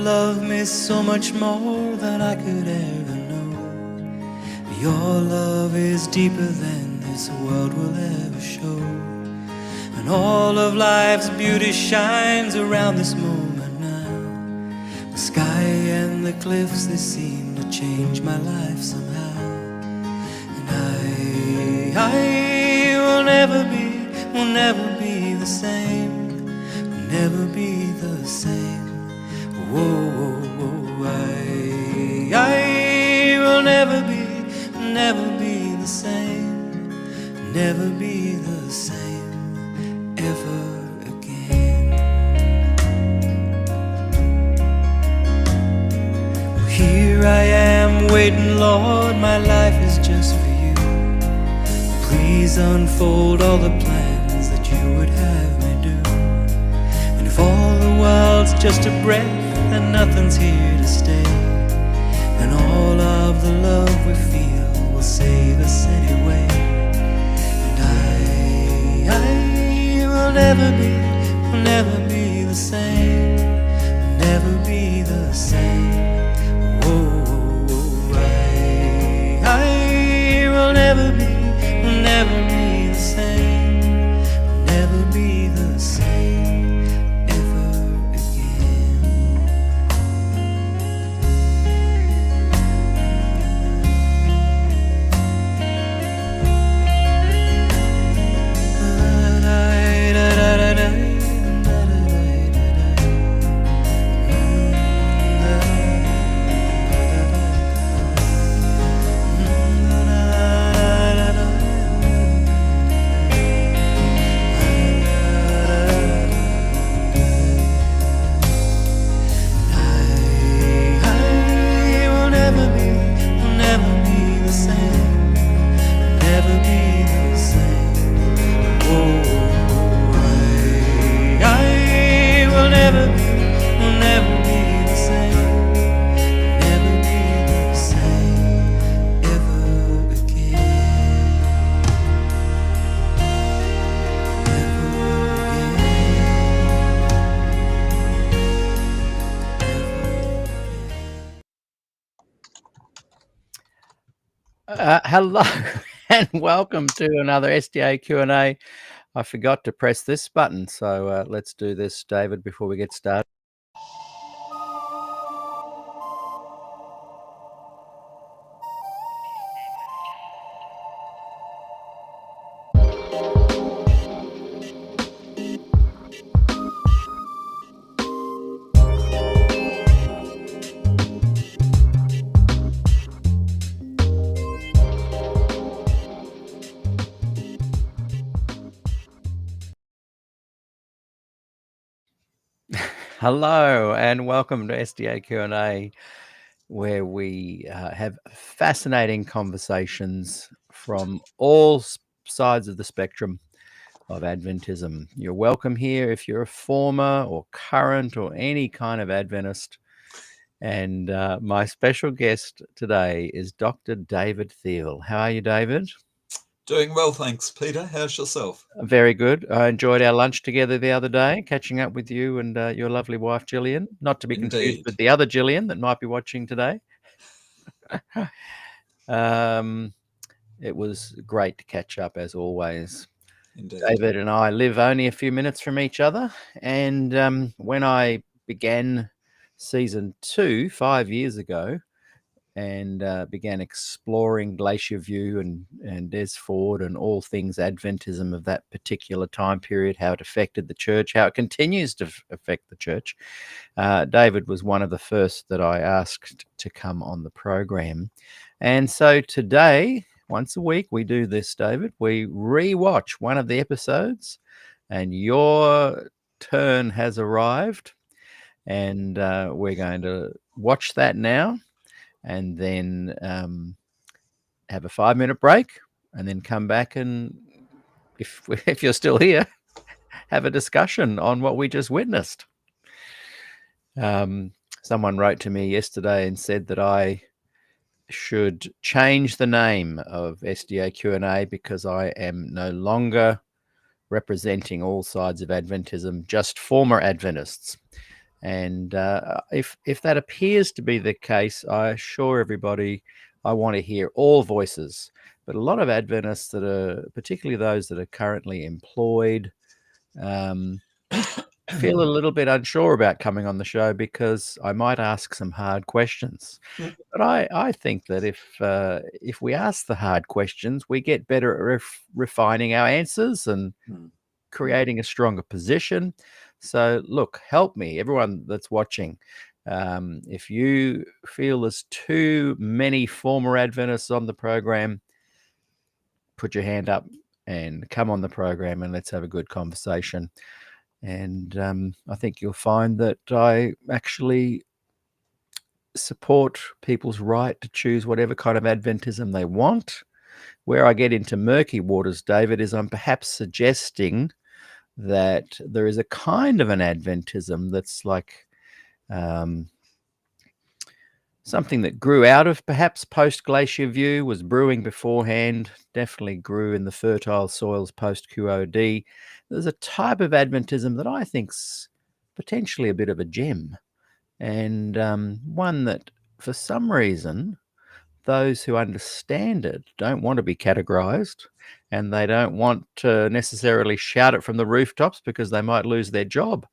love me so much more than I could ever know. Your love is deeper than this world will ever show. And all of life's beauty shines around this moment now. The sky and the cliffs, they seem to change my life somehow. And I will never be the same, will never be the same. Whoa, I will never be the same, never be the same ever again. Well, here I am waiting, Lord, my life is just for you. Please unfold all the plans that you would have me do. And if all the world's just a breath and nothing's here to stay, and all of the love we feel will save us anyway. And I will never be the same, will never be the same. Whoa, I will never be the same, will never be the same ever again. Hello and welcome to another SDAQ&A. I forgot to press this button, so let's do this, David, before we get started. Hello and welcome to SDAQ&A, where we have fascinating conversations from all sides of the spectrum of Adventism. You're welcome here if you're a former or current or any kind of Adventist. And my special guest today is Dr. David Thiele. How are you, David? Doing well, thanks, Peter. How's yourself? Very good. I enjoyed our lunch together the other day, catching up with you and your lovely wife, Gillian. Not to be confused with the other Gillian that might be watching today. It was great to catch up, as always. Indeed. David and I live only a few minutes from each other. And when I began season 2 5 years ago, and began exploring Glacier View and Des Ford and all things Adventism of that particular time period, how it affected the church, how it continues to affect the church. David was one of the first that I asked to come on the program. And so today, once a week, we do this, David. We re-watch one of the episodes, and your turn has arrived. And we're going to watch that now, and then have a 5-minute break, and then come back and, if you're still here, have a discussion on what we just witnessed. Someone wrote to me yesterday and said that I should change the name of SDAQ&A because I am no longer representing all sides of Adventism, just former Adventists. And if that appears to be the case, I assure everybody I want to hear all voices. But a lot of Adventists that are, particularly those that are currently employed, feel a little bit unsure about coming on the show because I might ask some hard questions. But I think that if we ask the hard questions, we get better at refining our answers and creating a stronger position. So look, help me, everyone that's watching. If you feel there's too many former Adventists on the program, put your hand up and come on the program and let's have a good conversation. And I think you'll find that I actually support people's right to choose whatever kind of Adventism they want. Where I get into murky waters, David, is I'm perhaps suggesting that there is a kind of an Adventism that's like something that grew out of perhaps post-glacier view, was brewing beforehand, definitely grew in the fertile soils post-QOD. There's a type of Adventism that I think's potentially a bit of a gem, and one that, for some reason, those who understand it don't want to be categorized, and they don't want to necessarily shout it from the rooftops because they might lose their job.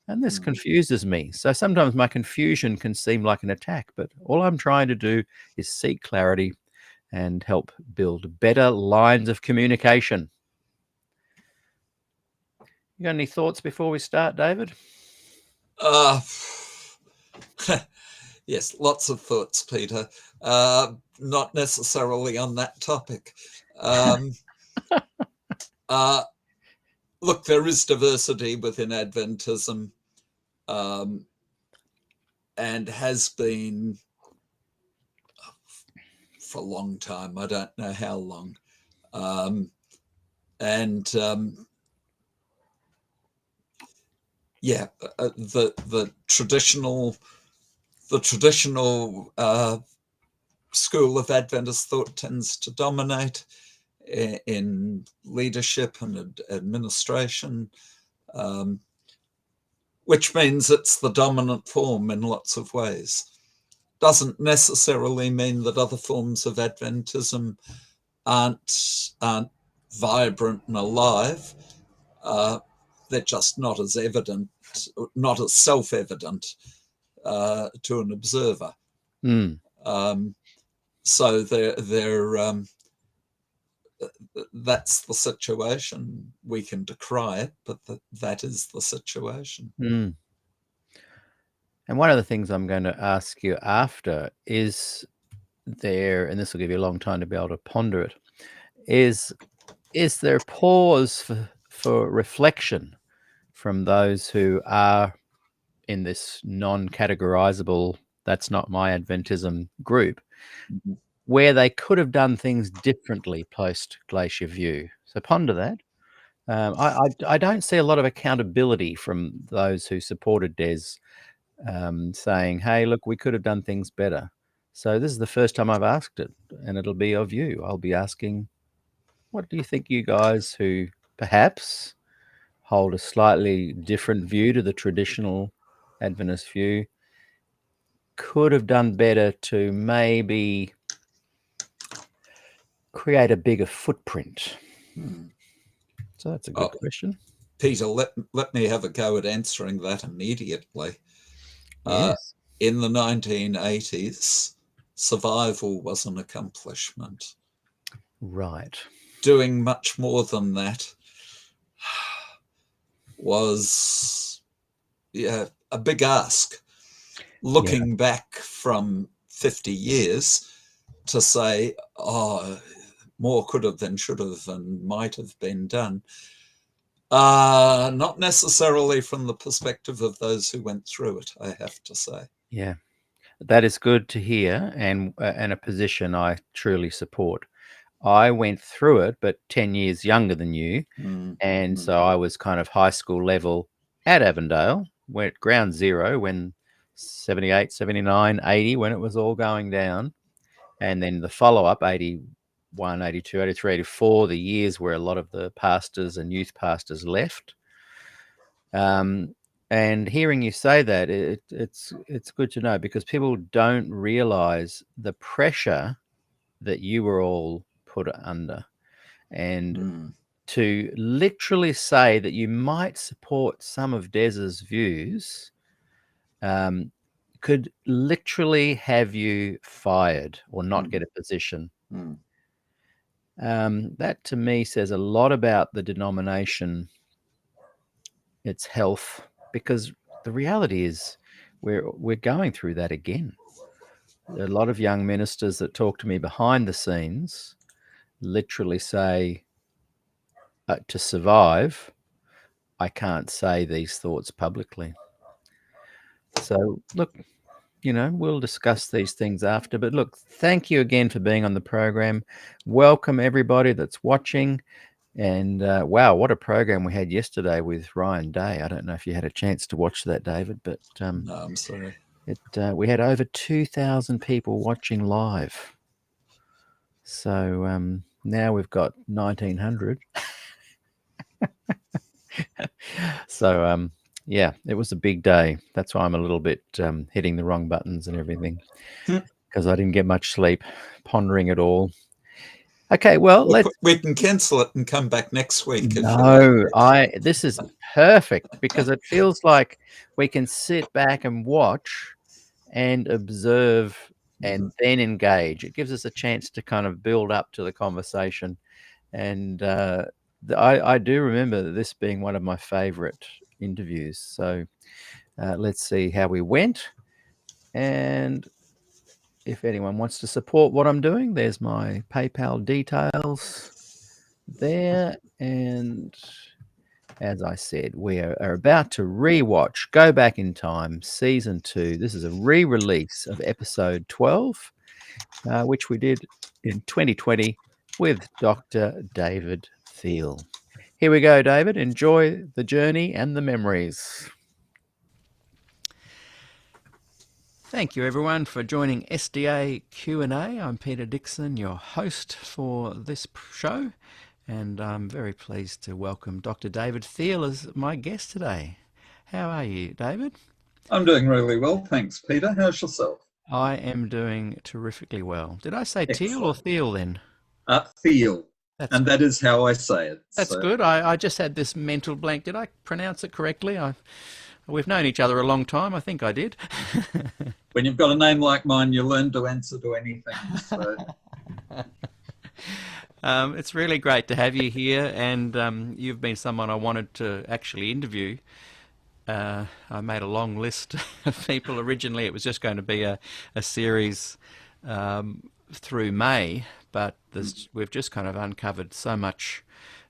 And this confuses me. So sometimes my confusion can seem like an attack, but all I'm trying to do is seek clarity and help build better lines of communication. You got any thoughts before we start, David? Yes, lots of thoughts, Peter. Not necessarily on that topic. Look, there is diversity within Adventism, and has been for a long time. I don't know how long. The traditional school of Adventist thought tends to dominate in leadership and administration, which means it's the dominant form in lots of ways. Doesn't necessarily mean that other forms of Adventism aren't vibrant and alive. They're just not as evident, not as self-evident to an observer. So that's the situation. We can decry it, but that is the situation. And one of the things I'm going to ask you after is there, and this will give you a long time to be able to ponder it, is there pause for reflection from those who are in this non-categorizable, that's not my Adventism group, where they could have done things differently post-glacier view? So ponder that. I don't see a lot of accountability from those who supported Des, saying, hey, look, we could have done things better. So this is the first time I've asked it, and it'll be of you. I'll be asking, what do you think you guys who perhaps hold a slightly different view to the traditional Adventist view could have done better to maybe create a bigger footprint? So that's a good question. Peter, let me have a go at answering that immediately. Yes. In the 1980s, survival was an accomplishment. Right. Doing much more than that was a big ask. Looking back from 50 years to say, more could have than should have and might have been done. Not necessarily from the perspective of those who went through it, I have to say. Yeah, that is good to hear, and a position I truly support. I went through it, but 10 years younger than you. And so I was kind of high school level at Avondale, went ground zero when 78, 79, 80, when it was all going down. And then the follow-up, 81, 82, 83, 84, the years where a lot of the pastors and youth pastors left. And hearing you say that, it's good to know, because people don't realize the pressure that you were all put under. And to literally say that you might support some of Des's views could literally have you fired or not get a position. That to me says a lot about the denomination, its health, because the reality is we're going through that again. There are a lot of young ministers that talk to me behind the scenes literally say, to survive, I can't say these thoughts publicly. So look, we'll discuss these things after. But look, thank you again for being on the program. Welcome everybody that's watching. And wow, what a program we had yesterday with Ryan Day. I don't know if you had a chance to watch that, David, but No, I'm sorry. We had over 2,000 people watching live. So now we've got 1,900. So yeah, it was a big day. That's why I'm a little bit hitting the wrong buttons and everything, because I didn't get much sleep pondering it all. Okay, well, we can cancel it and come back next week. This is perfect, because it feels like we can sit back and watch and observe and then engage. It gives us a chance to kind of build up to the conversation. And I do remember this being one of my favorite interviews. So let's see how we went. And if anyone wants to support what I'm doing, there's my PayPal details there. And as I said, we are about to rewatch Go Back in Time, Season 2. This is a re-release of Episode 12, which we did in 2020 with Dr. David Thiele. Here we go, David. Enjoy the journey and the memories. Thank you, everyone, for joining SDAQ&A. I'm Peter Dixon, your host for this show, and I'm very pleased to welcome Dr. David Thiele as my guest today. How are you, David? I'm doing really well, thanks, Peter. How's yourself? I am doing terrifically well. Did I say Thiele or Thiele then? Thiele. That is how I say it. That's good. I just had this mental blank. Did I pronounce it correctly? We've known each other a long time. I think I did. When you've got a name like mine, you learn to answer to anything. So. It's really great to have you here, and you've been someone I wanted to actually interview. I made a long list of people. Originally, it was just going to be a series through May, but we've just kind of uncovered so much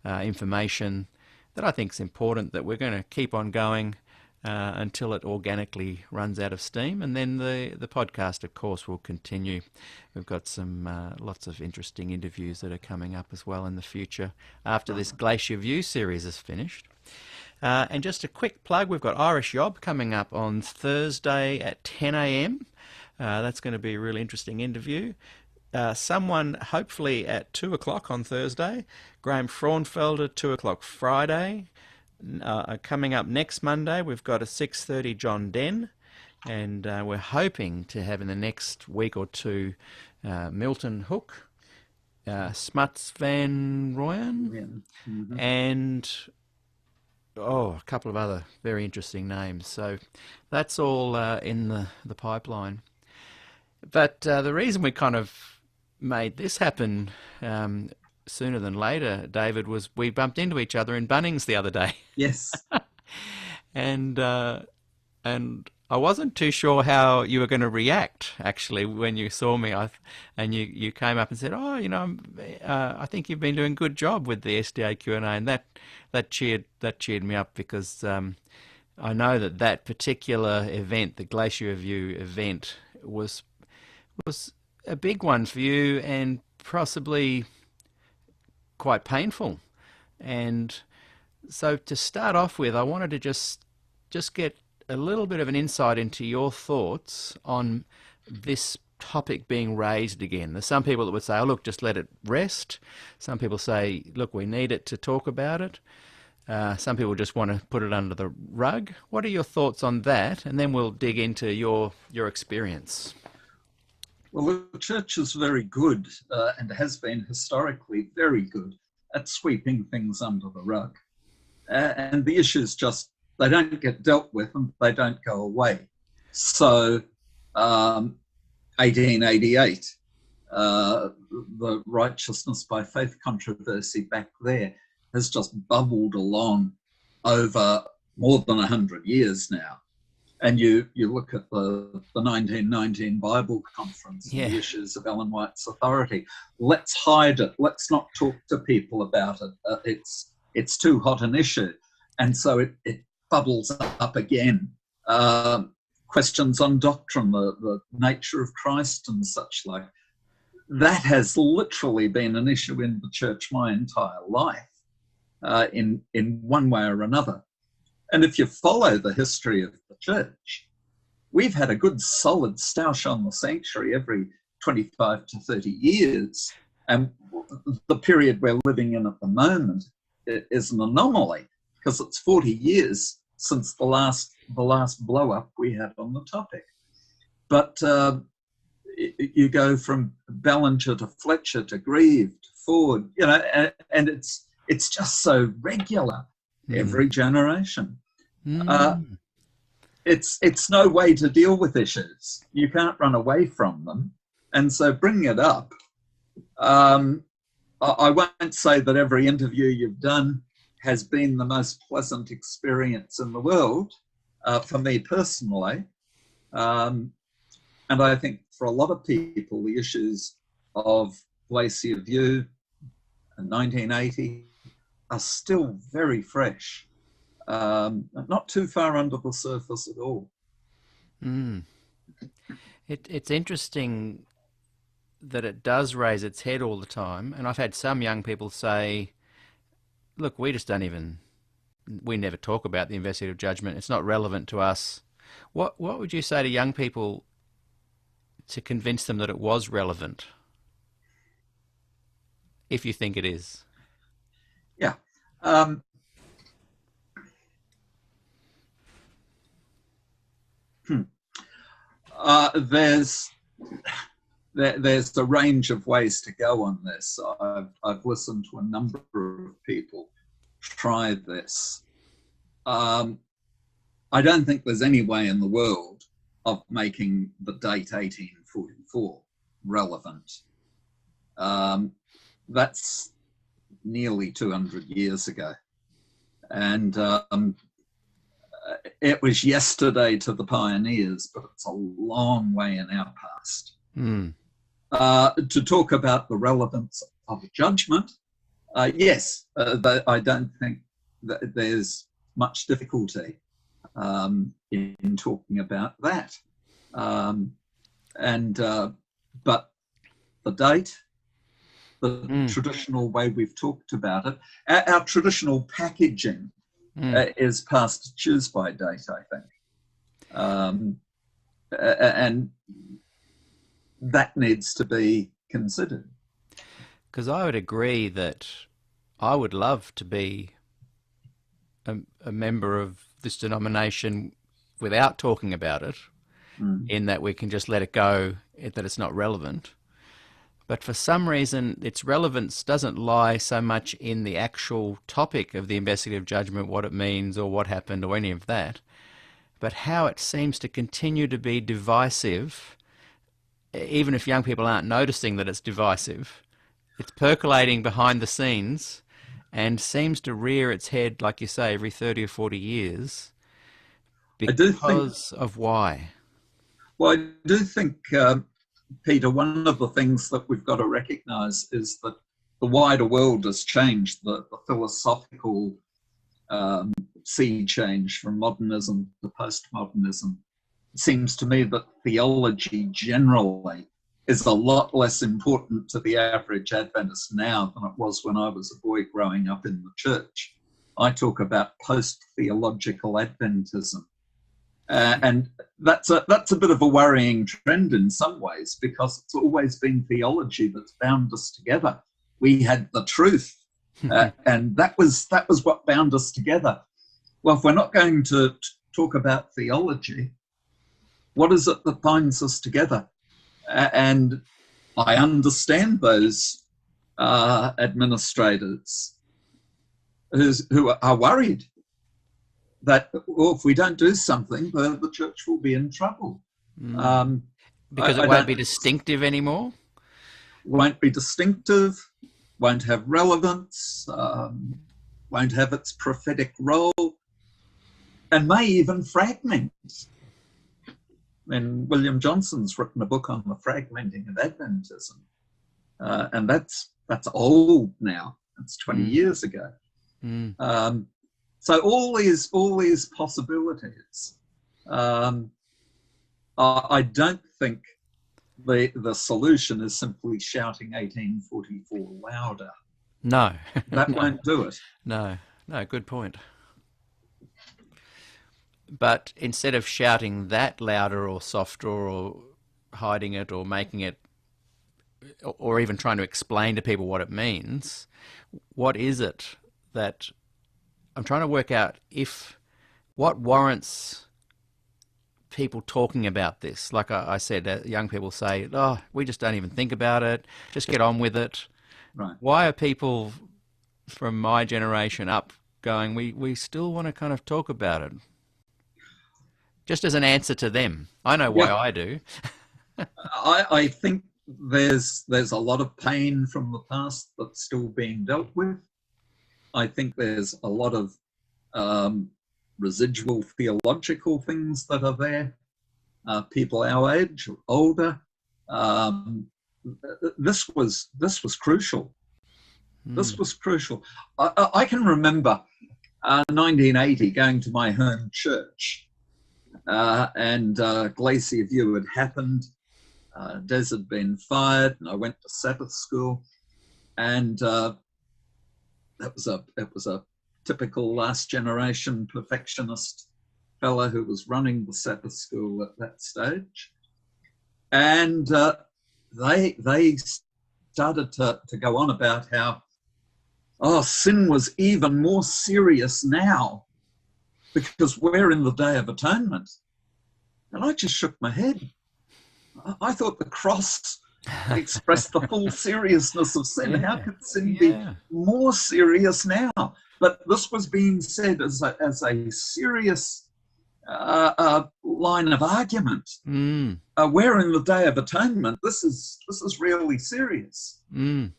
information that I think is important that we're going to keep on going until it organically runs out of steam. And then the podcast, of course, will continue. We've got some lots of interesting interviews that are coming up as well in the future after this Glacier View series is finished. And just a quick plug, we've got Irish Yob coming up on Thursday at 10 a.m. That's going to be a really interesting interview. Someone hopefully at 2 o'clock on Thursday, Graham Fraunfelder, 2 o'clock Friday. Coming up next Monday, we've got a 6:30 John Den, and we're hoping to have in the next week or two Milton Hook, Smuts Van Royen, and a couple of other very interesting names. So that's all in the pipeline. But the reason we kind of made this happen sooner than later, David, was we bumped into each other in Bunnings the other day. Yes. and I wasn't too sure how you were going to react, actually, when you saw me. And you came up and said, I think you've been doing a good job with the SDAQ&A, and that cheered me up, because I know that particular event, the Glacier View event, was a big one for you, and possibly quite painful. And so to start off with, I wanted to just get a little bit of an insight into your thoughts on this topic being raised again. There's some people that would say, look, just let it rest. Some people say, look, we need it to talk about it. Some people just want to put it under the rug. What are your thoughts on that? And then we'll dig into your experience. Well, the church is very good and has been historically very good at sweeping things under the rug. And the issues just, they don't get dealt with and they don't go away. So 1888, the righteousness by faith controversy back there has just bubbled along over more than 100 years now. And you look at the 1919 Bible Conference and the issues of Ellen White's authority. Let's hide it. Let's not talk to people about it. It's too hot an issue. And so it bubbles up again. Questions on doctrine, the nature of Christ and such like. That has literally been an issue in the church my entire life, in one way or another. And if you follow the history of the church, we've had a good solid stoush on the sanctuary every 25 to 30 years. And the period we're living in at the moment is an anomaly because it's 40 years since the last blow up we had on the topic. But you go from Ballinger to Fletcher to Grieve to Ford, and it's just so regular. Every generation. It's no way to deal with issues. You can't run away from them. And so bringing it up, I won't say that every interview you've done has been the most pleasant experience in the world, for me personally. And I think for a lot of people, the issues of Glacier View in 1980 are still very fresh, not too far under the surface at all. It's interesting that it does raise its head all the time. And I've had some young people say, look, we never talk about the investigative judgment. It's not relevant to us. What would you say to young people to convince them that it was relevant, if you think it is? Yeah. There's a range of ways to go on this. I've listened to a number of people try this. I don't think there's any way in the world of making the date 1844 relevant. That's nearly 200 years ago. And it was yesterday to the pioneers, but it's a long way in our past. To talk about the relevance of a judgment, yes, I don't think that there's much difficulty in talking about that. But the date, the traditional way we've talked about it, our traditional packaging is past its choose-by date, I think. And that needs to be considered. Because I would agree that I would love to be a member of this denomination without talking about it, in that we can just let it go, that it's not relevant. But for some reason, its relevance doesn't lie so much in the actual topic of the investigative judgment, what it means or what happened or any of that, but how it seems to continue to be divisive, even if young people aren't noticing that it's divisive. It's percolating behind the scenes and seems to rear its head, like you say, every 30 or 40 years because of why. Well, I do think, Peter, one of the things that we've got to recognise is that the wider world has changed. The philosophical sea change from modernism to postmodernism. It seems to me that theology generally is a lot less important to the average Adventist now than it was when I was a boy growing up in the church. I talk about post-theological Adventism. And that's a bit of a worrying trend in some ways, because it's always been theology that's bound us together. We had the truth And that was what bound us together. Well, if we're not going to talk about theology, what is it that binds us together? And I understand those administrators who are worried that, well, if we don't do something, the church will be in trouble. Because it won't be distinctive anymore? Won't be distinctive, won't have relevance, won't have its prophetic role, and may even fragment. And William Johnson's written a book on the fragmenting of Adventism, and that's old now. It's 20 years ago. So all these possibilities. I don't think the solution is simply shouting 1844 louder. No, that won't do it. No, good point. But instead of shouting that louder or softer or hiding it or making it, or even trying to explain to people what it means, what is it that I'm trying to work out, what warrants people talking about this? Like I said, young people say, oh, we just don't even think about it, just get on with it. Right. Why are people from my generation up going, we still want to kind of talk about it? Just as an answer to them. I know why I do. I think there's a lot of pain from the past that's still being dealt with. I think there's a lot of residual theological things that are there. People our age or older. This was crucial. This was crucial. I can remember 1980 going to my home church. And Glacier View had happened. Des had been fired, and I went to Sabbath school, and it was a typical last generation perfectionist fella who was running the Sabbath school at that stage, and they started to go on about how sin was even more serious now, because we're in the Day of Atonement. And I just shook my head. I thought the cross expressed the full seriousness of sin. How could sin be more serious now? But this was being said as a serious line of argument. We're in the Day of Atonement. This is really serious. And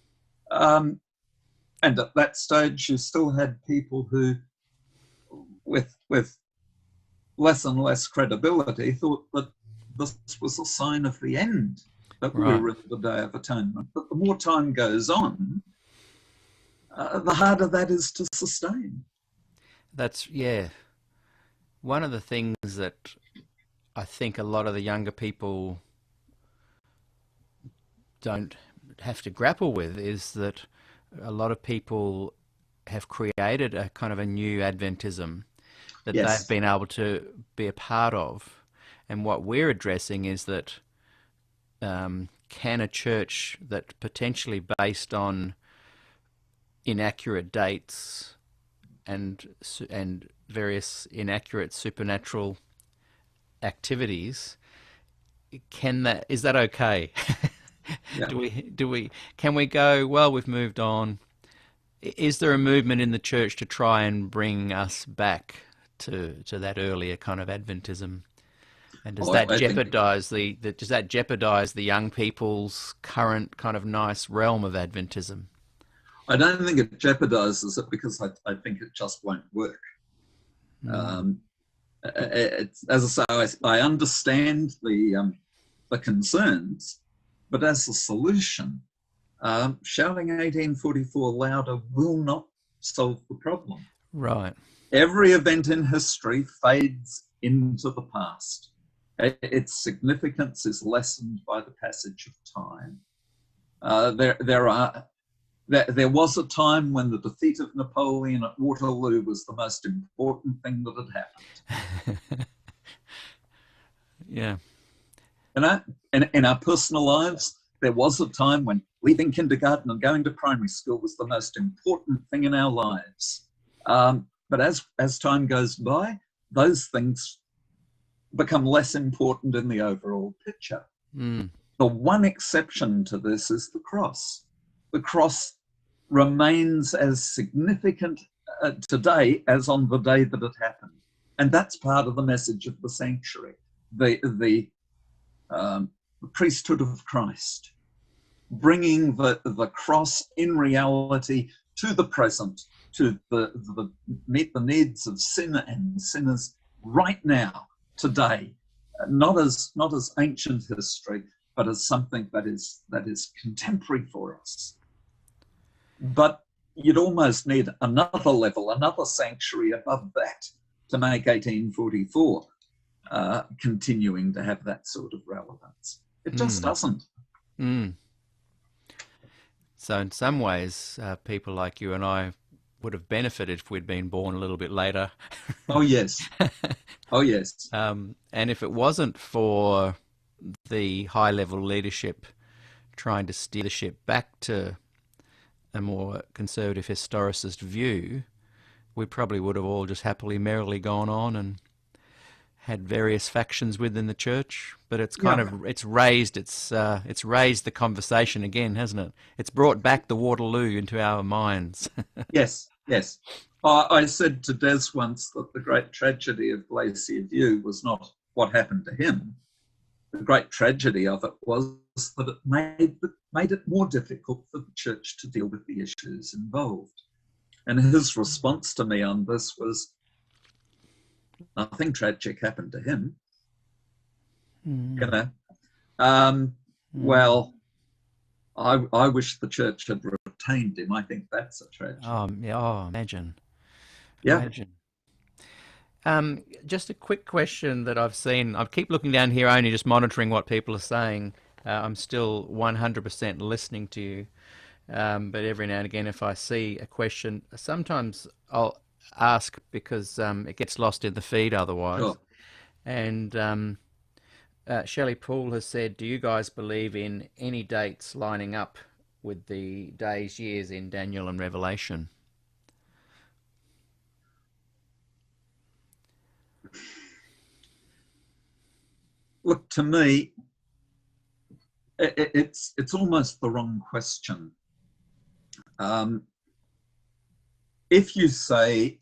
at that stage, you still had people who, with less and less credibility, thought that this was a sign of the end, that we were in the Day of Atonement. But the more time goes on, the harder that is to sustain. That's, one of the things that I think a lot of the younger people don't have to grapple with is that a lot of people have created a kind of a new Adventism that they've been able to be a part of. And what we're addressing is that can a church that potentially based on inaccurate dates and various inaccurate supernatural activities, is that okay? Can we go, well, we've moved on? Is there a movement in the church to try and bring us back to that earlier kind of Adventism? And does that jeopardize the young people's current kind of nice realm of Adventism? I don't think it jeopardizes it, because I think it just won't work. As I say, I understand the concerns, but as a solution, shouting 1844 louder will not solve the problem. Right. Every event in history fades into the past. Its significance is lessened by the passage of time. There was a time when the defeat of Napoleon at Waterloo was the most important thing that had happened. Yeah. In our personal lives, there was a time when leaving kindergarten and going to primary school was the most important thing in our lives. But as time goes by, those things become less important in the overall picture. Mm. The one exception to this is the cross. The cross remains as significant today as on the day that it happened. And that's part of the message of the sanctuary, the priesthood of Christ, bringing the cross in reality to the present, to meet the needs of sin and sinners right now, today, not as ancient history, but as something that is contemporary for us. But you'd almost need another level, another sanctuary above that to make 1844 continuing to have that sort of relevance. It just doesn't. Mm. So in some ways, people like you and I would have benefited if we'd been born a little bit later. Oh, yes. Oh, yes. And if it wasn't for the high-level leadership trying to steer the ship back to a more conservative historicist view, we probably would have all just happily, merrily gone on and had various factions within the church. But it's kind of it's raised the conversation again, hasn't it? It's brought back the Waterloo into our minds. Yes, yes. I said to Des once that the great tragedy of Glacier View was not what happened to him. The great tragedy of it was that it made it more difficult for the church to deal with the issues involved. And his response to me on this was, nothing tragic happened to him. You know, well, I wish the church had retained him. I think that's a tragedy. Imagine. Yeah. Imagine. Just a quick question that I've seen. I keep looking down here, only just monitoring what people are saying. I'm still 100% listening to you. But every now and again, if I see a question, sometimes I'll ask because it gets lost in the feed otherwise. Sure. And Shelley Poole has said, do you guys believe in any dates lining up with the days, years in Daniel and Revelation? Look, to me, it's almost the wrong question. If you say,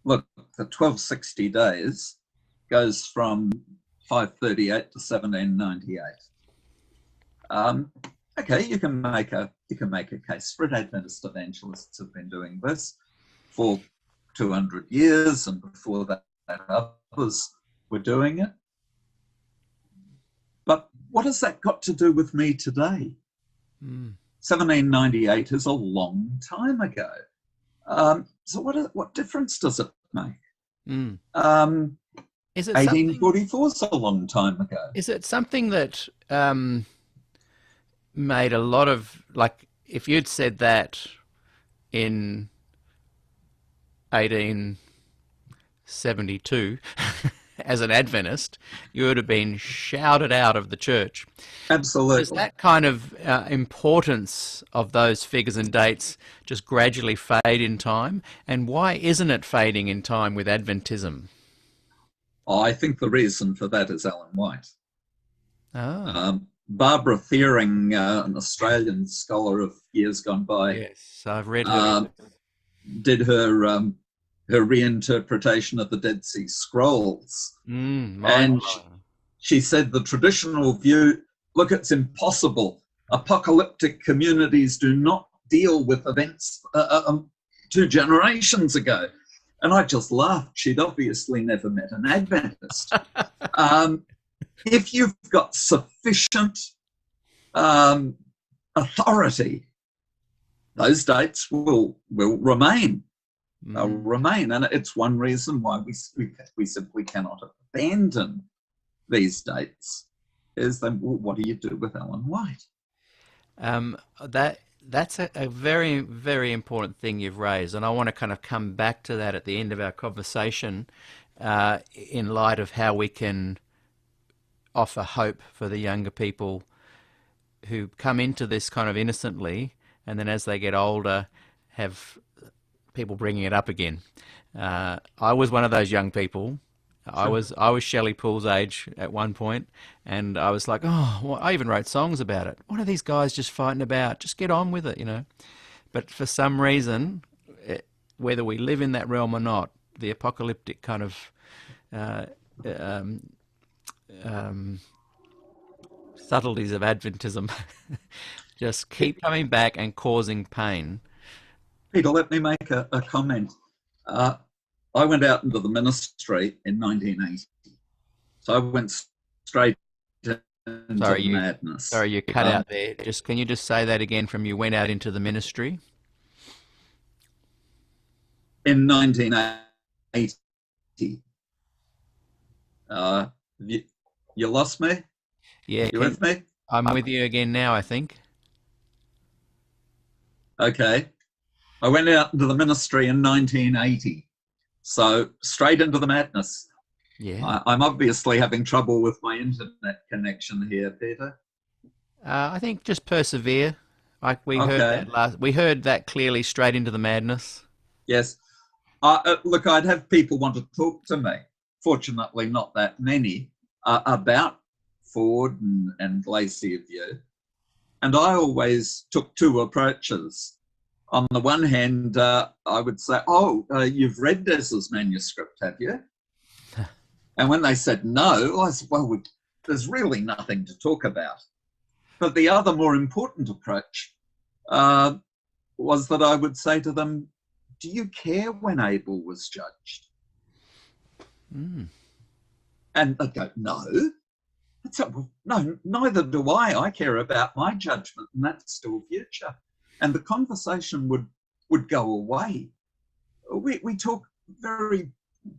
look, the 1260 days goes from 538 to 1798. Okay, you can make a case for it. Adventist evangelists have been doing this for 200 years, and before that others were doing it. But what has that got to do with me today? 1798 is a long time ago. So what difference does it make? Is it 1844 is a long time ago. Is it something that made a lot of, like, if you'd said that in 1872 as an Adventist, you would have been shouted out of the church. Absolutely. Does that kind of importance of those figures and dates just gradually fade in time? And why isn't it fading in time with Adventism? I think the reason for that is Ellen White. Oh. Barbara Thiering, an Australian scholar of years gone by, Yes, I've read her. did her reinterpretation of the Dead Sea Scrolls. And she said the traditional view, look, it's impossible. Apocalyptic communities do not deal with events 2 generations ago. And I just laughed. She'd obviously never met an Adventist. If you've got sufficient authority, those dates will remain. They'll remain. And it's one reason why we simply cannot abandon these dates, is then, well, what do you do with Ellen White? That's a very, very important thing you've raised, and I want to kind of come back to that at the end of our conversation in light of how we can offer hope for the younger people who come into this kind of innocently, and then as they get older, have people bringing it up again. I was one of those young people. I was Shelley Poole's age at one point, and I was like, oh, well, I even wrote songs about it. What are these guys just fighting about? Just get on with it, you know. But for some reason, whether we live in that realm or not, the apocalyptic kind of subtleties of Adventism just keep coming back and causing pain. Peter, let me make a comment. I went out into the ministry in 1980. So I went straight into madness. Sorry, you cut out there. Can you just say that again from you went out into the ministry? In 1980. You lost me? Yeah. You with me? I'm with you again now, I think. Okay. I went out into the ministry in 1980. So straight into the madness. Yeah. I'm obviously having trouble with my internet connection here, Peter. I think just persevere. We heard that clearly, straight into the madness. Yes. Look, I'd have people want to talk to me. Fortunately, not that many, about Ford and Glacier View. And I always took two approaches. On the one hand, I would say, you've read Des's manuscript, have you? And when they said no, I said, well, there's really nothing to talk about. But the other more important approach was that I would say to them, do you care when Abel was judged? Mm. And they'd go, no. I'd say, well, no, neither do I. I care about my judgment, and that's still future. And the conversation would go away. We talk very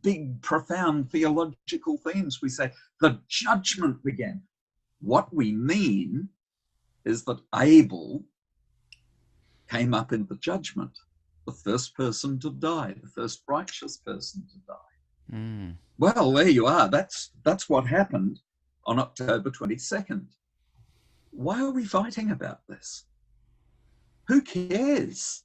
big, profound theological themes. We say the judgment began. What we mean is that Abel came up in the judgment, the first person to die, the first righteous person to die. Mm. Well, there you are. That's what happened on October 22nd. Why are we fighting about this? Who cares?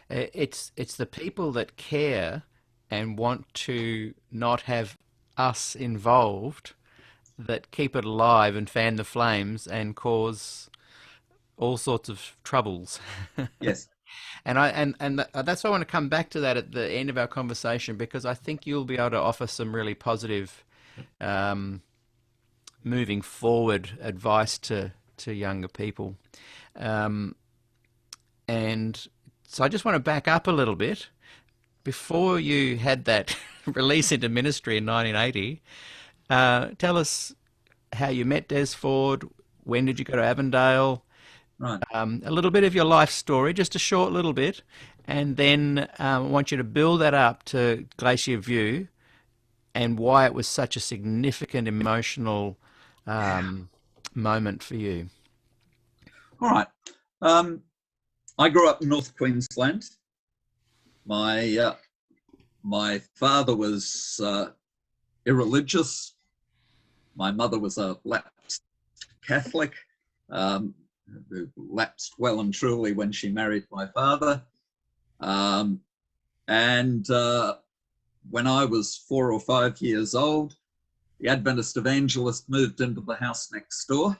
It's the people that care and want to not have us involved that keep it alive and fan the flames and cause all sorts of troubles. Yes. And that's why I want to come back to that at the end of our conversation, because I think you'll be able to offer some really positive moving forward advice to younger people. And so I just want to back up a little bit. Before you had that release into ministry in 1980, tell us how you met Des Ford. When did you go to Avondale? Right. A little bit of your life story, just a short little bit, and then I want you to build that up to Glacier View and why it was such a significant emotional moment for you. All right. I grew up in North Queensland. My father was irreligious. My mother was a lapsed Catholic, who lapsed well and truly when she married my father. And when I was 4 or 5 years old, the Adventist evangelist moved into the house next door.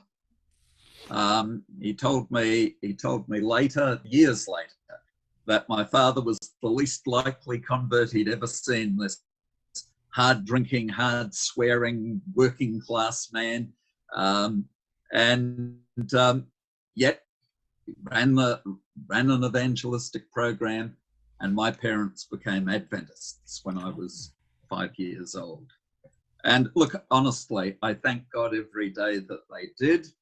He told me later, years later, that my father was the least likely convert he'd ever seen. This hard drinking, hard swearing, working class man, yet ran an evangelistic program, and my parents became Adventists when I was 5 years old. And look, honestly, I thank God every day that they did.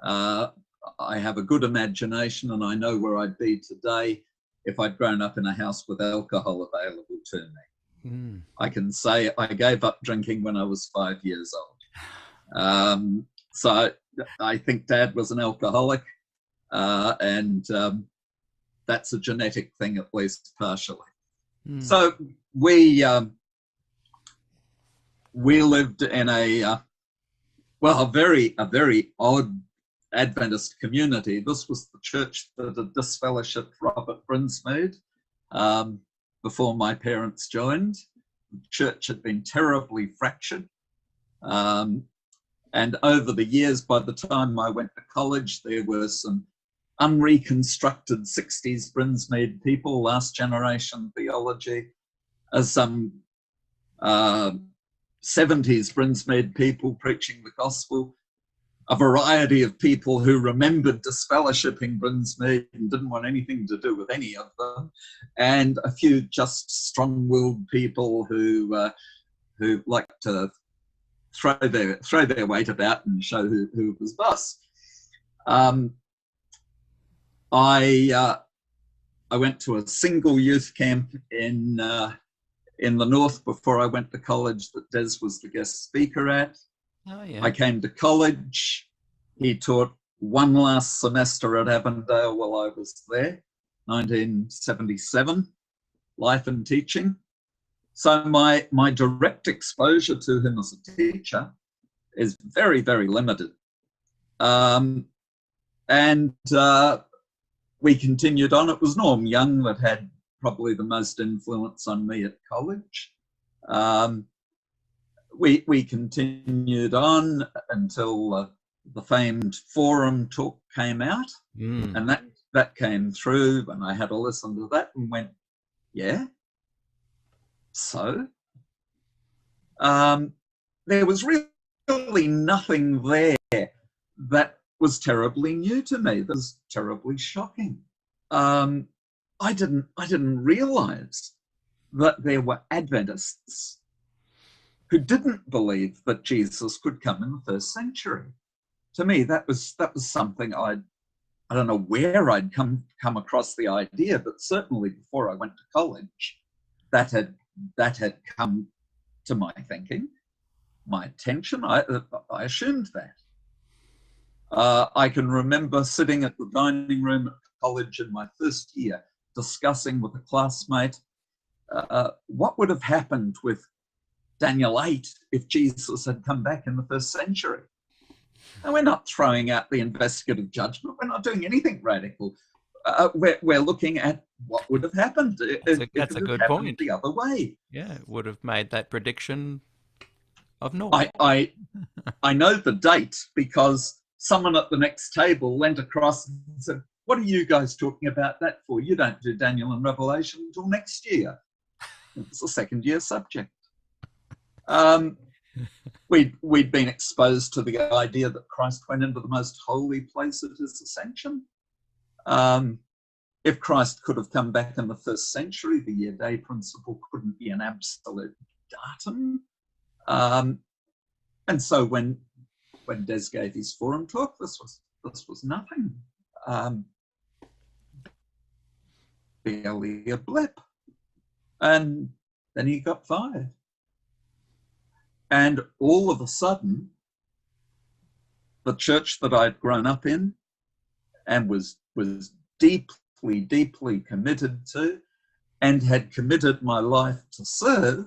I have a good imagination, and I know where I'd be today if I'd grown up in a house with alcohol available to me. Mm. I can say I gave up drinking when I was 5 years old. So I think Dad was an alcoholic, and that's a genetic thing, at least partially. Mm. So we lived in a very odd Adventist community. This was the church that had disfellowshipped Robert Brinsmead before my parents joined. The church had been terribly fractured. And over the years, by the time I went to college, there were some unreconstructed 60s Brinsmead people, last generation theology, some 70s Brinsmead people preaching the gospel, a variety of people who remembered disfellowshipping Brinsmead and didn't want anything to do with any of them, and a few just strong-willed people who liked to throw their weight about and show who was boss. I went to a single youth camp in the north before I went to college that Des was the guest speaker at. Oh, yeah. I came to college. He taught one last semester at Avondale while I was there, 1977, life and teaching. So my direct exposure to him as a teacher is very, very limited. We continued on. It was Norm Young that had probably the most influence on me at college. We continued on until the famed forum talk came out, and that came through, and I had to listen to that and went, yeah. So there was really nothing there that was terribly new to me. That was terribly shocking. I didn't realize that there were Adventists who didn't believe that Jesus could come in the first century. To me, that was something I don't know where I'd come across the idea, but certainly before I went to college, that had come to my thinking, my attention. I assumed that. I can remember sitting at the dining room at college in my first year, discussing with a classmate what would have happened with Daniel 8 if Jesus had come back in the first century. And we're not throwing out the investigative judgment. We're not doing anything radical. We're looking at what would have happened. That's a good point. The other way. Yeah, it would have made that prediction of naught. I know the date because someone at the next table leant across and said, "What are you guys talking about that for? You don't do Daniel and Revelation until next year." It's a second year subject. We'd been exposed to the idea that Christ went into the most holy place at his ascension. If Christ could have come back in the first century, the year-day principle couldn't be an absolute datum. And so when Des gave his forum talk, this was nothing. Barely a blip. And then he got fired. And all of a sudden, the church that I'd grown up in and was deeply, deeply committed to and had committed my life to serve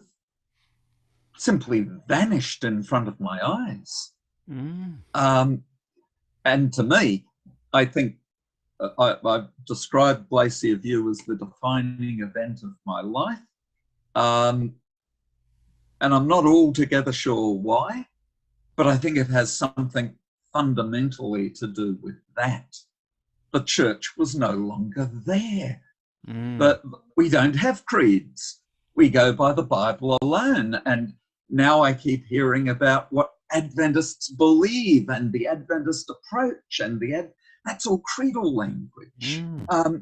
simply vanished in front of my eyes. And to me, I think I've described Glacier View as the defining event of my life. And I'm not altogether sure why, but I think it has something fundamentally to do with that. The church was no longer there. But we don't have creeds. We go by the Bible alone. And now I keep hearing about what Adventists believe and the Adventist approach and that's all creedal language. Are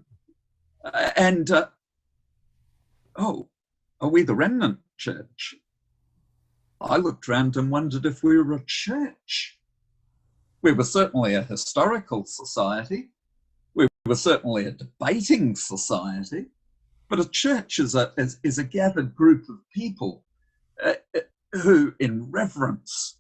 we the remnant church? I looked around and wondered if we were a church. We were certainly a historical society. We were certainly a debating society. But a church is a gathered group of people who, in reverence,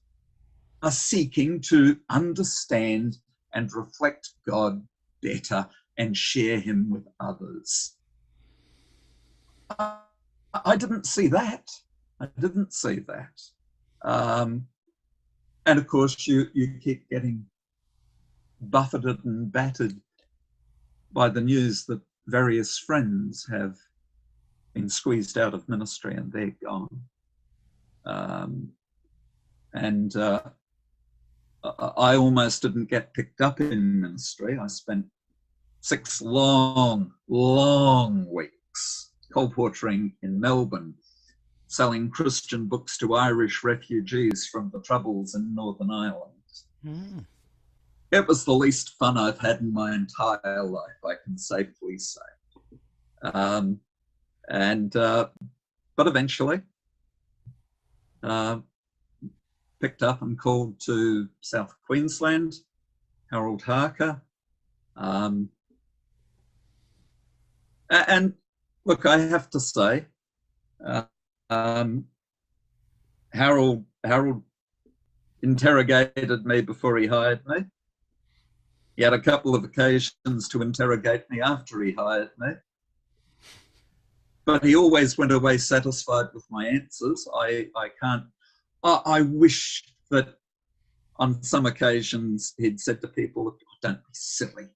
are seeking to understand and reflect God better and share him with others. I didn't see that. And of course, you keep getting buffeted and battered by the news that various friends have been squeezed out of ministry and they're gone. I almost didn't get picked up in ministry. I spent 6 long weeks colporteuring in Melbourne, selling Christian books to Irish refugees from the Troubles in Northern Ireland. Mm. It was the least fun I've had in my entire life, I can safely say. But eventually picked up and called to South Queensland, Harold Harker. And look, I have to say, Harold interrogated me before he hired me. He had a couple of occasions to interrogate me after he hired me. But he always went away satisfied with my answers. I wish that on some occasions he'd said to people, don't be silly,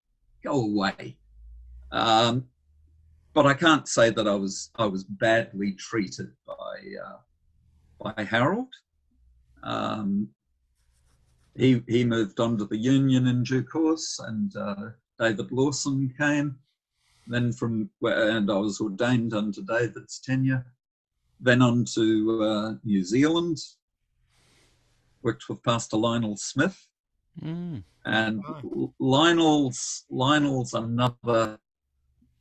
go away. But I can't say that I was badly treated by Harold. He moved on to the Union in due course, and David Lawson came. Then and I was ordained under David's tenure. Then on to New Zealand, worked with Pastor Lionel Smith. And Lionel's another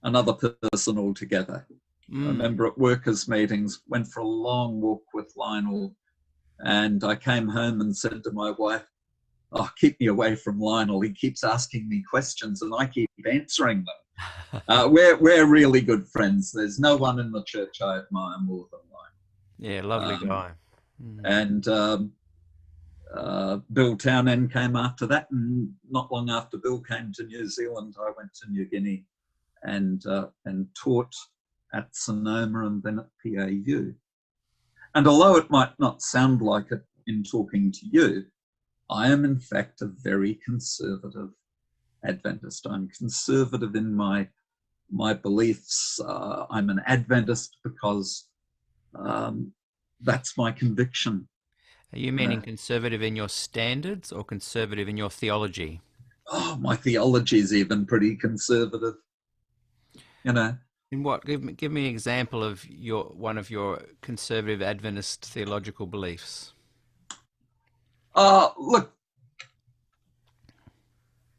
person altogether. I remember at workers' meetings, went for a long walk with Lionel, and I came home and said to my wife, oh, keep me away from Lionel. He keeps asking me questions and I keep answering them. We're really good friends. There's no one in the church I admire more than Lionel. Yeah, lovely guy. And Bill Townend came after that, and not long after Bill came to New Zealand, I went to New Guinea and taught at Sonoma and then at PAU. And although it might not sound like it in talking to you, I am in fact a very conservative Adventist. I'm conservative in my beliefs. I'm an Adventist because that's my conviction. Are you meaning conservative in your standards or conservative in your theology? Oh, my theology is even pretty conservative. You know. In what? Give me an example of one of your conservative Adventist theological beliefs. Look,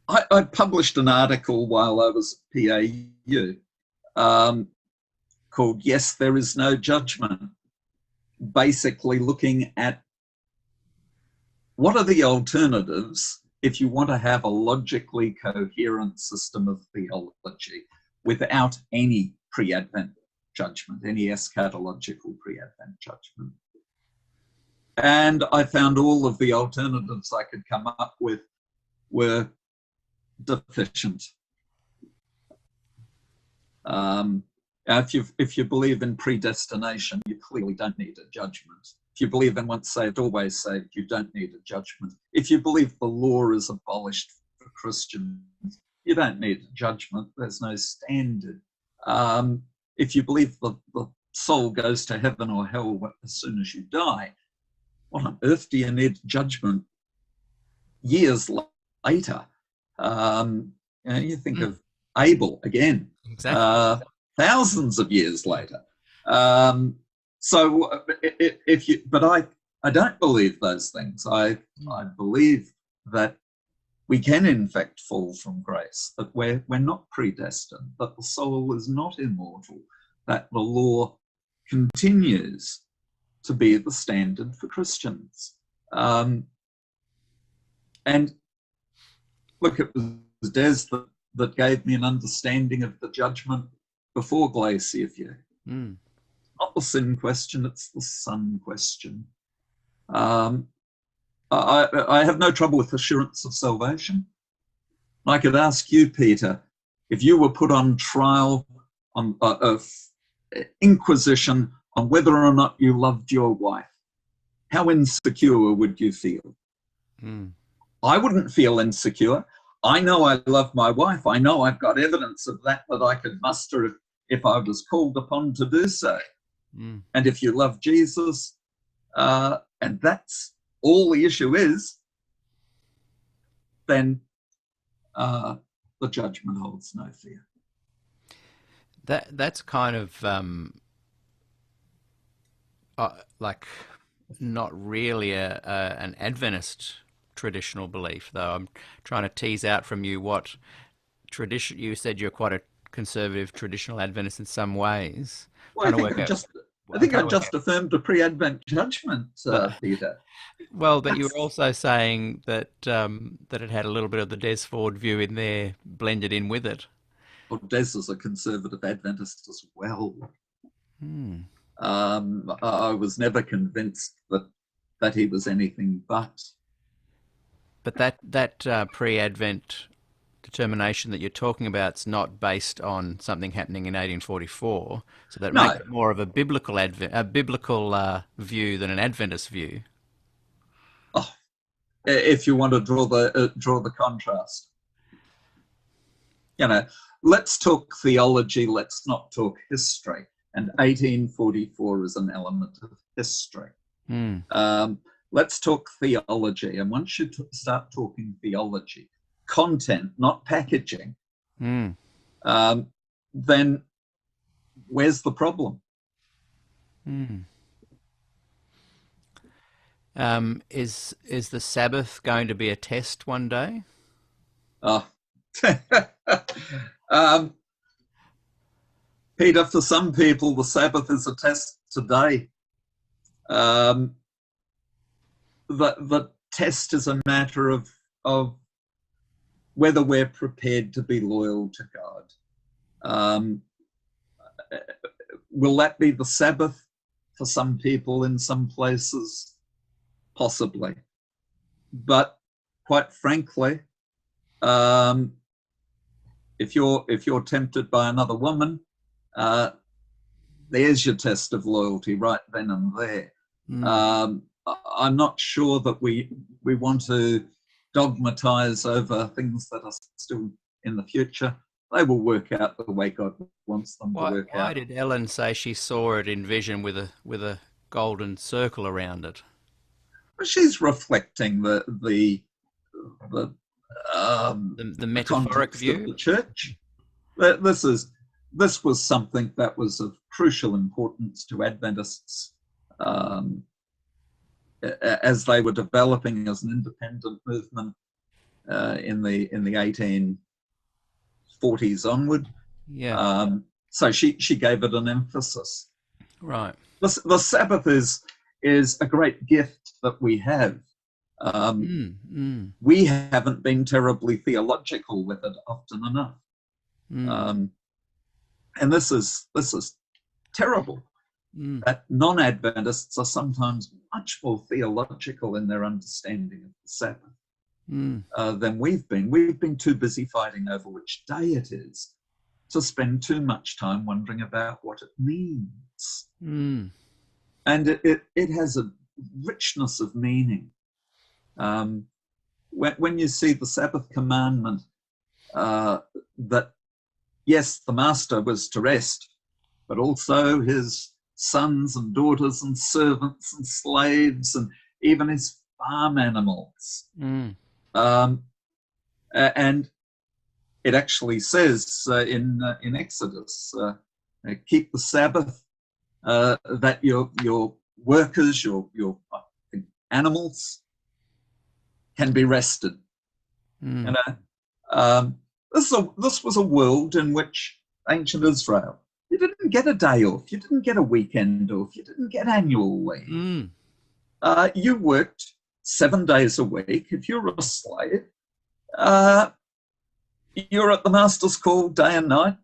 I published an article while I was at PAU called Yes, There Is No Judgment, basically looking at what are the alternatives if you want to have a logically coherent system of theology without any pre-Advent judgment, any eschatological pre-Advent judgment. And I found all of the alternatives I could come up with were deficient. If you believe in predestination, you clearly don't need a judgment. If you believe in once saved, always saved, you don't need a judgment. If you believe the law is abolished for Christians, you don't need a judgment. There's no standard. If you believe the soul goes to heaven or hell as soon as you die, what on earth do you need judgment years later? You think of Abel again, exactly. Thousands of years later. But I don't believe those things. I believe that we can in fact fall from grace, that we're not predestined, that the soul is not immortal, that the law continues to be the standard for Christians. And look, it was Des that gave me an understanding of the judgment before Glacier View. Not the sin question, it's the son question. I have no trouble with assurance of salvation. I could ask you, Peter, if you were put on trial, on inquisition on whether or not you loved your wife, how insecure would you feel? I wouldn't feel insecure. I know I love my wife. I know I've got evidence of that I could muster if I was called upon to do so. And if you love Jesus, and that's all the issue is, then the judgment holds no fear. That's kind of like not really an Adventist traditional belief, though. I'm trying to tease out from you what tradition. You said you're quite a conservative traditional Adventist in some ways. Well, I think I just affirmed a pre-Advent judgment, Peter. Well, but you were also saying that that it had a little bit of the Des Ford view in there blended in with it. Well, Des is a conservative Adventist as well. I was never convinced that he was anything but. But that pre-Advent determination that you're talking about is not based on something happening in 1844, so that makes it more of a biblical view than an Adventist view. Oh, if you want to draw the contrast, let's talk theology. Let's not talk history. And 1844 is an element of history. Let's talk theology. And once you start talking theology, content, not packaging, then where's the problem? Is the Sabbath going to be a test one day? Peter, for some people, the Sabbath is a test today. The test is a matter of whether we're prepared to be loyal to God. Will that be the Sabbath for some people in some places? Possibly. But quite frankly, if you're tempted by another woman, there's your test of loyalty right then and there. I'm not sure that we want to dogmatize over things that are still in the future. They will work out the way God wants them to work out. Why did Ellen say she saw it in vision with a golden circle around it? Well, she's reflecting the metaphoric view of the church. This was something that was of crucial importance to Adventists as they were developing as an independent movement in the 1840s onward. So she gave it an emphasis. Right. The Sabbath is a great gift that we have. We haven't been terribly theological with it often enough. And this is terrible. That non-Adventists are sometimes much more theological in their understanding of the Sabbath than we've been. We've been too busy fighting over which day it is to spend too much time wondering about what it means. And it has a richness of meaning. When you see the Sabbath commandment, that yes, the master was to rest, but also his sons and daughters and servants and slaves and even his farm animals. And it actually says in Exodus, keep the Sabbath, that your workers, your animals can be rested. This was a world in which ancient Israel, you didn't get a day off, you didn't get a weekend off, you didn't get annual leave. You worked 7 days a week. If you're a slave, you're at the master's call day and night.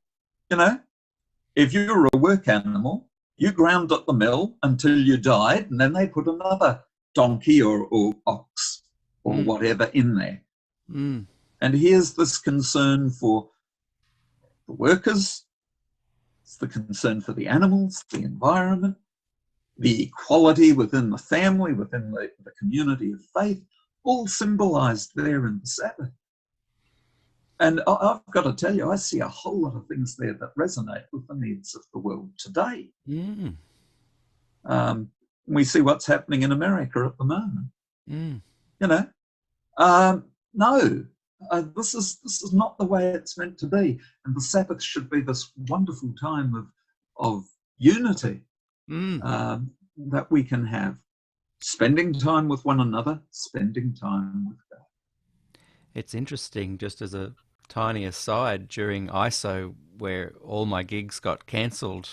If you're a work animal, you ground at the mill until you died, and then they put another donkey or ox or whatever in there. And here's this concern for the workers, it's the concern for the animals, the environment, the equality within the family, within the community of faith, all symbolized there in the Sabbath. And I've got to tell you, I see a whole lot of things there that resonate with the needs of the world today. Mm. We see what's happening in America at the moment. Mm. You know, no, this is not the way it's meant to be. And the Sabbath should be this wonderful time of unity that we can have, spending time with one another, spending time with God. It's interesting, just as a tiny aside, during ISO, where all my gigs got cancelled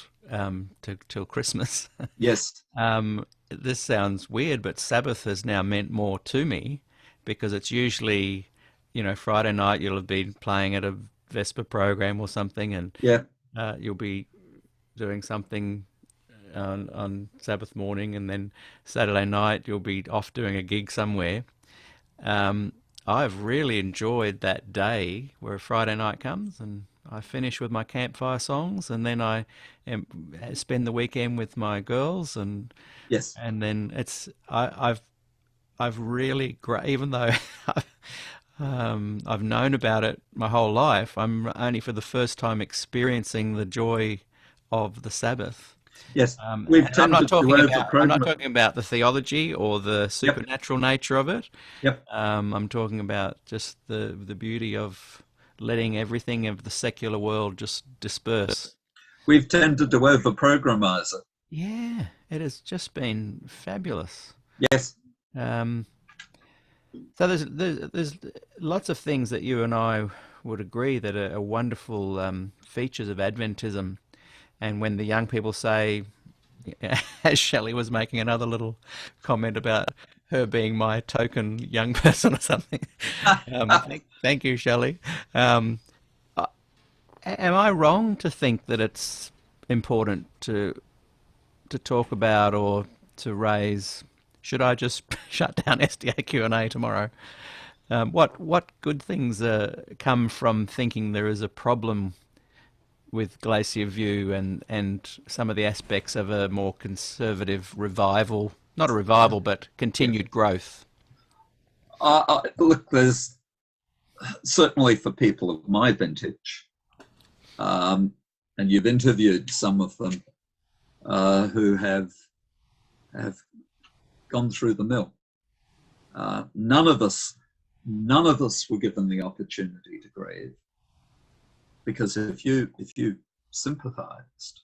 till Christmas. Yes. This sounds weird, but Sabbath has now meant more to me, because it's usually, Friday night you'll have been playing at a Vesper program or something, and you'll be doing something on Sabbath morning, and then Saturday night you'll be off doing a gig somewhere. I've really enjoyed that day where Friday night comes and I finish with my campfire songs, and then I spend the weekend with my girls, and Yes. and then I've really even though I've known about it my whole life, I'm only for the first time experiencing the joy of the Sabbath. Yes, I'm not talking about the theology or the supernatural nature of it. Yep. I'm talking about just the beauty of letting everything of the secular world just disperse. We've tended to over-programize it. Yeah, it has just been fabulous. Yes. So there's lots of things that you and I would agree that are wonderful features of Adventism. And when the young people say, as Shelley was making another little comment about her being my token young person or something, thank you, Shelley. Am I wrong to think that it's important to talk about or to raise? Should I just shut down SDAQ&A tomorrow? What good things come from thinking there is a problem with Glacier View and some of the aspects of a more conservative revival, not a revival, but continued growth? Look, there's certainly for people of my vintage, and you've interviewed some of them who have gone through the mill. None of us were given the opportunity to grieve. Because if you sympathized,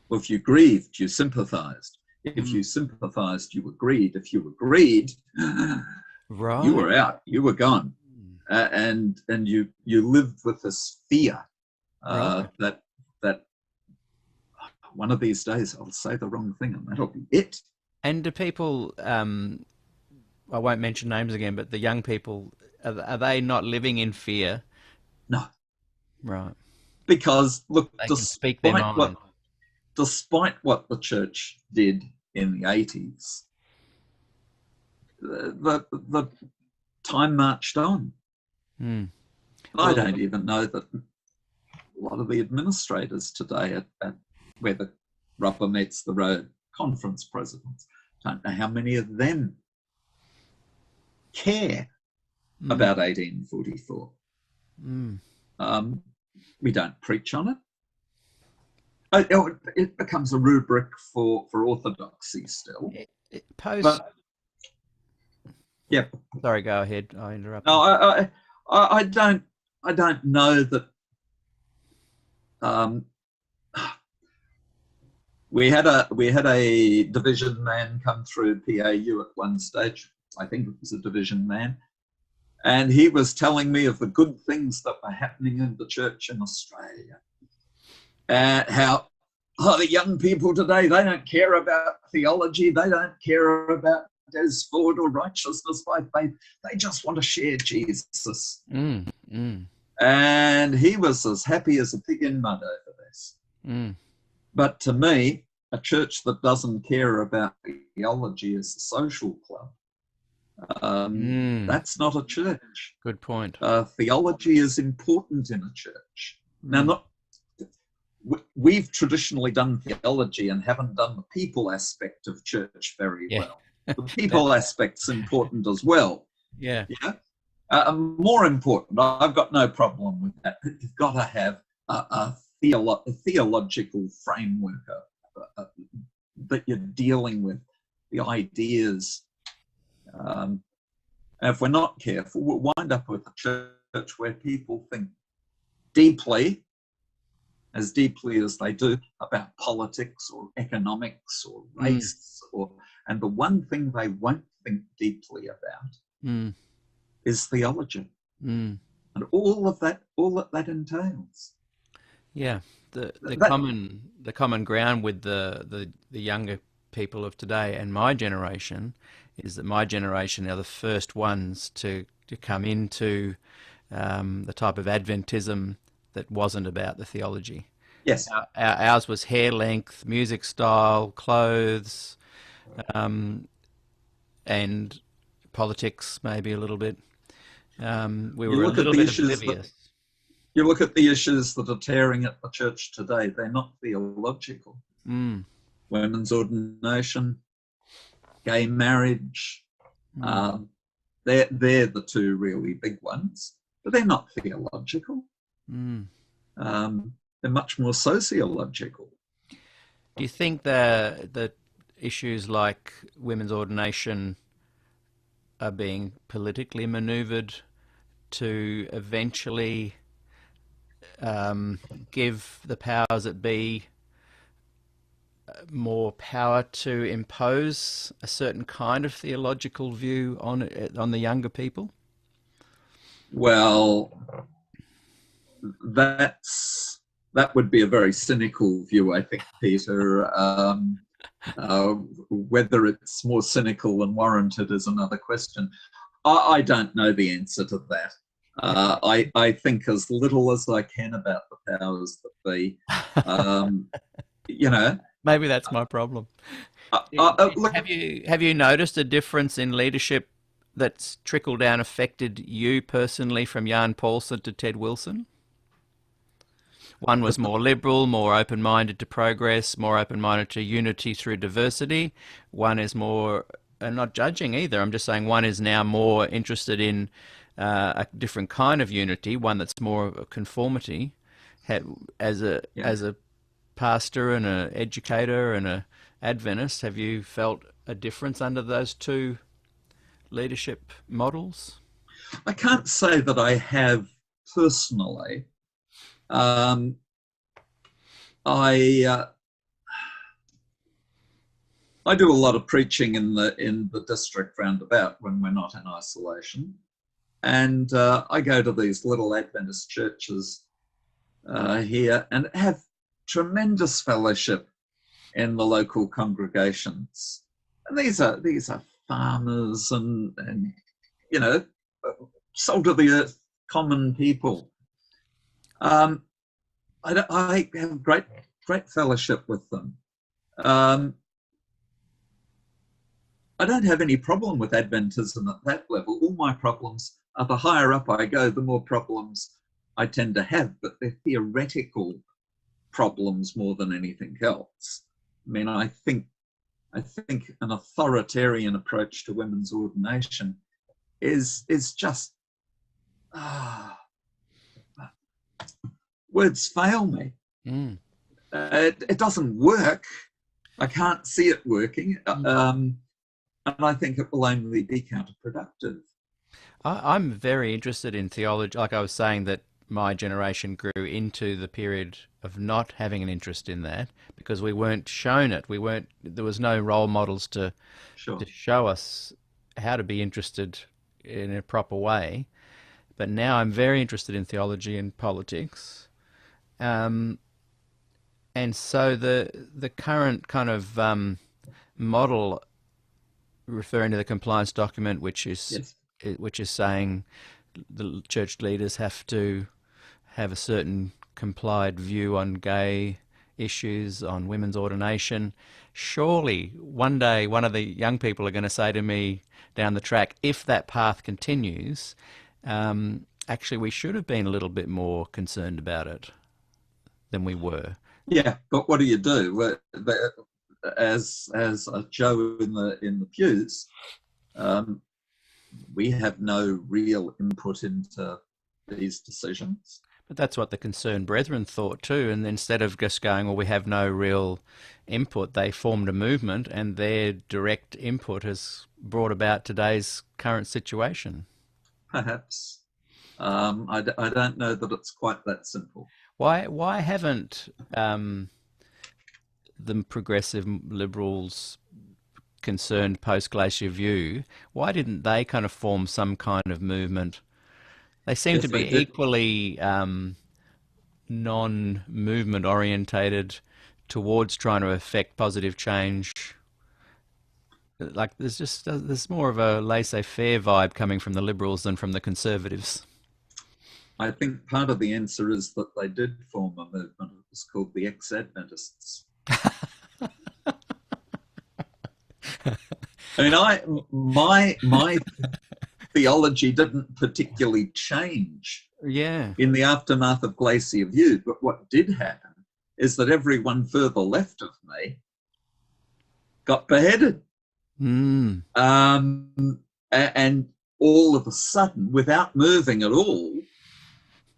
or if you grieved, you sympathized. If you sympathized, you agreed. If you agreed, right, you were out, you were gone, and you lived with this fear that one of these days I'll say the wrong thing and that'll be it. And do people, I won't mention names again, but the young people, are they not living in fear? No. Right. Because look, they can speak their mind. Despite what the church did in the 80s, the time marched on. I don't even know that a lot of the administrators today at where the rubber meets the road, conference presidents, don't know how many of them care about 1844. We don't preach on it. It becomes a rubric for orthodoxy still. Yeah. Sorry, go ahead. I interrupted. No, I don't know that. We had a division man come through PAU at one stage. I think it was a division man. And he was telling me of the good things that were happening in the church in Australia. How the young people today, they don't care about theology. They don't care about Des Ford or righteousness by faith. They just want to share Jesus. And he was as happy as a pig in mud over this. But to me, a church that doesn't care about theology is a social club. That's not a church. Good point. Theology is important in a church. Now, we've traditionally done theology and haven't done the people aspect of church very well. The people aspect's important as well. Yeah. More important, I've got no problem with that, but you've got to have a theological framework that you're dealing with, the ideas. And if we're not careful, we'll wind up with a church where people think deeply, as deeply as they do, about politics or economics or race, and the one thing they won't think deeply about is theology, and all that entails. Yeah, the common ground with the younger people of today and my generation is that my generation are the first ones to come into the type of Adventism that wasn't about the theology. Yes. Ours was hair length, music style, clothes, and politics maybe a little bit. We were a little bit oblivious. You look at the issues that are tearing at the church today, they're not theological. Women's ordination, gay marriage, they're the two really big ones, but they're not theological. They're much more sociological. Do you think that issues like women's ordination are being politically manoeuvred to eventually give the powers that be more power to impose a certain kind of theological view on the younger people? Well, that would be a very cynical view, I think, Peter. Whether it's more cynical and warranted is another question. I don't know the answer to that. I think as little as I can about the powers that be. Maybe that's my problem. Look, have you noticed a difference in leadership that's trickle down affected you personally from Jan Paulsen to Ted Wilson? One was more liberal, more open-minded to progress, more open-minded to unity through diversity. One is more, and not judging either, I'm just saying one is now more interested in a different kind of unity, one that's more of a conformity. As a pastor and an educator and an Adventist, have you felt a difference under those two leadership models? I can't say that I have personally. I do a lot of preaching in the district roundabout when we're not in isolation, and I go to these little Adventist churches here and have tremendous fellowship in the local congregations. And these are farmers and salt of the earth, common people. I have great fellowship with them. I don't have any problem with Adventism at that level. All my problems are the higher up I go, the more problems I tend to have, but they're theoretical problems more than anything else. I mean, I think an authoritarian approach to women's ordination is just words fail me. It doesn't work. I can't see it working, and I think it will only be counterproductive. I'm very interested in theology. Like I was saying, that my generation grew into the period of not having an interest in that because we weren't shown it. There was no role models to show us how to be interested in a proper way. But now I'm very interested in theology and politics. And so the current kind of model, referring to the compliance document, which is saying the church leaders have to have a certain complied view on gay issues, on women's ordination. Surely one day one of the young people are going to say to me down the track, if that path continues, actually we should have been a little bit more concerned about it than we were. Yeah, but what do you do? As a Joe in the pews, we have no real input into these decisions. But that's what the Concerned Brethren thought too. And instead of just going, well, we have no real input, they formed a movement, and their direct input has brought about today's current situation. Perhaps. I don't know that it's quite that simple. Why haven't the progressive liberals, Concerned post-glacier view, why didn't they kind of form some kind of movement? They seem Yes, to they be did. equally non-movement orientated towards trying to affect positive change. Like there's more of a laissez-faire vibe coming from the liberals than from the conservatives. I think part of the answer is that they did form a movement. It was called the ex-Adventists. I mean, my theology didn't particularly change Yeah. in the aftermath of Glacier View, but what did happen is that everyone further left of me got beheaded. Mm. And all of a sudden, without moving at all,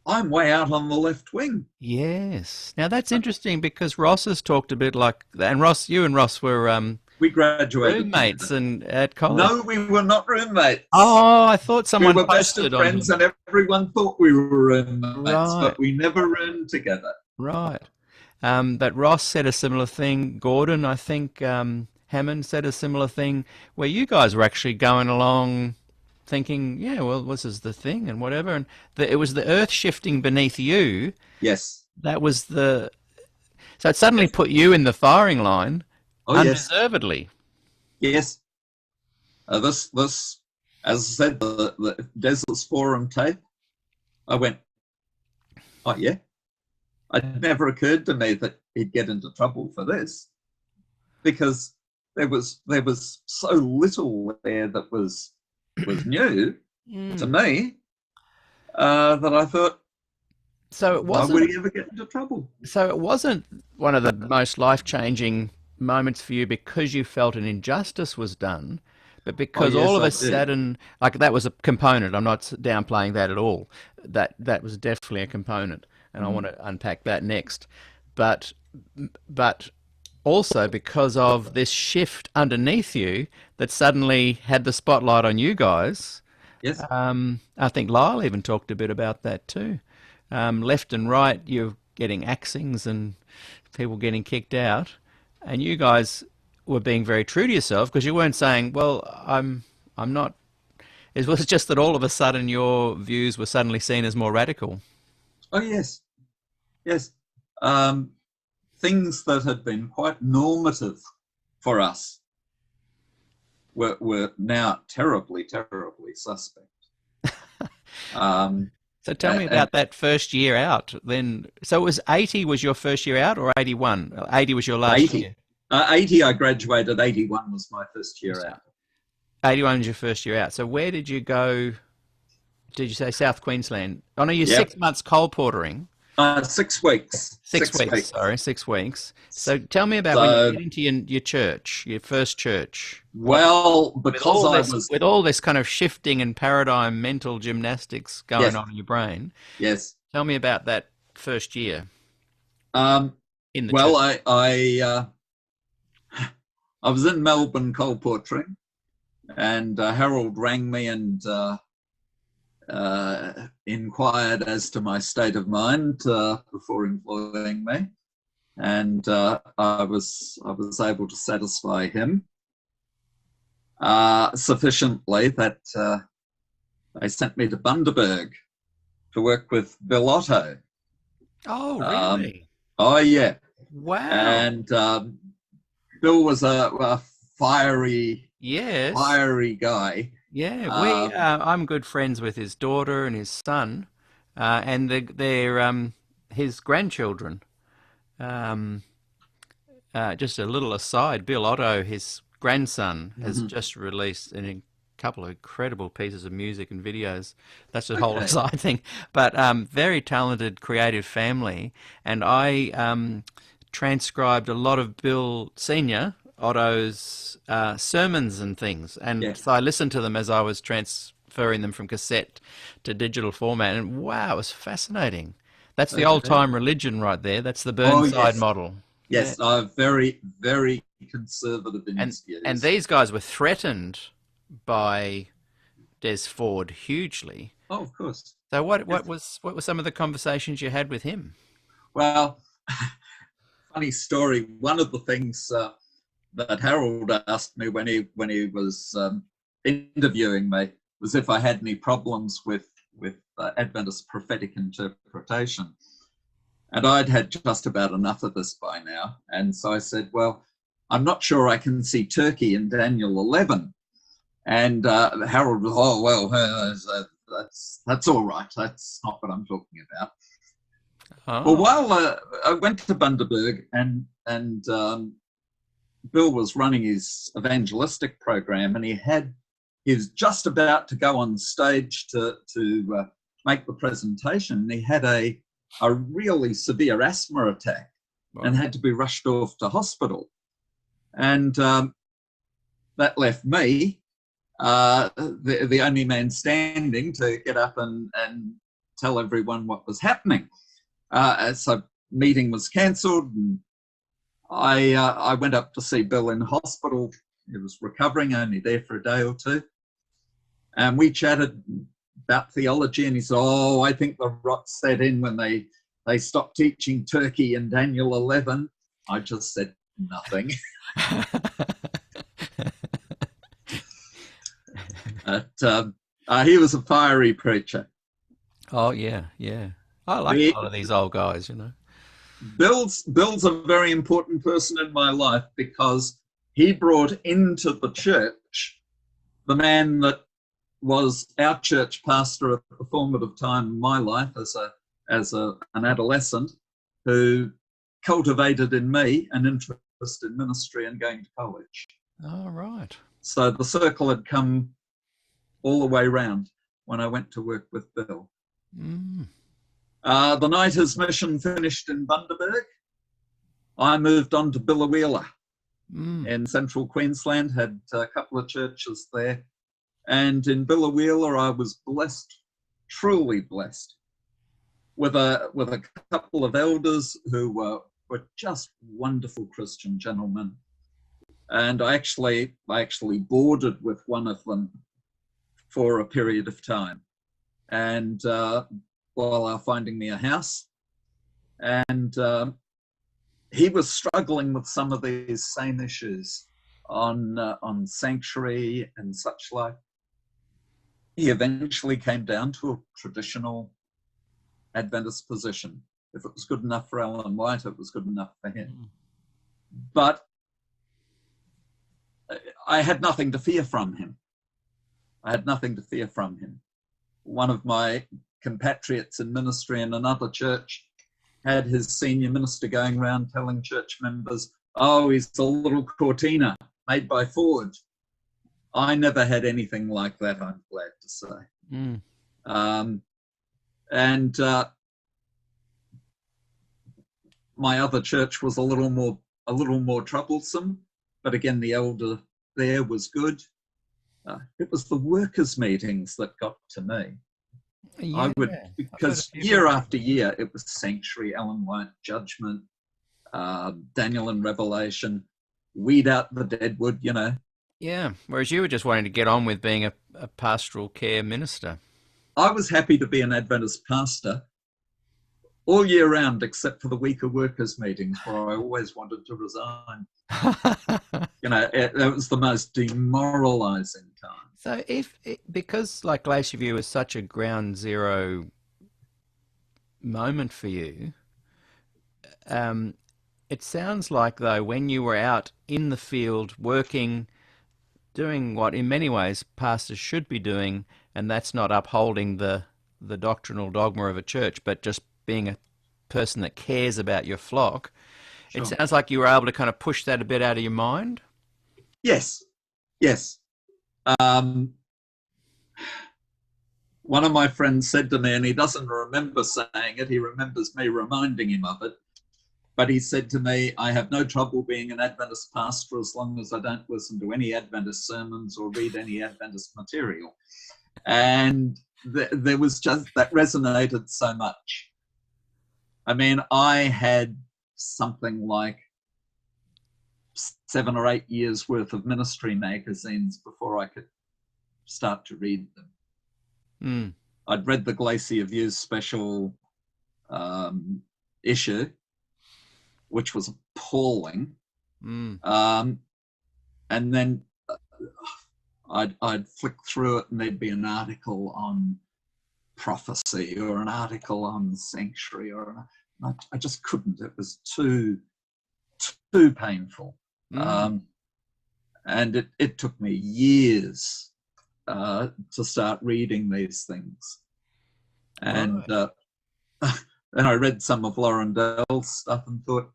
I'm way out on the left wing. Yes. Now that's interesting because Ross has talked a bit like that. And Ross, you and Ross were We graduated roommates together. and at college. No, we were not roommates. Oh, I thought someone we were best posted of on friends, him. and everyone thought we were roommates, Right. but we never roomed together. Right. But Ross said a similar thing. Gordon, I think, Hammond said a similar thing where you guys were actually going along thinking, yeah, well, this is the thing and whatever. And it was the earth shifting beneath you. Yes. That was so it suddenly put you in the firing line Oh, yes. undeservedly. Yes. This, as I said, the Deserts Forum tape, I went, oh, yeah. It never occurred to me that he'd get into trouble for this because there was so little there that was new to me that I thought, So it why wasn't. would he ever get into trouble? So it wasn't one of the most life-changing moments for you because you felt an injustice was done, but because yes, all of I a did. sudden, like that was a component. I'm not downplaying that at all. That was definitely a component, and I want to unpack that next. But also because of this shift underneath you that suddenly had the spotlight on you guys. Yes. I think Lyle even talked a bit about that too. Left and right, you're getting axings and people getting kicked out, and you guys were being very true to yourself because you weren't saying, "Well, I'm not." It was just that all of a sudden your views were suddenly seen as more radical. Oh, yes. Yes. Things that had been quite normative for us were now terribly, terribly suspect. So tell me about that first year out then. So it was 80 was your first year out or 81? 80 was your last 80. year? 80 I graduated, 81 was my first year out. 81 was your first year out. So where did you go? Did you say South Queensland? Oh no, you're Yep. 6 months coal portering. 6 weeks. 6 weeks, sorry, 6 weeks. So tell me about So- when you get into your church, your first church. Well, because With all this kind of shifting and paradigm mental gymnastics going Yes. on in your brain, yes. tell me about that first year in the Well, church. I was in Melbourne coal portering, and Harold rang me and inquired as to my state of mind before employing me, and I was able to satisfy him sufficiently that they sent me to Bundaberg to work with Bill Otto. Oh, really? Oh yeah, Wow. and Bill was a fiery Yes. guy. Yeah, I'm good friends with his daughter and his son, and they're his grandchildren. Just a little aside, Bill Otto, his grandson, has just released a couple of incredible pieces of music and videos. That's a whole Okay. aside thing, but very talented, creative family. And I transcribed a lot of Bill Senior Otto's sermons and things, and Yeah. so I listened to them as I was transferring them from cassette to digital format, and wow, it was fascinating. That's the old Okay. time religion right there. That's the Oh, Burnside yes. model. Yes, very, very conservative in his And views. these guys were threatened by Des Ford hugely. Oh, of course. So what Yes. were some of the conversations you had with him? Well, funny story. One of the things that Harold asked me when he was interviewing me was if I had any problems with Adventist prophetic interpretation, and I'd had just about enough of this by now. And so I said, "Well, I'm not sure I can see Turkey in Daniel 11." And Harold was, "Oh well, that's all right. That's not what I'm talking about." Well, Oh, while I went to Bundaberg and Bill was running his evangelistic program, and he was just about to go on stage to make the presentation. And he had a really severe asthma attack and had to be rushed off to hospital. And that left me, the only man standing, to get up and tell everyone what was happening. So meeting was cancelled, and I went up to see Bill in hospital. He was recovering, only there for a day or two. And we chatted about theology, and he said, "Oh, I think the rot set in when they stopped teaching Turkey in Daniel 11. I just said nothing. But he was a fiery preacher. oh yeah, yeah. I like a lot of these old guys, you know. Bill's a very important person in my life because he brought into the church the man that was our church pastor at the formative time in my life as an adolescent, who cultivated in me an interest in ministry and going to college. Oh, right. So the circle had come all the way round when I went to work with Bill. Mm. The night his mission finished in Bundaberg, I moved on to Biloela in central Queensland, had a couple of churches there. And in Biloela, I was blessed, truly blessed, with a couple of elders who were just wonderful Christian gentlemen. And I actually boarded with one of them for a period of time. And while they were finding me a house, and he was struggling with some of these same issues on sanctuary and such like. He eventually came down to a traditional Adventist position. If it was good enough for Alan White, it was good enough for him. But I had nothing to fear from him. One of my compatriots in ministry in another church had his senior minister going around telling church members, "Oh, he's a little Cortina made by Ford." I never had anything like that, I'm glad to say. And my other church was a little more troublesome, but again, the elder there was good. It was the workers' meetings that got to me. Yeah, because year after year, it was Sanctuary, Ellen White, Judgment, Daniel and Revelation, weed out the deadwood, you know. Yeah, whereas you were just wanting to get on with being a pastoral care minister. I was happy to be an Adventist pastor all year round, except for the weaker workers' meetings where I always wanted to resign. You know, it was the most demoralizing time. So because like Glacier View was such a ground zero moment for you, it sounds like, though, when you were out in the field working, doing what in many ways pastors should be doing, and that's not upholding the doctrinal dogma of a church, but just being a person that cares about your flock. Sure. It sounds like you were able to kind of push that a bit out of your mind. Yes. One of my friends said to me, and he doesn't remember saying it, he remembers me reminding him of it. But he said to me, I have no trouble being an Adventist pastor as long as I don't listen to any Adventist sermons or read any Adventist material. And there was just, that resonated so much. I mean, I had something like 7 or 8 years worth of ministry magazines before I could start to read them. I'd read the Glacier Views special issue, which was appalling. And then I'd flick through it and there'd be an article on prophecy or an article on sanctuary, I just couldn't. It was too painful. And it took me years to start reading these things. And then I read some of Laurendale's stuff and thought,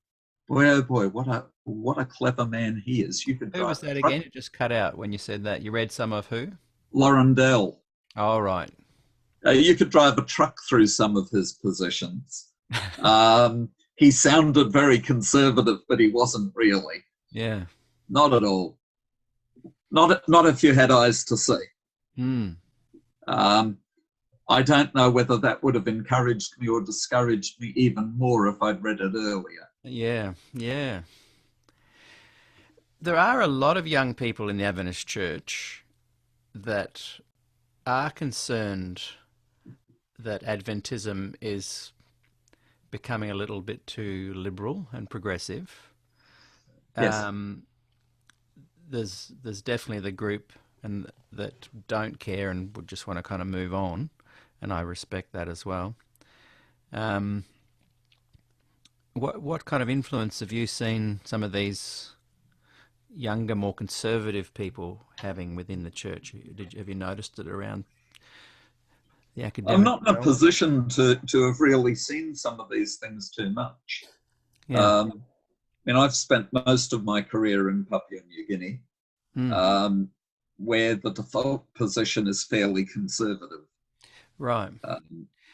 boy, oh boy, what a clever man he is. You could Who was that again? It just cut out when you said that. You read some of who? Laurendale. Oh, right. You could drive a truck through some of his positions. He sounded very conservative, but he wasn't really. Yeah. Not at all. Not if you had eyes to see. I don't know whether that would have encouraged me or discouraged me even more if I'd read it earlier. Yeah, yeah. There are a lot of young people in the Adventist Church that are concerned that Adventism is becoming a little bit too liberal and progressive. Yes. There's definitely the group and that don't care and would just want to kind of move on, and I respect that as well. What kind of influence have you seen some of these younger, more conservative people having within the church? Have you noticed it around the academic? I'm not in a position to have really seen some of these things too much. Yeah. I mean, I've spent most of my career in Papua New Guinea, where the default position is fairly conservative. Right.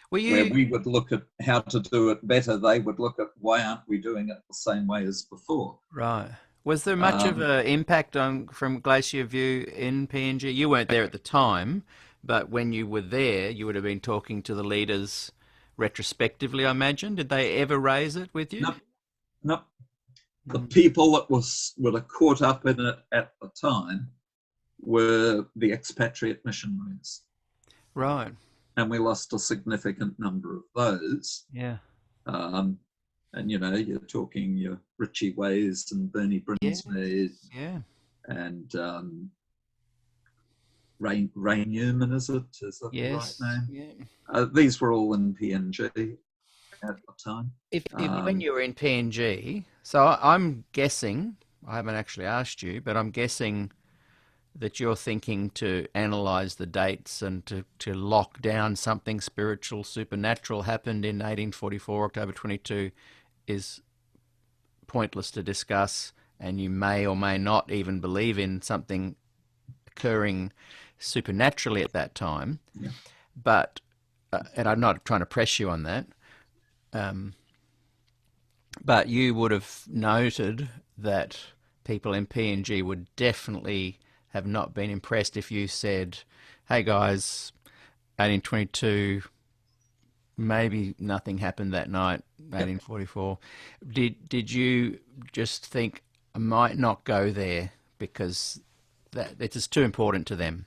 Where we would look at how to do it better, they would look at why aren't we doing it the same way as before. Right. Was there much of an impact from Glacier View in PNG? You weren't there at the time, but when you were there, you would have been talking to the leaders retrospectively, I imagine. Did they ever raise it with you? No. The people that were caught up in it at the time were the expatriate missionaries. Right. And we lost a significant number of those. Yeah. And, you're talking your Richie Ways and Bernie Brinsmead. Yeah. And Ray Newman, is that the right name? Yeah. These were all in PNG at the time. If when you were in PNG, so I'm guessing, I haven't actually asked you, but I'm guessing that you're thinking to analyse the dates and to lock down something spiritual, supernatural happened in 1844, October 22, is pointless to discuss, and you may or may not even believe in something occurring supernaturally at that time. Yeah. But, and I'm not trying to press you on that, but you would have noted that people in PNG would definitely have not been impressed if you said, hey guys, 1822, maybe nothing happened that night, 1844. Did you just think, I might not go there because that it's just too important to them?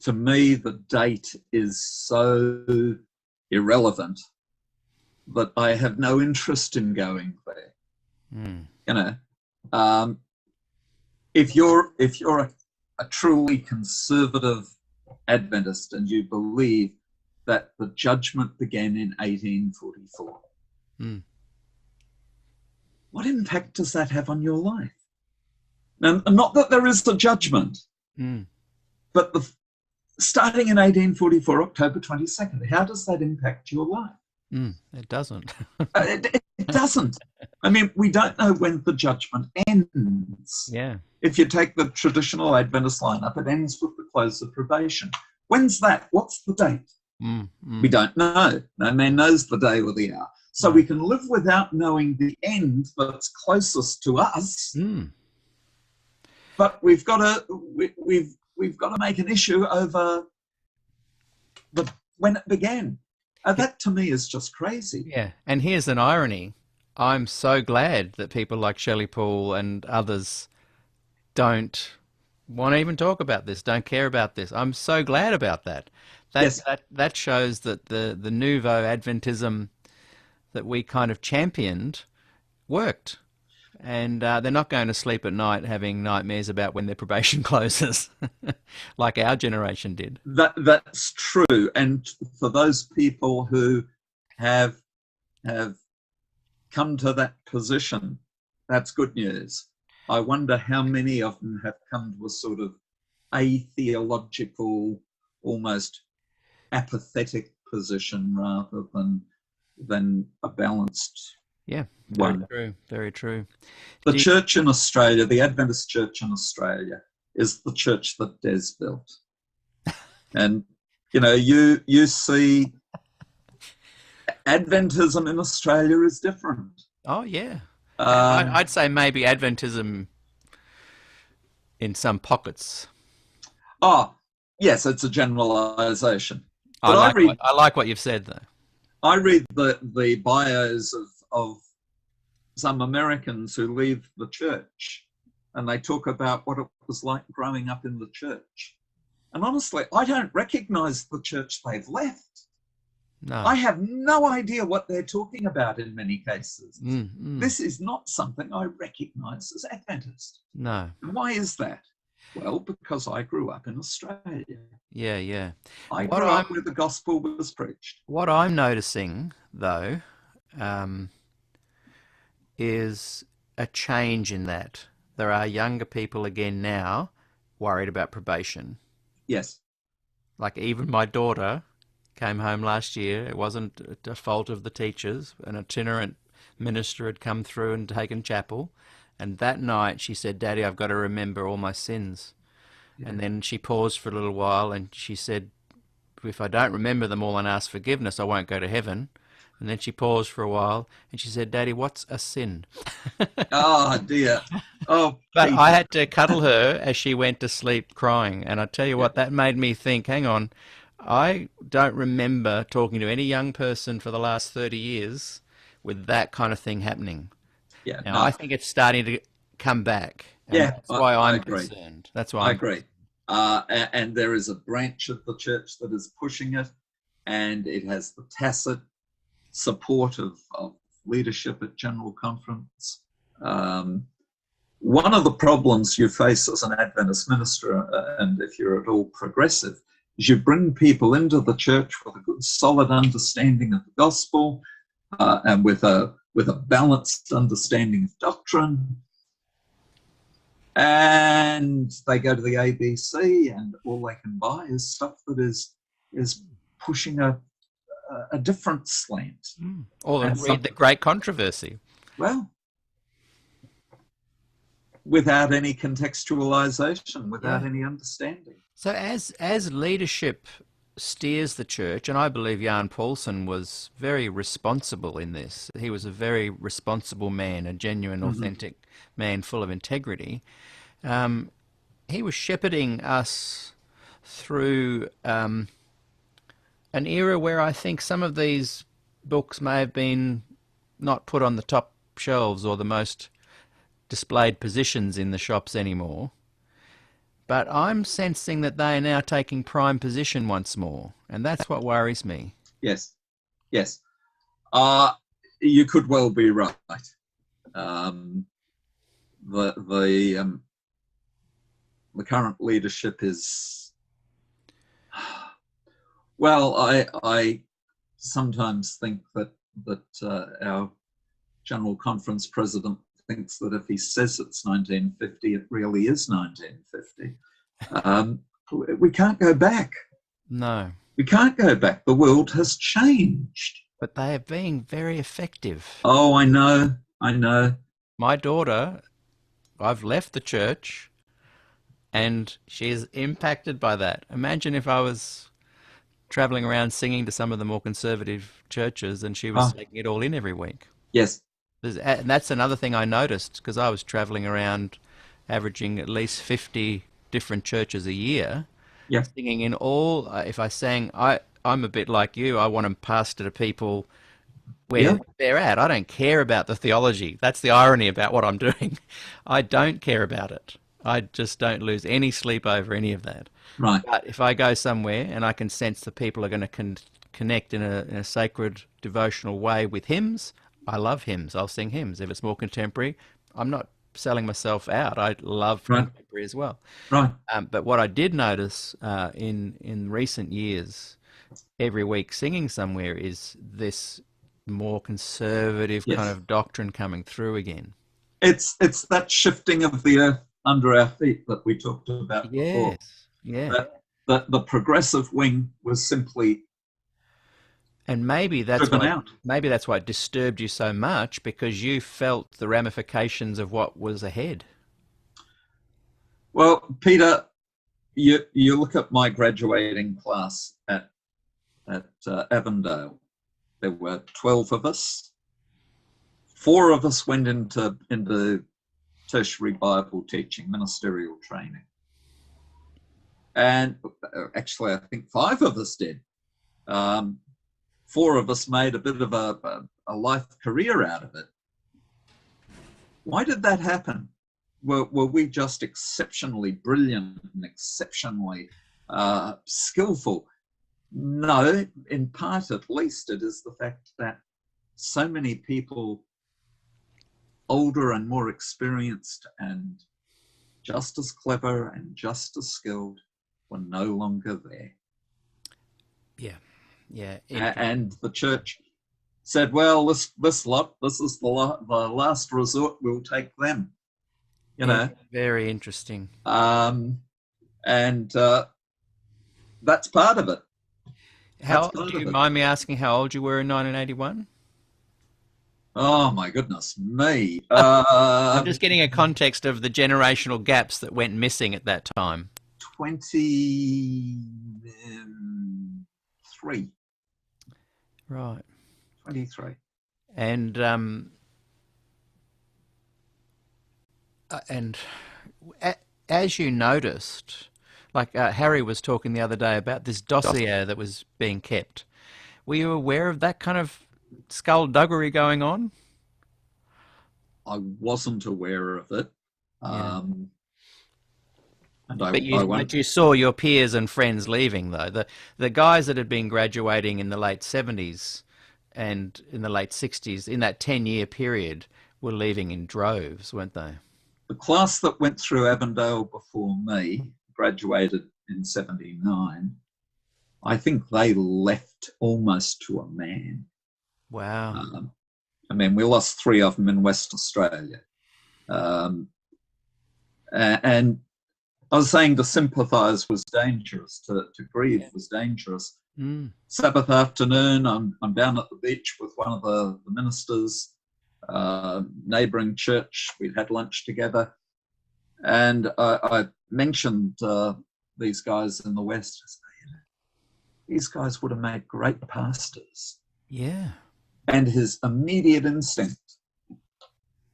To me, the date is so irrelevant that I have no interest in going there. If you're a truly conservative Adventist and you believe that the judgment began in 1844, what impact does that have on your life? Now, not that there is a judgment, but starting in 1844, October 22nd, how does that impact your life? It doesn't. It doesn't. I mean, we don't know when the judgment ends. Yeah. If you take the traditional Adventist lineup, it ends with the close of probation. When's that? What's the date? We don't know. No man knows the day or the hour. So we can live without knowing the end that's closest to us. But we've got to make an issue over when it began. That to me is just crazy. Yeah, and here's an irony. I'm so glad that people like Shelley Poole and others don't want to even talk about this, don't care about this. I'm so glad about that. Yes. That shows that the nouveau Adventism that we kind of championed worked. And they're not going to sleep at night having nightmares about when their probation closes, like our generation did. That's true. And for those people who have come to that position, that's good news. I wonder how many of them have come to a sort of atheological, almost apathetic position rather than a balanced one. Very true. Very true. The church in Australia, the Adventist church in Australia, is the church that Des built. And, you see Adventism in Australia is different. Oh, yeah. I'd say maybe Adventism in some pockets. Oh, yes, it's a generalization. I like what you've said, though. I read the bios of some Americans who leave the church, and they talk about what it was like growing up in the church. And honestly, I don't recognize the church they've left. No. I have no idea what they're talking about in many cases. This is not something I recognize as Adventist. No. Why is that? Well, because I grew up in Australia. Yeah. I grew up where the gospel was preached. What I'm noticing, though, is a change in that. There are younger people again now worried about probation. Yes. Like even my daughter came home last year. It wasn't a fault of the teachers. An itinerant minister had come through and taken chapel. And that night she said, "Daddy, I've got to remember all my sins." Yeah. And then she paused for a little while and she said, "If I don't remember them all and ask forgiveness, I won't go to heaven." And then she paused for a while and she said, "Daddy, what's a sin?" Oh, dear. Oh, but Peter. I had to cuddle her as she went to sleep crying. And I tell you what, that made me think, hang on, I don't remember talking to any young person for the last 30 years with that kind of thing happening. Yeah. Now, I think it's starting to come back. That's why I'm concerned. That's why I agree. And there is a branch of the church that is pushing it, and it has the tacit support of leadership at General Conference. One of the problems you face as an Adventist minister, and if you're at all progressive, is you bring people into the church with a good, solid understanding of the gospel, and with a balanced understanding of doctrine, and they go to the ABC, and all they can buy is stuff that is pushing a different slant. Or read the Great Controversy. Well, without any contextualization, without any understanding. So as leadership steers the church, and I believe Jan Paulsen was very responsible in this. He was a very responsible man, a genuine, authentic man full of integrity. He was shepherding us through an era where I think some of these books may have been not put on the top shelves or the most displayed positions in the shops anymore. But I'm sensing that they are now taking prime position once more, and that's what worries me. Yes. You could well be right. The current leadership is, well, I sometimes think that our General Conference president thinks that if he says it's 1950, it really is 1950. We can't go back. No. We can't go back. The world has changed. But they are being very effective. Oh, I know. My daughter, I've left the church and she's impacted by that. Imagine if I was traveling around singing to some of the more conservative churches, and she was Ah, taking it all in every week. yes. And that's another thing I noticed because I was traveling around, averaging at least 50 different churches a year, Yeah. singing in all. If I sang, I'm a bit like you. I want to pastor to people where Yeah. they're at. I don't care about the theology. That's the irony about what I'm doing. I don't care about it. I just don't lose any sleep over any of that. Right. But if I go somewhere and I can sense that people are going to connect in a sacred, devotional way with hymns, I love hymns. I'll sing hymns. If it's more contemporary, I'm not selling myself out. I love Right. contemporary as well. Right. But what I did notice in recent years, every week singing somewhere, is this more conservative kind Yes. of doctrine coming through again. It's that shifting of the earth under our feet that we talked about before. Yes. Yeah. That the progressive wing was simply And maybe driven out. that's why it disturbed you so much, because you felt the ramifications of what was ahead. Well, Peter, you look at my graduating class at Avondale. There were 12 of us. 4 of us went into tertiary Bible teaching, ministerial training. And actually, I think 5 of us did. 4 of us made a bit of a life career out of it. Why did that happen? Were we just exceptionally brilliant and exceptionally skillful? No, in part at least it is the fact that so many people older and more experienced and just as clever and just as skilled were no longer there. Yeah. Yeah. And the church said, well, this lot, this is the last resort, we'll take them. You know, Very interesting. and that's part of it. Do you mind me asking how old you were in 1981? Oh my goodness me! I'm just getting a context of the generational gaps that went missing at that time. 23. Right. 23. And as you noticed, like Harry was talking the other day about this dossier that was being kept. Were you aware of that kind of skullduggery going on? I wasn't aware of it. Yeah. And But you saw your peers and friends leaving, though. The guys that had been graduating in the late 70s and in the late 60s, in that 10-year period, were leaving in droves, weren't they? The class that went through Avondale before me graduated in 79. I think they left almost to a man. Wow. I mean, we lost 3 of them in West Australia. And I was saying to sympathise was dangerous, to grieve was dangerous. Mm. Sabbath afternoon, I'm down at the beach with one of the ministers, neighbouring church. We'd had lunch together. And I mentioned these guys in the West. These guys would have made great pastors. Yeah. And his immediate instinct,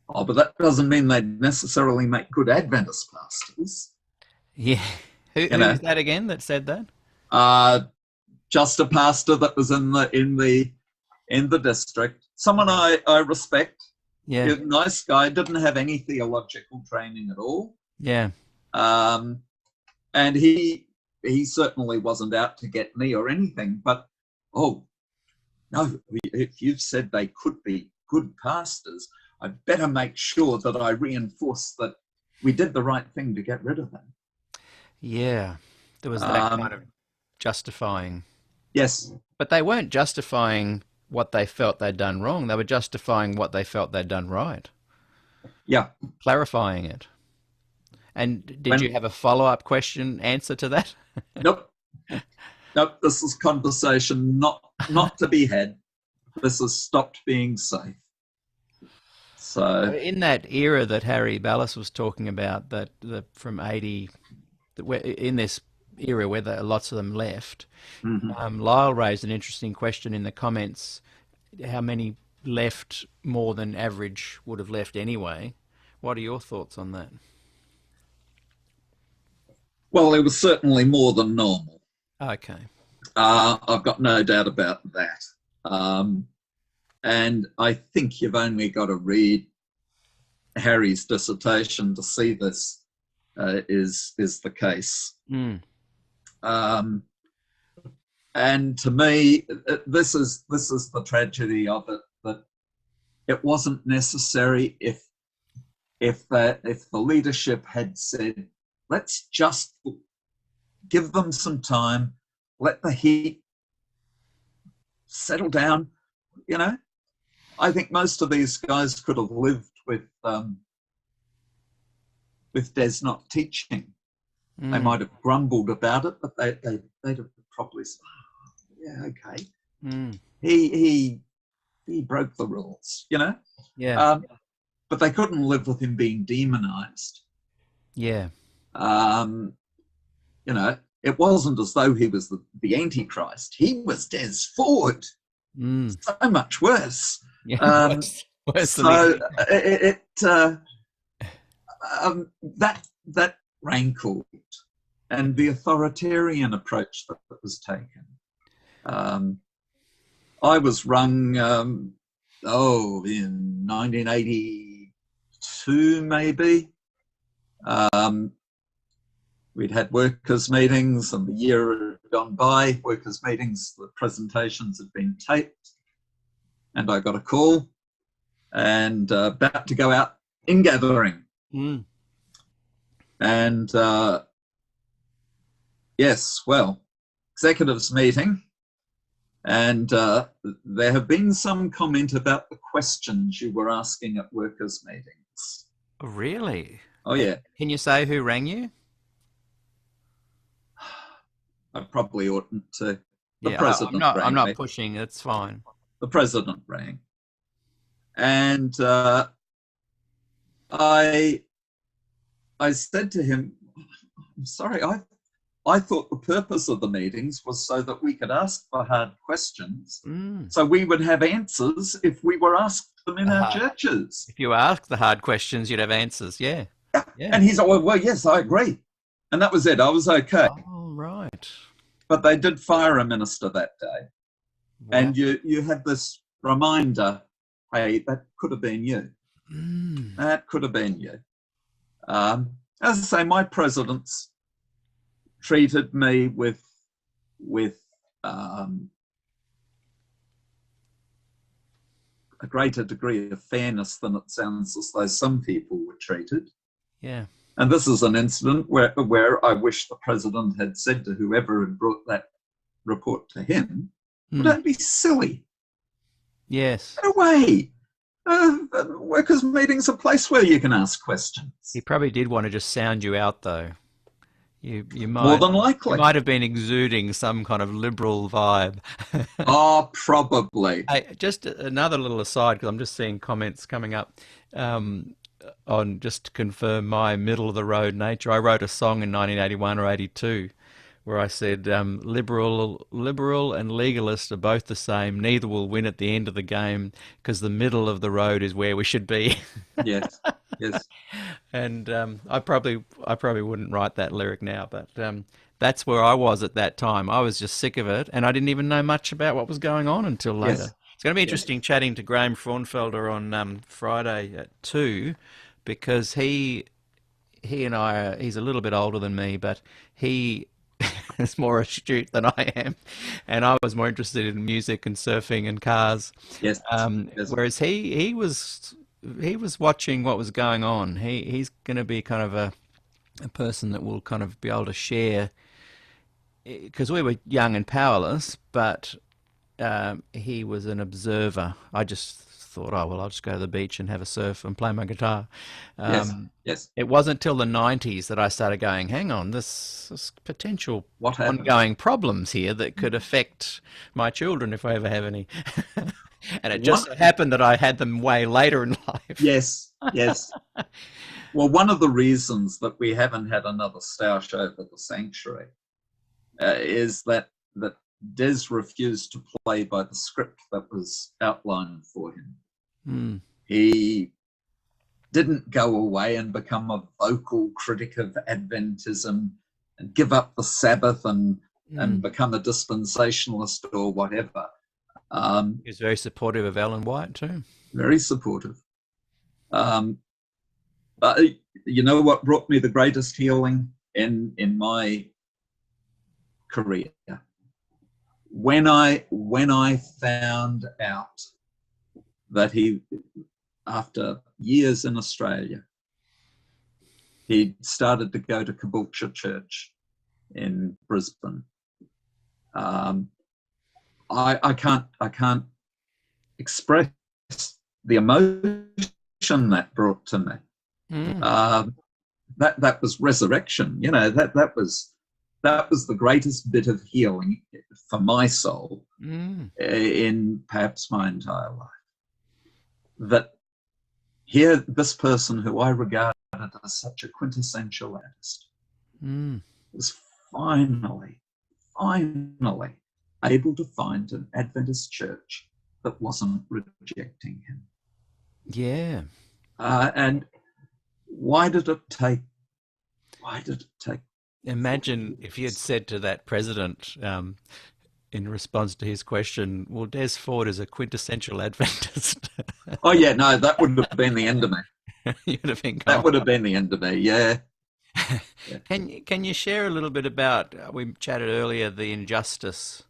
oh, but that doesn't mean they'd necessarily make good Adventist pastors. Yeah. Who was that again that said that? Just a pastor that was in the district. Someone I respect. Yeah. He was a nice guy, didn't have any theological training at all. Yeah. And he certainly wasn't out to get me or anything, but no, if you've said they could be good pastors, I'd better make sure that I reinforce that we did the right thing to get rid of them. Yeah. There was that kind of justifying. Yes. But they weren't justifying what they felt they'd done wrong. They were justifying what they felt they'd done right. Yeah. Clarifying it. And did you have a follow-up answer to that? Nope. Nope. This is conversation not to be had. This has stopped being safe. So in that era that Harry Ballas was talking about, that from 80, in this era where lots of them left. Mhm. Lyle raised an interesting question in the comments: how many left more than average would have left anyway? What are your thoughts on that? Well, it was certainly more than normal. Okay. I've got no doubt about that. And I think you've only got to read Harry's dissertation to see this is the case. Mm. And to me, this is the tragedy of it, that it wasn't necessary. If the leadership had said, let's just give them some time, let the heat settle down, you know, I think most of these guys could have lived with Des not teaching. They might have grumbled about it, but they'd have probably said, oh, yeah, okay. He broke the rules, you know? Yeah. But they couldn't live with him being demonized. Yeah. You know, it wasn't as though he was the Antichrist. He was Des Ford. So much worse. Yeah. Worse so that rankled, and the authoritarian approach that was taken. I was rung, in 1982 maybe. We'd had workers' meetings, and the year had gone by. Workers' meetings, the presentations had been taped, and I got a call, and about to go out in gathering. And yes, well, executives meeting, and there have been some comment about the questions you were asking at workers' meetings. Oh, really? Oh, yeah. Can you say who rang you? I probably oughtn't to. The Yeah, president rang I'm not me. pushing. It's fine. The president rang, and I said to him, "I'm sorry, I thought the purpose of the meetings was so that we could ask for hard questions, so we would have answers if we were asked them in our churches." If you ask the hard questions, you'd have answers. Yeah. And he said, well, yes, I agree. And that was it. I was okay. Oh, right. But they did fire a minister that day. Wow. And you had this reminder, hey, that could have been you. That could have been you. As I say, my presidents treated me with a greater degree of fairness than it sounds as though some people were treated. Yeah. And this is an incident where I wish the president had said to whoever had brought that report to him, well, don't be silly. Yes. No way. Workers' meetings are a place where you can ask questions. He probably did want to just sound you out, though. You might, more than likely. You might have been exuding some kind of liberal vibe. Oh, probably. Hey, just another little aside, because I'm just seeing comments coming up on, just to confirm my middle of the road nature. I wrote a song in 1981 or 82 where I said, liberal and legalist are both the same. Neither will win at the end of the game because the middle of the road is where we should be. Yes, yes. And I probably wouldn't write that lyric now, but that's where I was at that time. I was just sick of it, and I didn't even know much about what was going on until later. Yes. It's going to be interesting chatting to Graham Fraunfelder on Friday at 2, because he and I, he's a little bit older than me, but he is more astute than I am, and I was more interested in music and surfing and cars. Yes. Yes. Whereas he was watching what was going on. He's going to be kind of a person that will kind of be able to share, because we were young and powerless, but he was an observer. I just thought, oh, well, I'll just go to the beach and have a surf and play my guitar. Yes. It wasn't until the 90s that I started going, hang on, this potential ongoing problems here that could affect my children if I ever have any. And it just happened that I had them way later in life. Yes, yes. Well, one of the reasons that we haven't had another stoush over the sanctuary is that Des refused to play by the script that was outlined for him. Mm. He didn't go away and become a vocal critic of Adventism and give up the Sabbath and become a dispensationalist or whatever. He was very supportive of Ellen White too. Very supportive. But you know what brought me the greatest healing in my career? When I found out that he, after years in Australia, he started to go to Caboolture Church in Brisbane. I can't express the emotion that brought to me. That was resurrection. You know, that was the greatest bit of healing for my soul in perhaps my entire life. That here, this person who I regarded as such a quintessential artist was finally able to find an Adventist church that wasn't rejecting him. Yeah. And why did it take? Imagine if you had said to that president in response to his question, well, Des Ford is a quintessential Adventist. Oh, yeah, no, that would have been the end of me. You'd have been that would have been the end of me, yeah. Can you share a little bit about, we chatted earlier, the injustice.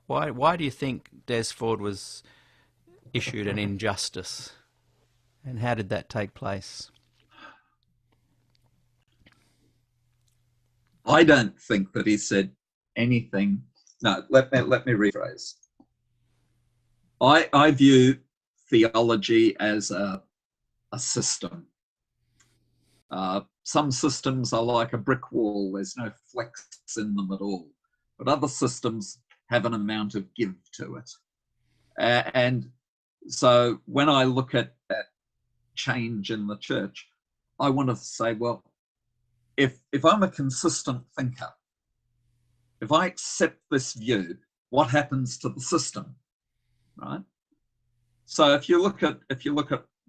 Why do you think Des Ford was issued an injustice? And how did that take place? I don't think that he said anything. No, let me rephrase. I view theology as a system. Some systems are like a brick wall. There's no flex in them at all. But other systems have an amount of give to it. And so when I look at change in the church, I want to say, well, if I'm a consistent thinker, if I accept this view, what happens to the system, right? So if you look at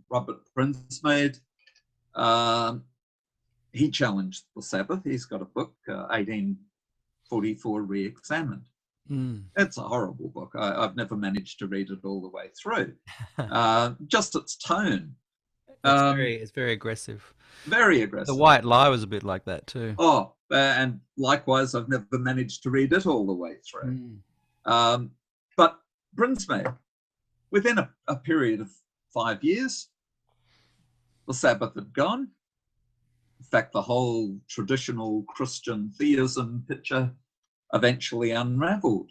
Robert Brinsmead, he challenged the Sabbath. He's got a book, 1844 Re-Examined. It's a horrible book. I've never managed to read it all the way through. Just its tone. It's very aggressive. Very aggressive. The White Lie was a bit like that too. Oh, and likewise, I've never managed to read it all the way through. But Brinsmead, within a period of 5 years, the Sabbath had gone. In fact, the whole traditional Christian theism picture eventually unraveled.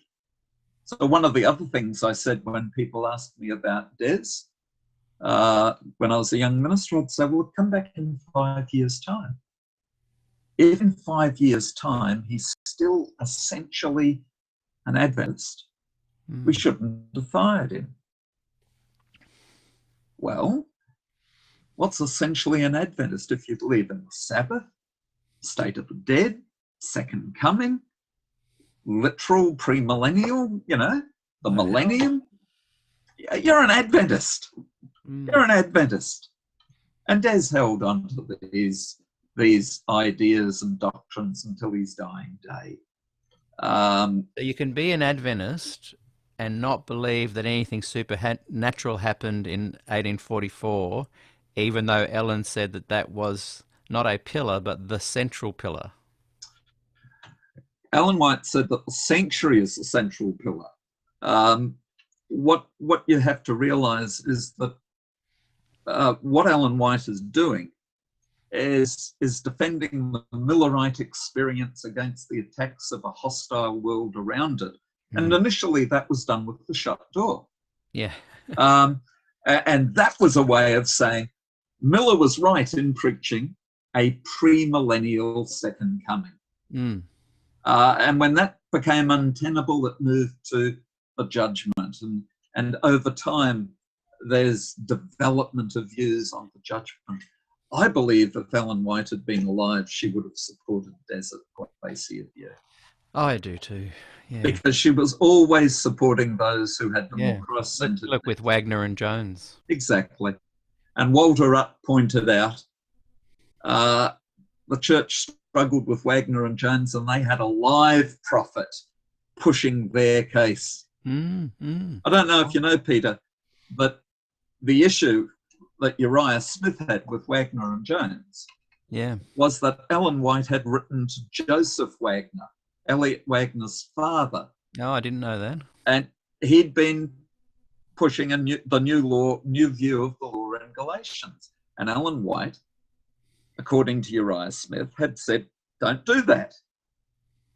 So one of the other things I said when people asked me about Des, when I was a young minister, I'd say, well, come back in 5 years' time. If in 5 years' time he's still essentially an Adventist, we shouldn't have fired him. Well, what's essentially an Adventist if you believe in the Sabbath, state of the dead, second coming, literal premillennial, you know, the millennium? You're an Adventist. You're an Adventist. And Des held on to these ideas and doctrines until his dying day. So you can be an Adventist and not believe that anything supernatural happened in 1844, even though Ellen said that was not a pillar, but the central pillar. Ellen White said that the sanctuary is the central pillar. What you have to realize is that what Ellen White is doing is defending the Millerite experience against the attacks of a hostile world around it. And initially that was done with the shut door. Yeah. And that was a way of saying Miller was right in preaching a premillennial second coming. And when that became untenable, it moved to the judgment. And over time, there's development of views on the judgment. I believe if Ellen White had been alive, she would have supported Desert Glacier view. I do too. Yeah. because she was always supporting those who had the more Yeah. Christ-centered. Look with Wagner and Jones. Exactly. And Walter Rupp pointed out the church struggled with Wagner and Jones, and they had a live prophet pushing their case. I don't know if you know, Peter, but the issue that Uriah Smith had with Wagner and Jones was that Ellen White had written to Joseph Wagner, Elliot Wagner's father. Oh, I didn't know that. And he'd been pushing the new view of the law in Galatians. And Ellen White, according to Uriah Smith, had said, don't do that.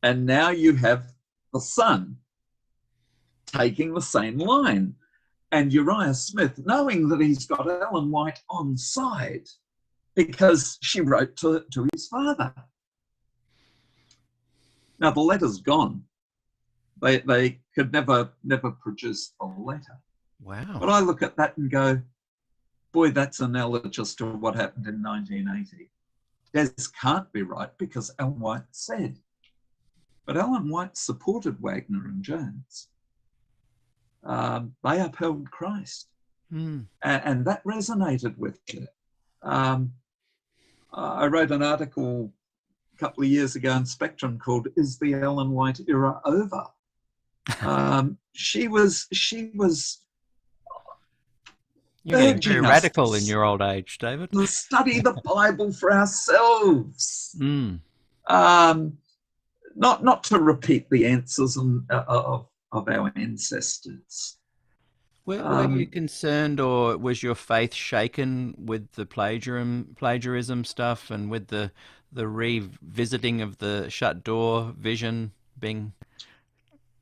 And now you have the son taking the same line. And Uriah Smith, knowing that he's got Ellen White on side because she wrote to his father. Now, the letter's gone. They could never produce the letter. Wow. But I look at that and go, boy, that's analogous to what happened in 1980. This can't be right because Ellen White said. But Ellen White supported Wagner and Jones. They upheld Christ. And that resonated with her. I wrote an article a couple of years ago in Spectrum called "Is the Ellen White Era Over?" She was You're getting very radical in your old age, David. To study the Bible for ourselves. Not to repeat the answers of our ancestors. Were you concerned, or was your faith shaken with the plagiarism stuff and with the revisiting of the shut door vision being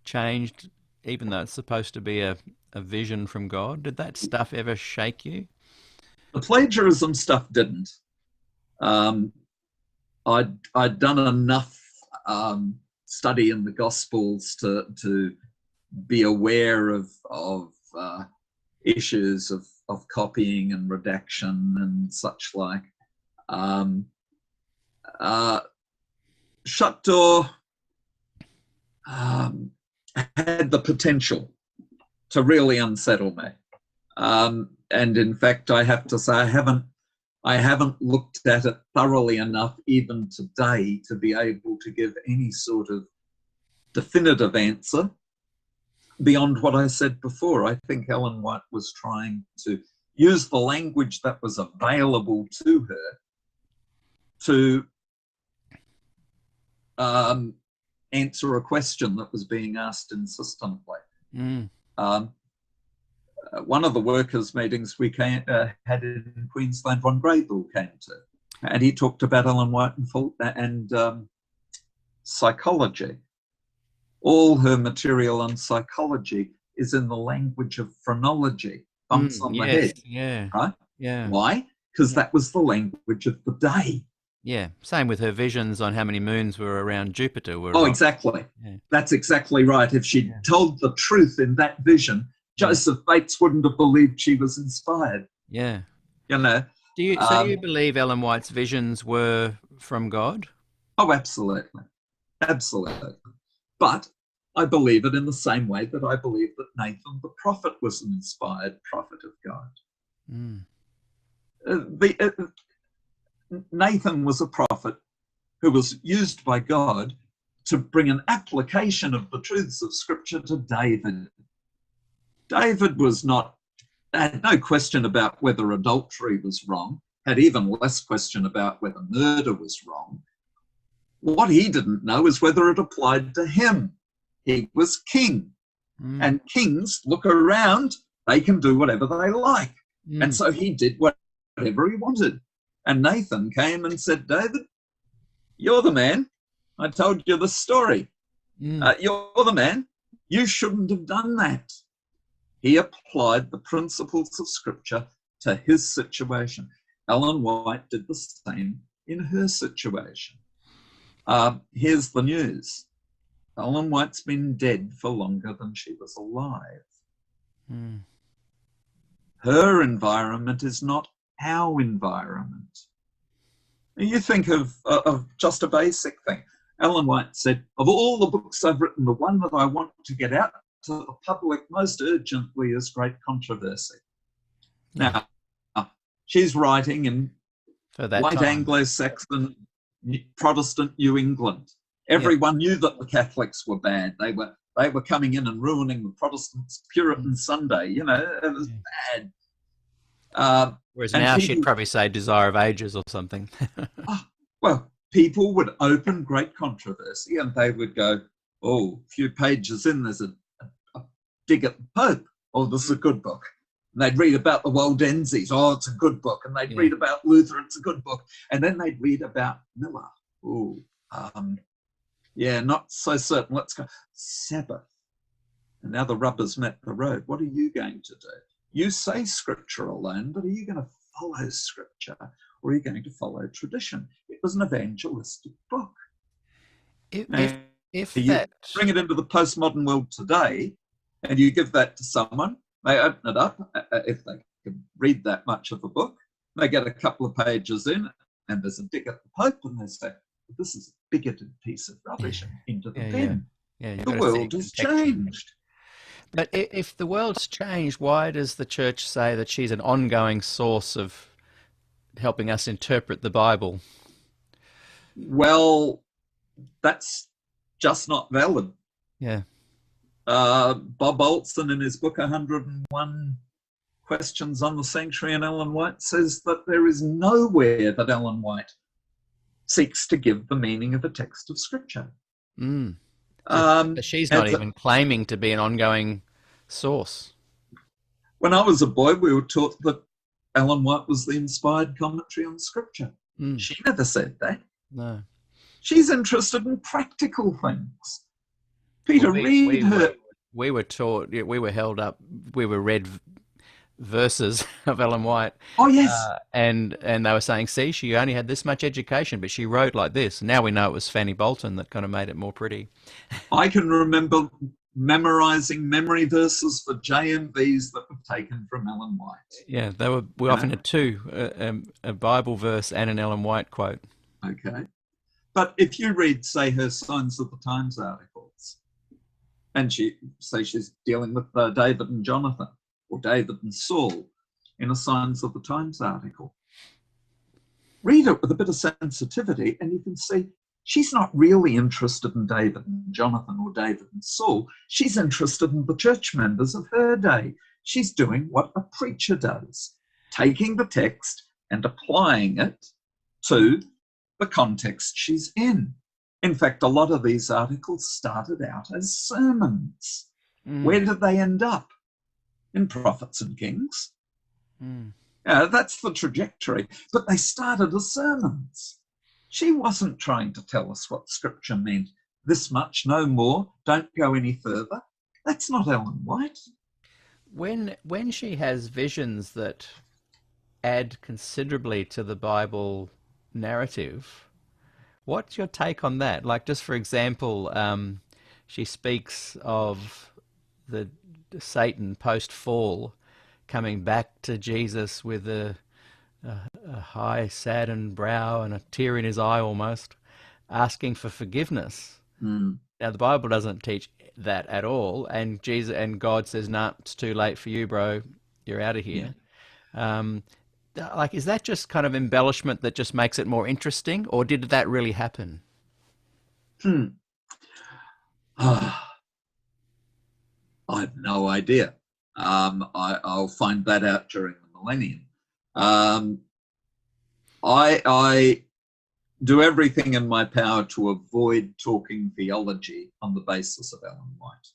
changed, even though it's supposed to be a vision from God? Did that stuff ever shake you? The plagiarism stuff didn't. I'd done enough study in the Gospels to be aware of issues of copying and redaction and such like. Shut door had the potential to really unsettle me. And in fact, I have to say, I haven't looked at it thoroughly enough even today to be able to give any sort of definitive answer beyond what I said before. I think Ellen White was trying to use the language that was available to her to answer a question that was being asked insistently. One of the workers' meetings we had in Queensland, Ron Graybill came to, and he talked about Ellen White and psychology. All her material on psychology is in the language of phrenology, bumps on the head. Yeah. Right? Yeah. Why? Because that was the language of the day. Yeah. Same with her visions on how many moons were around Jupiter. Exactly. Yeah. That's exactly right. If she'd told the truth in that vision, Joseph Bates wouldn't have believed she was inspired. Yeah. You know. Do you believe Ellen White's visions were from God? Oh, absolutely. Absolutely. But I believe it in the same way that I believe that Nathan the prophet was an inspired prophet of God. Nathan was a prophet who was used by God to bring an application of the truths of Scripture to David. David had no question about whether adultery was wrong, had even less question about whether murder was wrong. What he didn't know is whether it applied to him. He was king. And kings look around, they can do whatever they like. And so he did whatever he wanted. And Nathan came and said, David, you're the man. I told you the story. You're the man. You shouldn't have done that. He applied the principles of Scripture to his situation. Ellen White did the same in her situation. Here's the news. Ellen White's been dead for longer than she was alive. Her environment is not our environment. You think of just a basic thing. Ellen White said, of all the books I've written, the one that I want to get out to the public most urgently is Great Controversy. Yeah. Now, she's writing in For that white time. Anglo-Saxon Protestant New England. Everyone knew that the Catholics were bad. They were coming in and ruining the Protestants' Puritan Sunday. You know, it was bad. Whereas and now people- she'd probably say Desire of Ages or something. Well, people would open Great Controversy and they would go, oh, a few pages in, there's a dig at the Pope. Oh, this is a good book. And they'd read about the Waldenses. Oh, it's a good book. And they'd read about Luther. It's a good book. And then they'd read about Miller. Oh, not so certain. Let's go. Sabbath. And now the rubber's met the road. What are you going to do? You say Scripture alone, but are you going to follow Scripture or are you going to follow tradition? It was an evangelistic book. If you that bring it into the postmodern world today and you give that to someone, they open it up, if they can read that much of a book, they get a couple of pages in and there's a dig at the Pope and they say, this is a bigoted piece of rubbish, into the bin. The world has changed. But if the world's changed, why does the church say that she's an ongoing source of helping us interpret the Bible? Well, that's just not valid. Yeah. Bob Olson, in his book 101 Questions on the Sanctuary and Ellen White, says that there is nowhere that Ellen White seeks to give the meaning of a text of Scripture. But she's not even claiming to be an ongoing source. When I was a boy, we were taught that Ellen White was the inspired commentary on Scripture. She never said that. No. She's interested in practical things. Peter, read her. We were taught, we were held up, we were read verses of Ellen White. Oh, yes. And they were saying, see, she only had this much education, but she wrote like this. Now we know it was Fanny Bolton that kind of made it more pretty. I can remember memorizing memory verses for JMVs that were taken from Ellen White. Yeah, we often had two, a Bible verse and an Ellen White quote. Okay. But if you read, say, her Signs of the Times articles, and she's dealing with David and Jonathan, or David and Saul, in a Signs of the Times article, read it with a bit of sensitivity and you can see she's not really interested in David and Jonathan or David and Saul. She's interested in the church members of her day. She's doing what a preacher does, taking the text and applying it to the context she's in. In fact, a lot of these articles started out as sermons. Where did they end up? In Prophets and Kings. That's the trajectory. But they started as sermons. She wasn't trying to tell us what Scripture meant. This much, no more, don't go any further. That's not Ellen White. When she has visions that add considerably to the Bible narrative, what's your take on that? Like, just for example, she speaks of the Satan post-fall coming back to Jesus with a high, saddened brow and a tear in his eye almost, asking for forgiveness. Now, the Bible doesn't teach that at all, and God says, "Nah, it's too late for you, bro. You're out of here." Like, is that just kind of embellishment that just makes it more interesting, or did that really happen? I have no idea. I'll find that out during the millennium. I do everything in my power to avoid talking theology on the basis of Ellen White.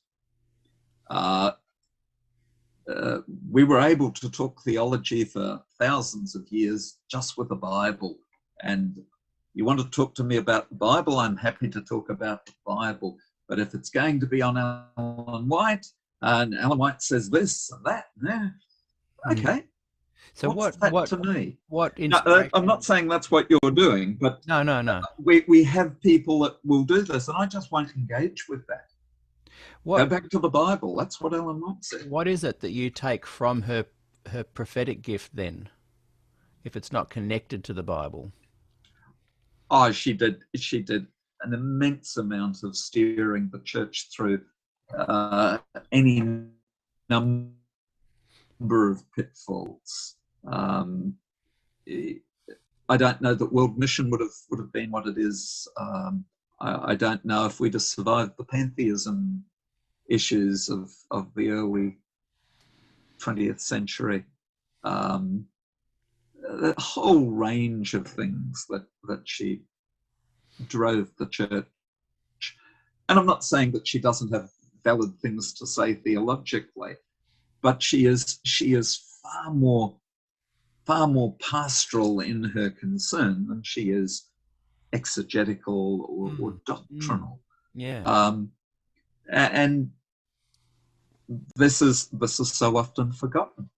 We were able to talk theology for thousands of years just with the Bible. And you want to talk to me about the Bible, I'm happy to talk about the Bible. But if it's going to be on Ellen White, and Ellen White says this and that, okay. So what's what to me? What No, I'm not saying that's what you're doing, but no. We have people that will do this, and I just won't engage with that. Go back to the Bible. That's what Ellen White said. What is it that you take from her prophetic gift then, if it's not connected to the Bible? Oh, she did an immense amount of steering the church through any number of pitfalls. I don't know that World Mission would have been what it is. I don't know if we'd have survived the pantheism issues of the early 20th century. A whole range of things that she drove the church. And I'm not saying that she doesn't have valid things to say theologically, but she is far more pastoral in her concern than she is exegetical or doctrinal. Yeah. And this is so often forgotten.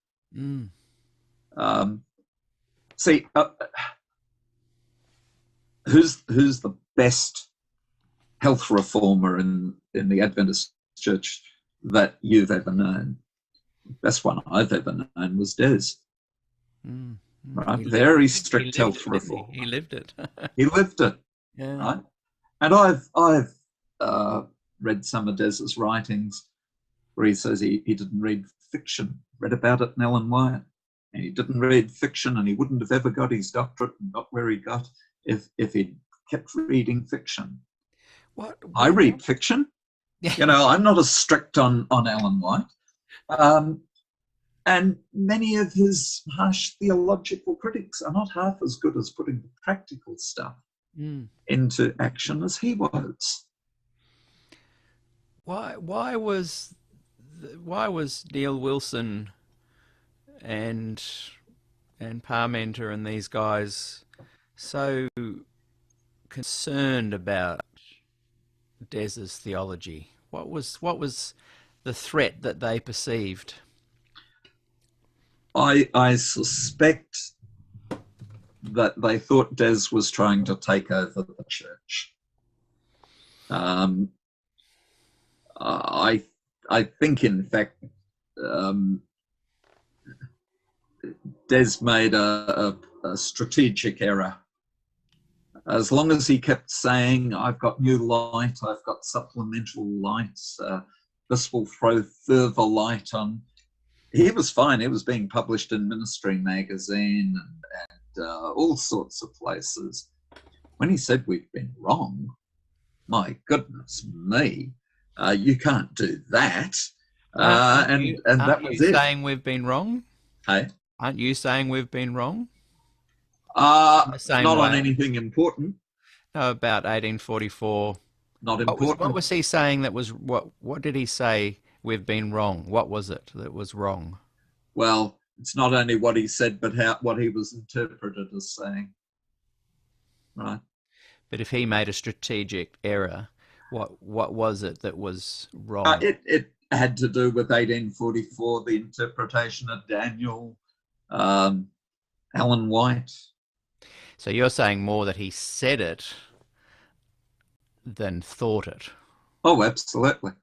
See, who's the best health reformer in the Adventist Church that you've ever known? The best one I've ever known was Des. Right? Very strict health reformer. He lived it. He lived it. Yeah. Right? And I've read some of Des's writings where he says he didn't read fiction, read about it in Ellen White, and he didn't read fiction, and he wouldn't have ever got his doctorate and got where he got if he'd kept reading fiction. What? I read fiction. You know, I'm not as strict on Ellen White. And many of his harsh theological critics are not half as good as putting the practical stuff into action as he was. Why was Neil Wilson and Parmenter and these guys so concerned about Des's theology? What was the threat that they perceived? I suspect that they thought Des was trying to take over the church. I think, in fact, Des made a strategic error. As long as he kept saying, I've got new light, I've got supplemental light, this will throw further light on. He was fine. It was being published in Ministry Magazine and all sorts of places. When he said we've been wrong, my goodness me, you can't do that. And that was it. Aren't you saying we've been wrong? Hey? Aren't you saying we've been wrong? Not on anything important. No, about 1844. Not important. What was he saying that was, what did he say we've been wrong? What was it that was wrong? Well, it's not only what he said, but what he was interpreted as saying. Right. But if he made a strategic error, what was it that was wrong? It had to do with 1844, the interpretation of Daniel, Ellen White. So you're saying more that he said it than thought it? Oh, absolutely.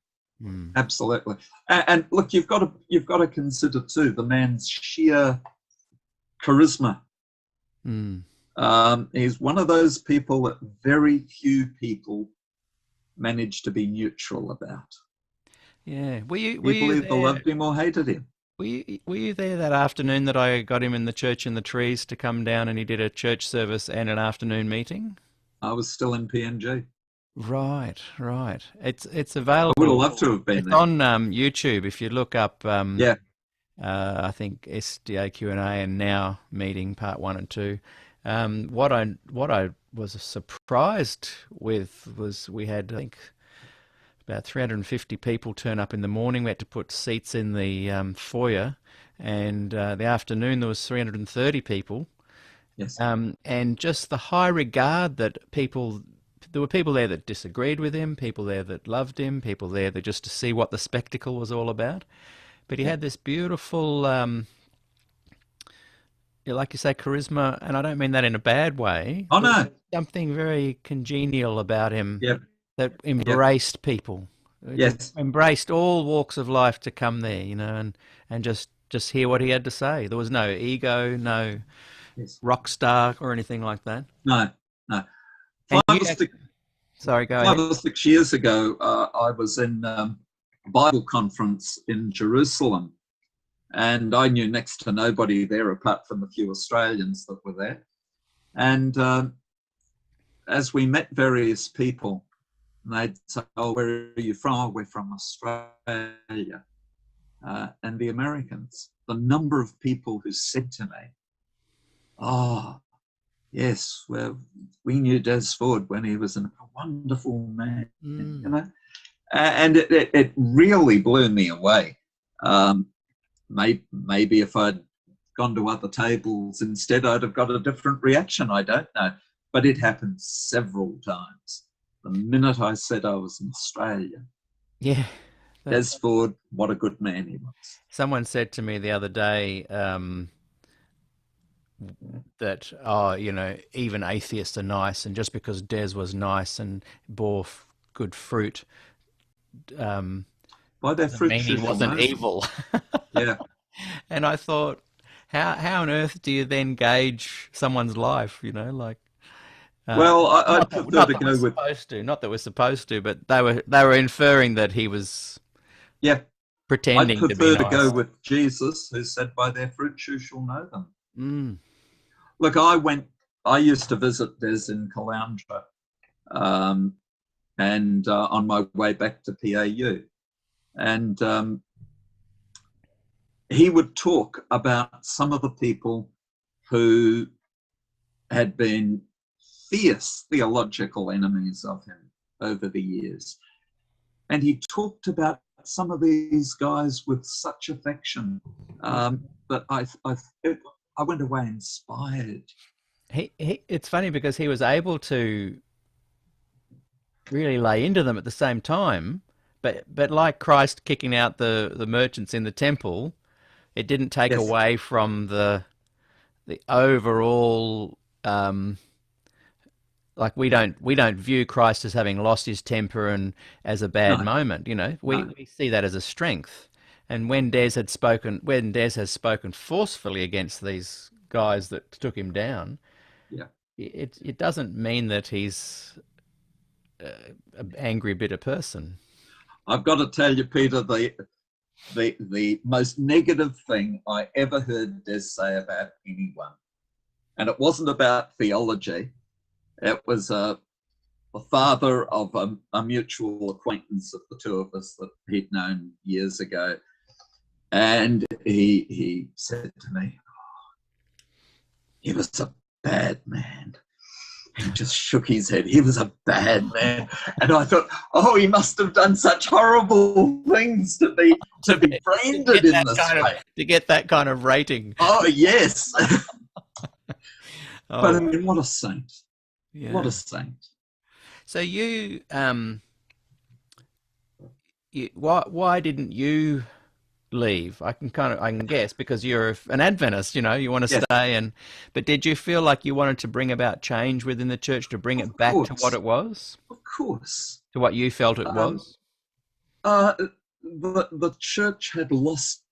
Absolutely. And look, you've got to consider too the man's sheer charisma. He's one of those people that very few people manage to be neutral about. Yeah. People either loved him or hated him. Were you there that afternoon that I got him in the church in the trees to come down and he did a church service and an afternoon meeting? I was still in PNG. Right. It's available. I would have loved to have been it's there. on YouTube. If you look up, I think SDAQ&A and Now meeting part 1 and 2. What I was surprised with was we had, I think, about 350 people turn up in the morning. We had to put seats in the foyer, and the afternoon there was 330 people. Yes. And just the high regard that there were people there that disagreed with him, people there that loved him, people there that just to see what the spectacle was all about. But he had this beautiful, like you say, charisma, and I don't mean that in a bad way. Oh, no. Something very congenial about him. Yep. That embraced people. Yes. Embraced all walks of life to come there, and just hear what he had to say. There was no ego, no rock star or anything like that. No. Sorry, go 5 ahead. or 6 years ago, I was in a Bible conference in Jerusalem, and I knew next to nobody there apart from a few Australians that were there. And as we met various people, and they'd say, "Oh, where are you from?" "Oh, we're from Australia." And the Americans, the number of people who said to me, "Oh, yes, well, we knew Des Ford when he was a wonderful man," you know, and it really blew me away. Maybe if I'd gone to other tables instead, I'd have got a different reaction. I don't know, but it happened several times. The minute I said I was in Australia, Yeah. Des Ford, what a good man he was. Someone said to me the other day that, oh, you know, even atheists are nice, and just because Des was nice and bore good fruit, By their doesn't fruit mean he you shall wasn't know them. evil. Yeah. And I thought, how on earth do you then gauge someone's life? You know, like, Well, I'd not prefer not to that we're go with, supposed to, not that we're supposed to, but they were inferring that he was yeah, I'd pretending to be prefer to go nice. with Jesus, who said, "By their fruit you shall know them." Mm. Look, I used to visit Des in Caloundra, and on my way back to PAU. And he would talk about some of the people who had been fierce theological enemies of him over the years. And he talked about some of these guys with such affection that I went away inspired. It's funny because he was able to really lay into them at the same time, but like Christ kicking out the merchants in the temple, it didn't take Yes. away from the overall, like we don't view Christ as having lost his temper and as a bad No, moment. You know, we no. we see that as a strength. And when Des has spoken forcefully against these guys that took him down, Yeah. it doesn't mean that he's an angry, bitter person. I've got to tell you, Peter, the most negative thing I ever heard Des say about anyone, and it wasn't about theology. It was the father of a mutual acquaintance of the two of us that he'd known years ago. And he said to me, "He was a bad man." He just shook his head. "He was a bad man." And I thought, oh, he must have done such horrible things to be branded in this way. To get that kind of rating. Oh, yes. Oh, But I mean, what a saint. yeah. What a saint. So why didn't you leave? I can guess because you're an Adventist, you know, you want to Yes. stay, but did you feel like you wanted to bring about change within the church, to bring it back to what it was, Of course. to what you felt it was? The church had lost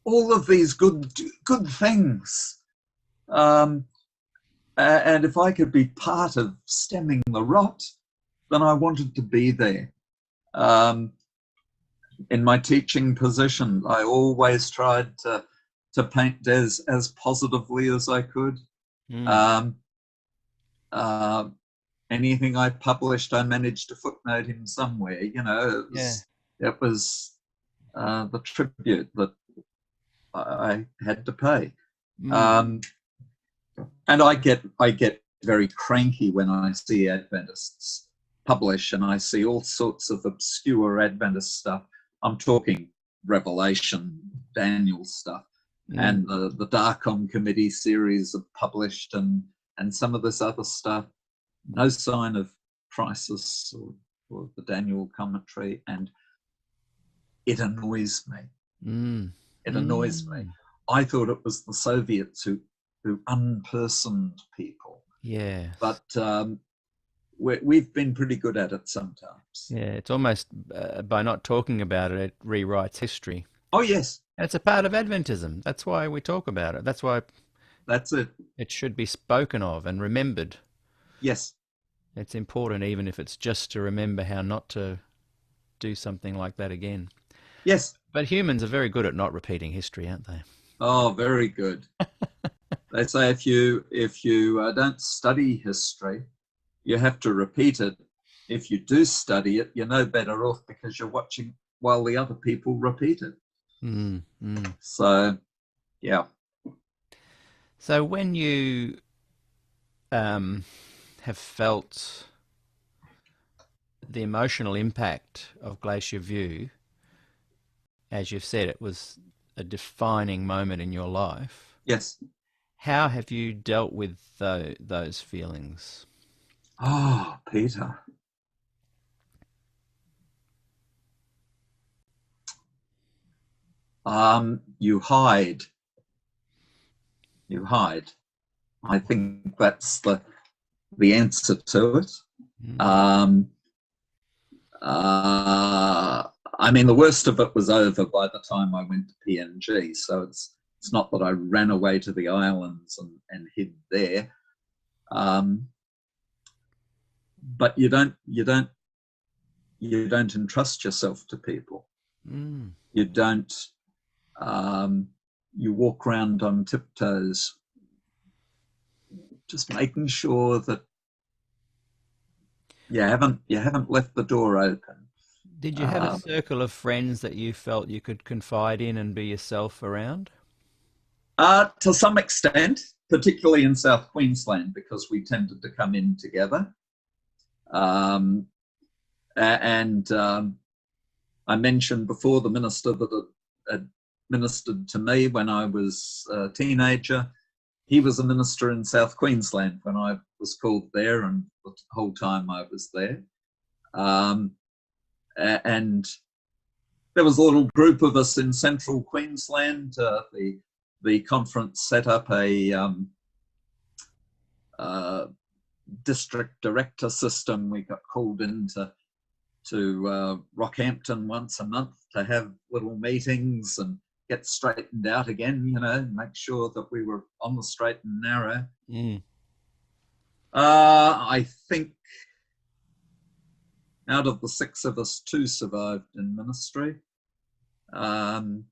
all of these good things. And if I could be part of stemming the rot, then I wanted to be there. In my teaching position, I always tried to paint Des as positively as I could. Anything I published, I managed to footnote him somewhere. You know, it was the tribute that I had to pay. And I get very cranky when I see Adventists publish and I see all sorts of obscure Adventist stuff. I'm talking Revelation, Daniel stuff, and the SDAQ&A committee series are published, and some of this other stuff. No sign of crisis or the Daniel commentary, and it annoys me. It annoys me. I thought it was the Soviets who unpersoned people. Yeah. But we've been pretty good at it sometimes. Yeah, it's almost by not talking about it, it rewrites history. Oh, yes. And it's a part of Adventism. That's why we talk about it. That's why That's it. it should be spoken of and remembered. Yes. It's important, even if it's just to remember how not to do something like that again. Yes. But humans are very good at not repeating history, aren't they? Oh, very good. They say if you don't study history, you have to repeat it. If you do study it, you're no better off because you're watching while the other people repeat it. So, yeah. So when you have felt the emotional impact of Glacier View, as you've said, it was a defining moment in your life. Yes. How have you dealt with those feelings? Oh, Peter. You hide. You hide. I think that's the answer to it. I mean, the worst of it was over by the time I went to PNG. So it's not that I ran away to the islands and hid there. But you don't entrust yourself to people. You don't. You walk around on tiptoes, just making sure that you haven't left the door open. Did you have a circle of friends that you felt you could confide in and be yourself around? To some extent, particularly in South Queensland, because we tended to come in together. And I mentioned before the minister that had ministered to me when I was a teenager. He was a minister in South Queensland when I was called there, and the whole time I was there. And there was a little group of us in central Queensland. The conference set up a district director system. We got called into Rockhampton once a month to have little meetings and get straightened out again, make sure that we were on the straight and narrow. I think out of the 6 of us, 2 survived in ministry, and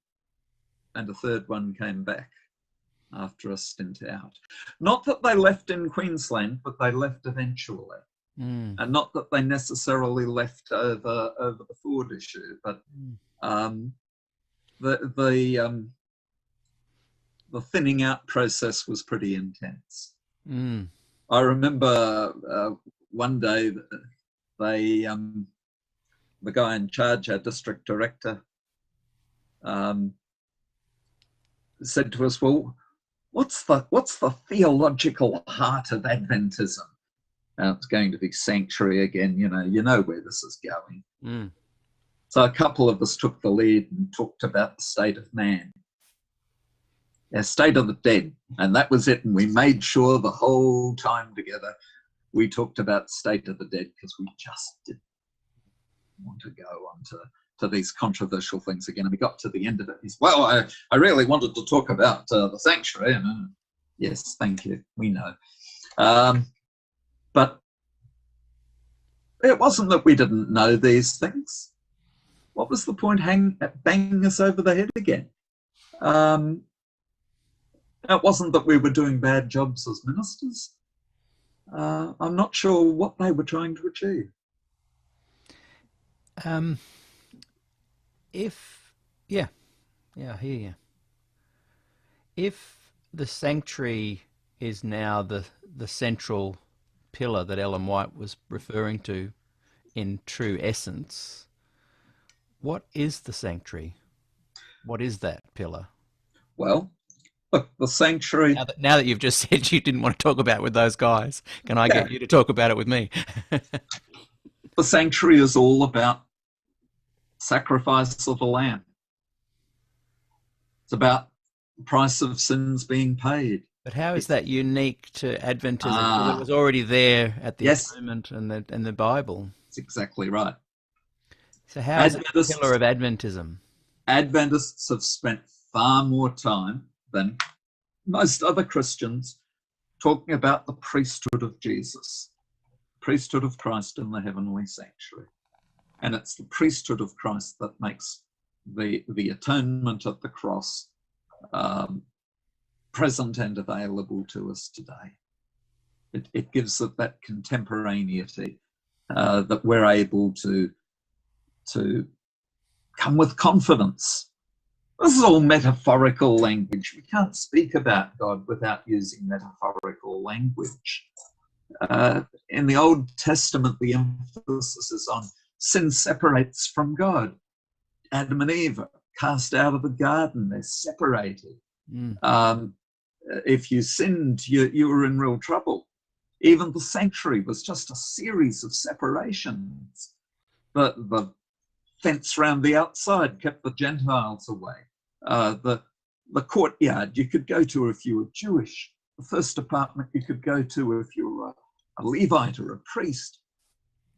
a 3rd one came back after a stint out. Not that they left in Queensland, but they left eventually. And not that they necessarily left over the Ford issue, but the thinning out process was pretty intense. I remember one day they the guy in charge, our district director, said to us, "Well, what's the theological heart of Adventism?" It's going to be sanctuary again. You know where this is going. So a couple of us took the lead and talked about the state of man, state of the dead, and that was it. And we made sure the whole time together we talked about state of the dead, because we just didn't want to go on to these controversial things again. And we got to the end of it. He said, "Well, I really wanted to talk about the sanctuary." And yes, thank you. We know. But it wasn't that we didn't know these things. What was the point banging us over the head again? It wasn't that we were doing bad jobs as ministers. I'm not sure what they were trying to achieve. I hear you. If the sanctuary is now the central pillar that Ellen White was referring to in true essence, what is the sanctuary? What is that pillar? Well, look, the sanctuary... Now that you've just said you didn't want to talk about it with those guys, can I get you to talk about it with me? The sanctuary is all about sacrifice of the lamb. It's about the price of sins being paid. But how is that unique to Adventism? Well, it was already there at the atonement and the Bible. That's exactly right. So how is it the pillar of Adventism? Adventists have spent far more time than most other Christians talking about the priesthood of Jesus. priesthood of Christ in the heavenly sanctuary. And it's the priesthood of Christ that makes the atonement at the cross present and available to us today. It gives it that contemporaneity that we're able to come with confidence. This is all metaphorical language. We can't speak about God without using metaphorical language. In the Old Testament, the emphasis is on sin separates from God. Adam and Eve are cast out of the garden. They're separated. If you sinned, you were in real trouble. Even the sanctuary was just a series of separations. The fence around the outside kept the Gentiles away. The courtyard you could go to if you were Jewish. The first apartment you could go to if you were a Levite or a priest.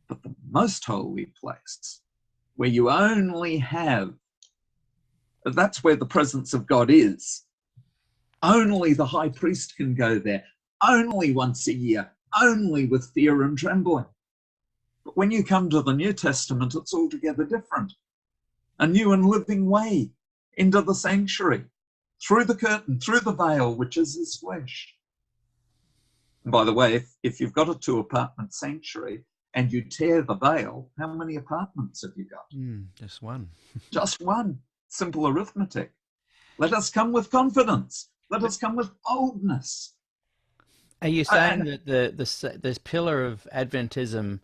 But the most holy place, where you only have, that's where the presence of God is. Only the high priest can go there, only once a year, only with fear and trembling. But when you come to the New Testament, it's altogether different. A new and living way into the sanctuary, through the curtain, through the veil, which is his flesh. And by the way, if you've got a 2-apartment sanctuary and you tear the veil, how many apartments have you got? Just one. Just one. Simple arithmetic. Let us come with confidence. Let us come with boldness. Are you saying that this pillar of Adventism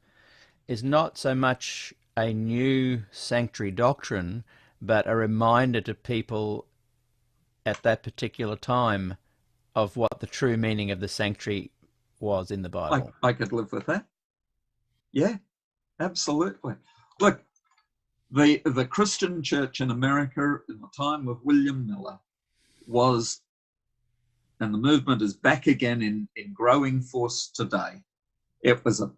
is not so much a new sanctuary doctrine, but a reminder to people at that particular time of what the true meaning of the sanctuary was in the Bible? I could live with that. Yeah, absolutely. Look, the Christian church in America in the time of William Miller was, and the movement is back again in growing force today. It was a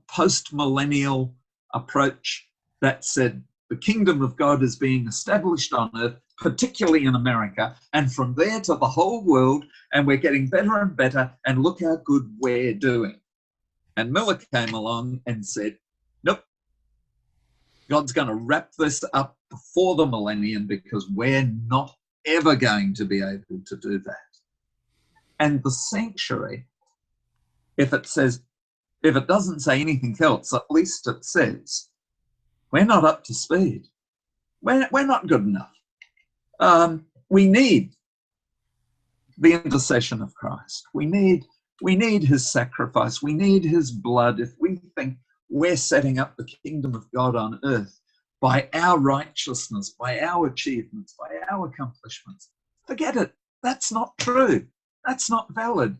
post-millennial approach that said the kingdom of God is being established on earth, particularly in America, and from there to the whole world, and we're getting better and better, and look how good we're doing. And Miller came along and said, nope, God's going to wrap this up before the millennium because we're not ever going to be able to do that. And the sanctuary, if it doesn't say anything else, at least it says, we're not up to speed. We're not good enough. We need the intercession of Christ. We need his sacrifice. We need his blood. If we think we're setting up the kingdom of God on earth by our righteousness, by our achievements, by our accomplishments, forget it. That's not true. That's not valid,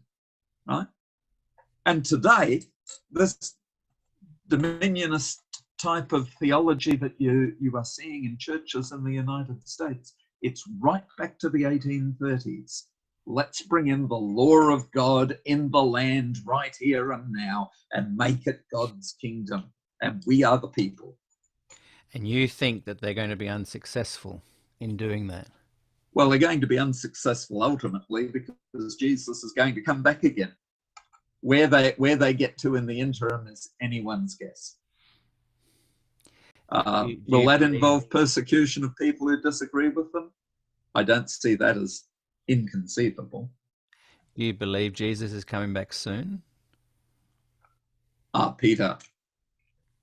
right? And today, this dominionist type of theology that you are seeing in churches in the United States, it's right back to the 1830s. Let's bring in the law of God in the land right here and now and make it God's kingdom. And we are the people. And you think that they're going to be unsuccessful in doing that? Well, they're going to be unsuccessful ultimately because Jesus is going to come back again. Where they get to in the interim is anyone's guess. Will that involve persecution of people who disagree with them? I don't see that as inconceivable. Do you believe Jesus is coming back soon? Peter,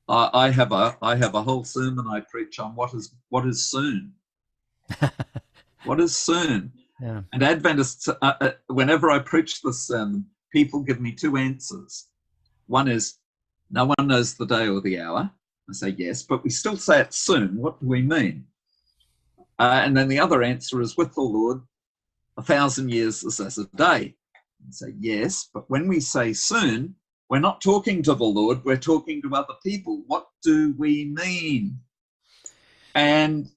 I have a whole sermon I preach on what is soon. What is soon? Yeah. And Adventists, whenever I preach this sermon, people give me two answers. One is, no one knows the day or the hour. I say, yes, but we still say it's soon. What do we mean? And then the other answer is, with the Lord, 1,000 years is as a day. I say, yes, but when we say soon, we're not talking to the Lord, we're talking to other people. What do we mean? And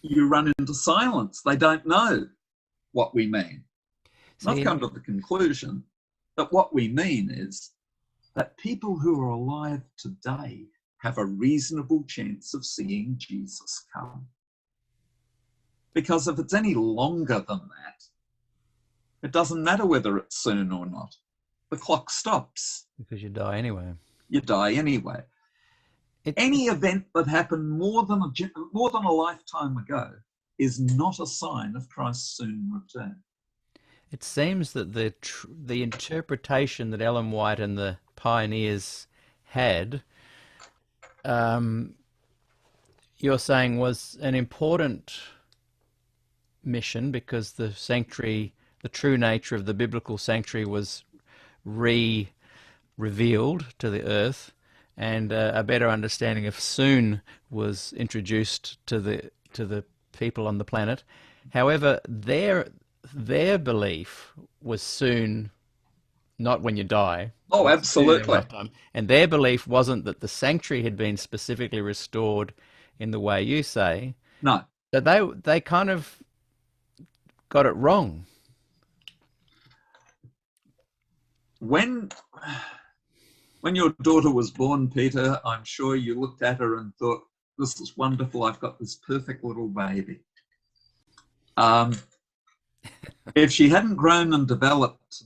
you run into silence. They don't know what we mean. I've come to the conclusion that what we mean is that people who are alive today have a reasonable chance of seeing Jesus come. Because if it's any longer than that, it doesn't matter whether it's soon or not. The clock stops. Because you die anyway. you die anyway. Any event that happened more than a lifetime ago is not a sign of Christ's soon return. It seems that the interpretation that Ellen White and the pioneers had, you're saying, was an important mission, because the sanctuary, the true nature of the biblical sanctuary, was revealed to the earth, and a better understanding of soon was introduced to the people on the planet. However, their belief was soon, not when you die. Oh, absolutely. And their belief wasn't that the sanctuary had been specifically restored in the way you say. No. So they kind of got it wrong. When your daughter was born, Peter, I'm sure you looked at her and thought, this is wonderful, I've got this perfect little baby. If she hadn't grown and developed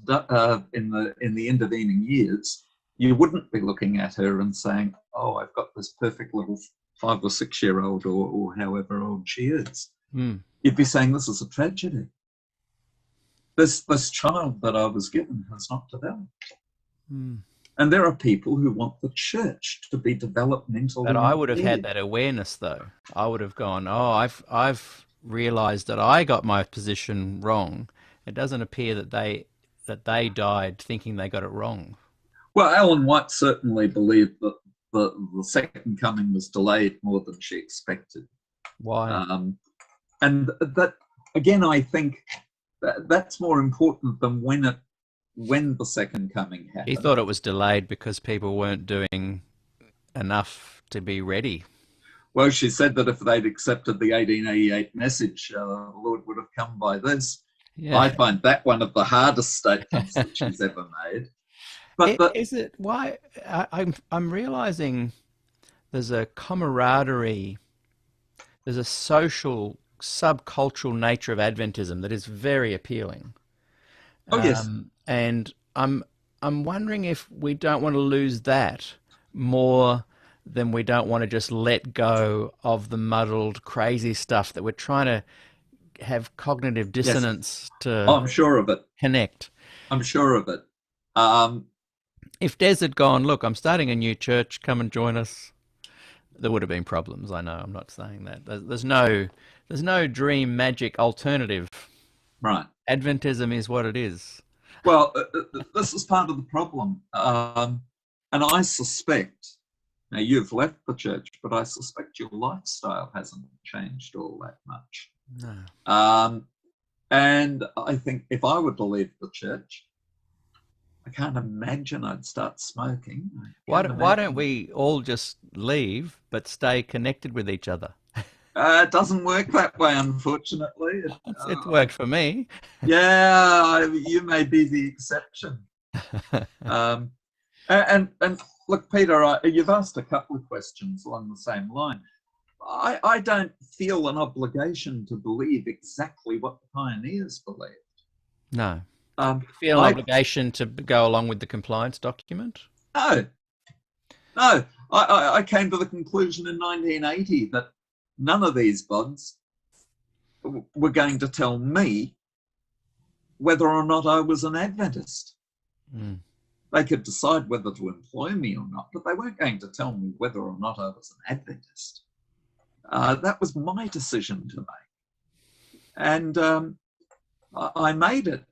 in the intervening years, you wouldn't be looking at her and saying, oh, I've got this perfect little 5 or 6 year old, or however old she is. You'd be saying, this is a tragedy. This child that I was given has not developed. And there are people who want the church to be developmental. But I would have had that awareness, though. I would have gone, oh, I've realized that I got my position wrong. It doesn't appear that they died thinking they got it wrong. Well, Ellen White certainly believed that the second coming was delayed more than she expected. Why? And that, again, I think that's more important than when the second coming happened. He thought it was delayed because people weren't doing enough to be ready. Well, she said that if they'd accepted the 1888 message, the Lord would have come by this. Yeah. I find that one of the hardest statements that she's ever made. But is it why I'm realizing there's a camaraderie, there's a social, subcultural nature of Adventism that is very appealing. Oh yes. And I'm wondering if we don't want to lose that more than we don't want to just let go of the muddled, crazy stuff that we're trying to have cognitive dissonance to. Oh, I'm sure of it. Connect. I'm sure of it. If Des had gone, look, I'm starting a new church, come and join us, there would have been problems. I know, I'm not saying that. There's no dream magic alternative. Right. Adventism is what it is. Well, this is part of the problem. And I suspect, now you've left the church, but I suspect your lifestyle hasn't changed all that much. No. And I think if I were to leave the church, I can't imagine I'd start smoking. Why don't we all just leave but stay connected with each other? It doesn't work that way, unfortunately. It's worked for me. Yeah, you may be the exception. And look, Peter, you've asked a couple of questions along the same line. I don't feel an obligation to believe exactly what the pioneers believed. No. You feel an obligation to go along with the compliance document? No. I came to the conclusion in 1980 that none of these buds were going to tell me whether or not I was an Adventist. They could decide whether to employ me or not, but they weren't going to tell me whether or not I was an Adventist. That was my decision to make. And I made it.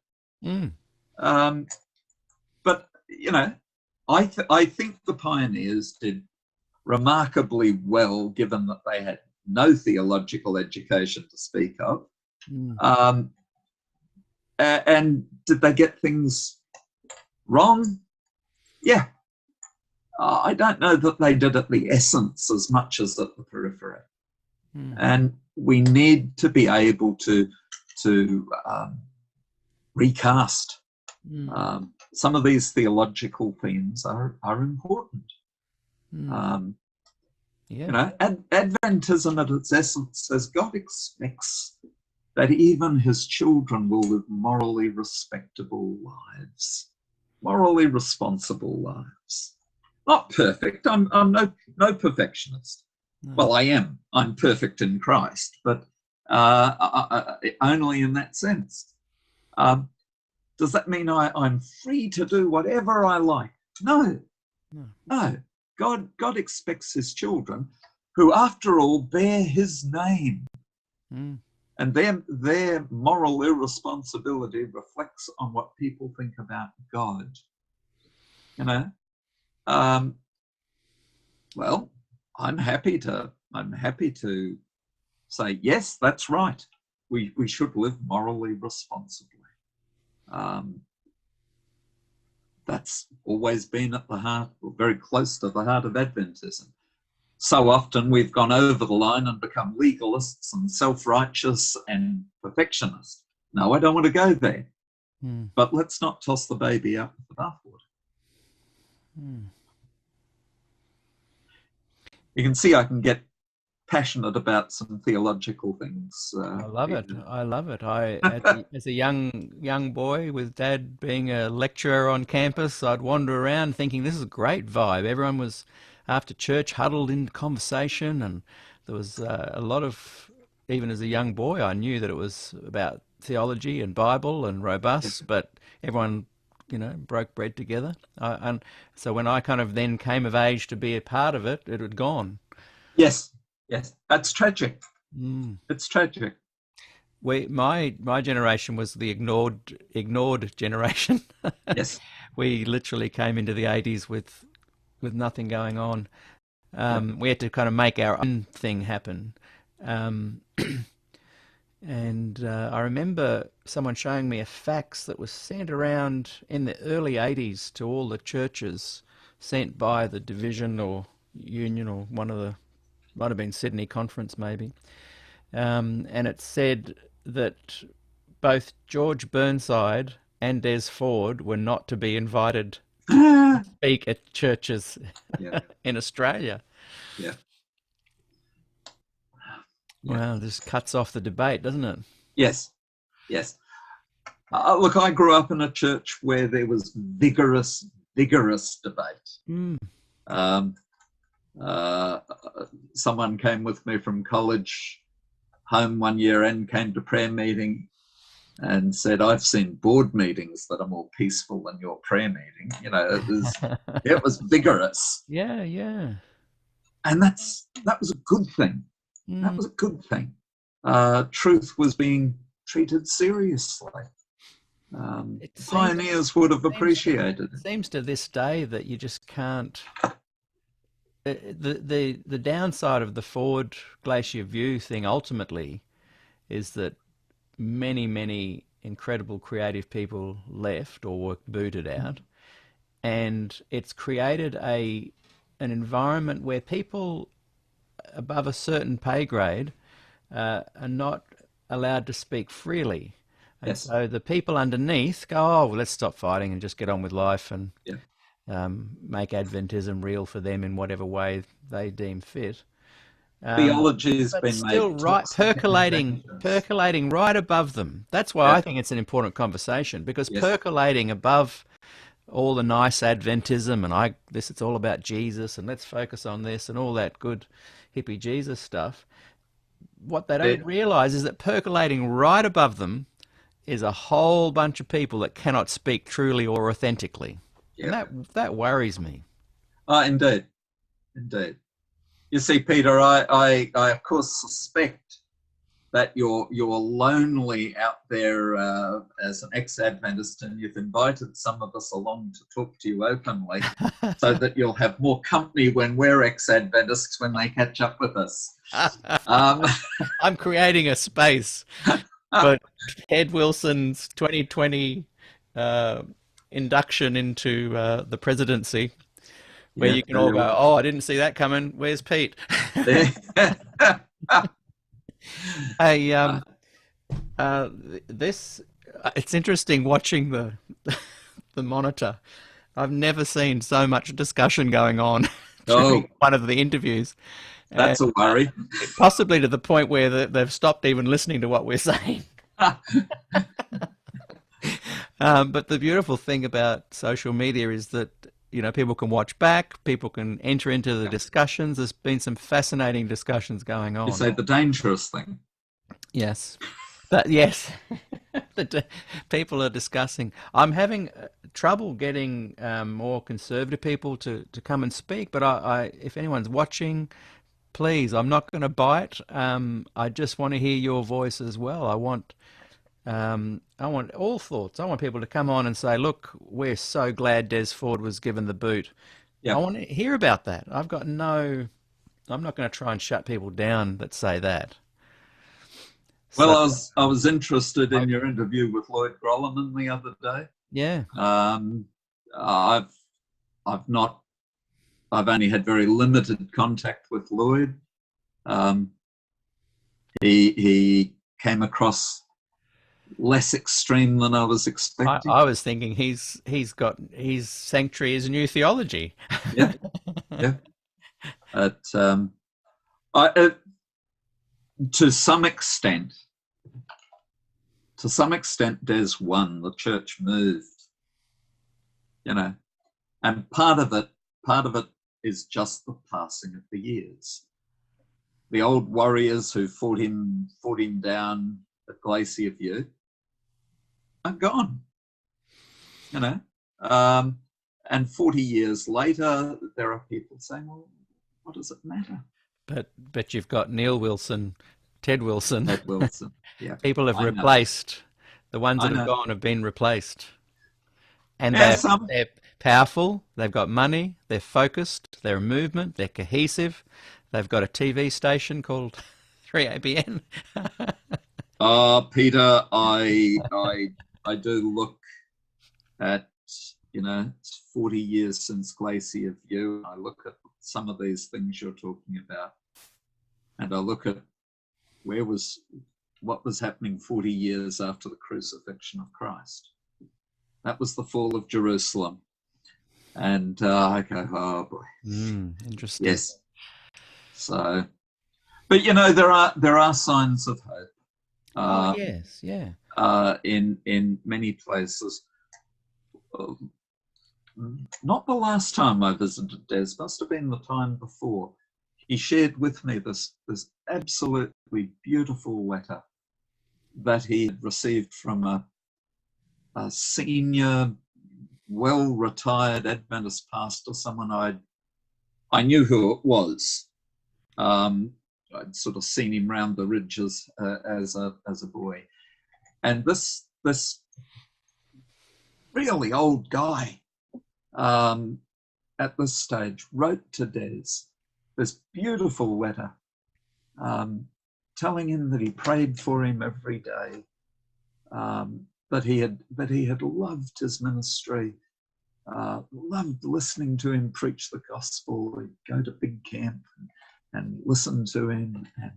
But, you know, I think the pioneers did remarkably well, given that they had no theological education to speak of. And did they get things wrong? Yeah. I don't know that they did at the essence as much as at the periphery. And we need to be able to recast. Some of these theological themes are important. You know, Adventism at its essence says God expects that even his children will live morally respectable lives, morally responsible lives. Not perfect. I'm no perfectionist. No. Well, I am. I'm perfect in Christ, but only in that sense. Does that mean I'm free to do whatever I like? No. God expects his children, who after all bear his name. Mm. And their moral irresponsibility reflects on what people think about God. You know? Well, I'm happy to say, yes, that's right. We should live morally responsibly. That's always been at the heart, or very close to the heart of Adventism. So often we've gone over the line and become legalists and self-righteous and perfectionists. No, I don't want to go there. Mm. But let's not toss the baby out with the bathwater. Mm. You can see I can get passionate about some theological things. I love it. Peter. I love it. As a young boy with Dad being a lecturer on campus, I'd wander around thinking this is a great vibe. Everyone was after church huddled in conversation, and there was a lot of, even as a young boy, I knew that it was about theology and Bible and robust, but everyone, broke bread together. And so when I kind of then came of age to be a part of it, it had gone. Yes, that's tragic. Mm. It's tragic. My generation was the ignored generation. Yes. We literally came into the 80s with nothing going on. We had to kind of make our own thing happen. And I remember someone showing me a fax that was sent around in the early 80s to all the churches, sent by the division or union or one of the, might have been Sydney Conference maybe. And it said that both George Burnside and Des Ford were not to be invited to speak at churches in Australia. Yeah. Wow, this cuts off the debate, doesn't it? Yes. Look, I grew up in a church where there was vigorous debate. Mm. Someone came with me from college home one year and came to prayer meeting and said, I've seen board meetings that are more peaceful than your prayer meeting. It was vigorous. Yeah. And that was a good thing. Mm. That was a good thing. Truth was being treated seriously. Pioneers would have appreciated it. It seems to this day that you just can't. The downside of the Ford Glacier View thing ultimately is that many incredible creative people left or were booted out, and it's created an environment where people above a certain pay grade are not allowed to speak freely. And Yes. so the people underneath go, oh, well, let's stop fighting and just get on with life and make Adventism real for them in whatever way they deem fit. Theology has But been still made right, toxic and percolating right above them. That's why I think it's an important conversation, because percolating above all the nice Adventism and it's all about Jesus and let's focus on this and all that good hippie Jesus stuff. What they don't realize is that percolating right above them is a whole bunch of people that cannot speak truly or authentically. Yeah. And that worries me. Indeed. You see, Peter, I of course suspect that you're lonely out there as an ex-Adventist, and you've invited some of us along to talk to you openly so that you'll have more company when we're ex-Adventists when they catch up with us. I'm creating a space for Ted Wilson's 2020 induction into the presidency, where you can all go, oh, I didn't see that coming. Where's Pete? Hey, it's interesting watching the monitor. I've never seen so much discussion going on during one of the interviews. That's a worry. Possibly to the point where they've stopped even listening to what we're saying. But the beautiful thing about social media is that people can watch back, people can enter into the discussions. There's been some fascinating discussions going You on. say the dangerous thing. Yes. Yes, people are discussing. I'm having trouble getting more conservative people to come and speak, but if anyone's watching, please, I'm not going to bite. I just want to hear your voice as well. I want all thoughts. I want people to come on and say, "Look, we're so glad Des Ford was given the boot." I Yeah. want to hear about that. I'm not going to try and shut people down that say that. Well, So, I was interested in your interview with Lloyd Grolleman the other day. yeah. I've only had very limited contact with Lloyd. He came across less extreme than I was expecting. I was thinking his sanctuary is new theology. Yeah, yeah. To some extent, Des won. The church moved, and part of it is just the passing of the years. The old warriors who fought him down at Glacier View are gone, and 40 years later, there are people saying, well, what does it matter? But you've got Neil Wilson, Ted Wilson. Ted Wilson, yeah. People have I know. replaced. The ones I that have know. gone have been replaced. And Yeah, they're powerful, they've got money, they're focused, they're a movement, they're cohesive. They've got a TV station called 3ABN. Peter, I do look at, it's 40 years since Glacier View. I look at some of these things you're talking about, and I look at what was happening 40 years after the crucifixion of Christ. That was the fall of Jerusalem. And I go, oh boy. Interesting. Yes. So, but there are signs of hope. Yes, yeah. In many places. Not the last time I visited Des, must have been the time before. He shared with me this absolutely beautiful letter that he had received from a senior, well-retired Adventist pastor, someone I knew who it was. I'd sort of seen him round the ridges as a boy, and this really old guy at this stage wrote to Des this beautiful letter, telling him that he prayed for him every day, that he had loved his ministry, loved listening to him preach the gospel. He'd go to big camp and listen to him, and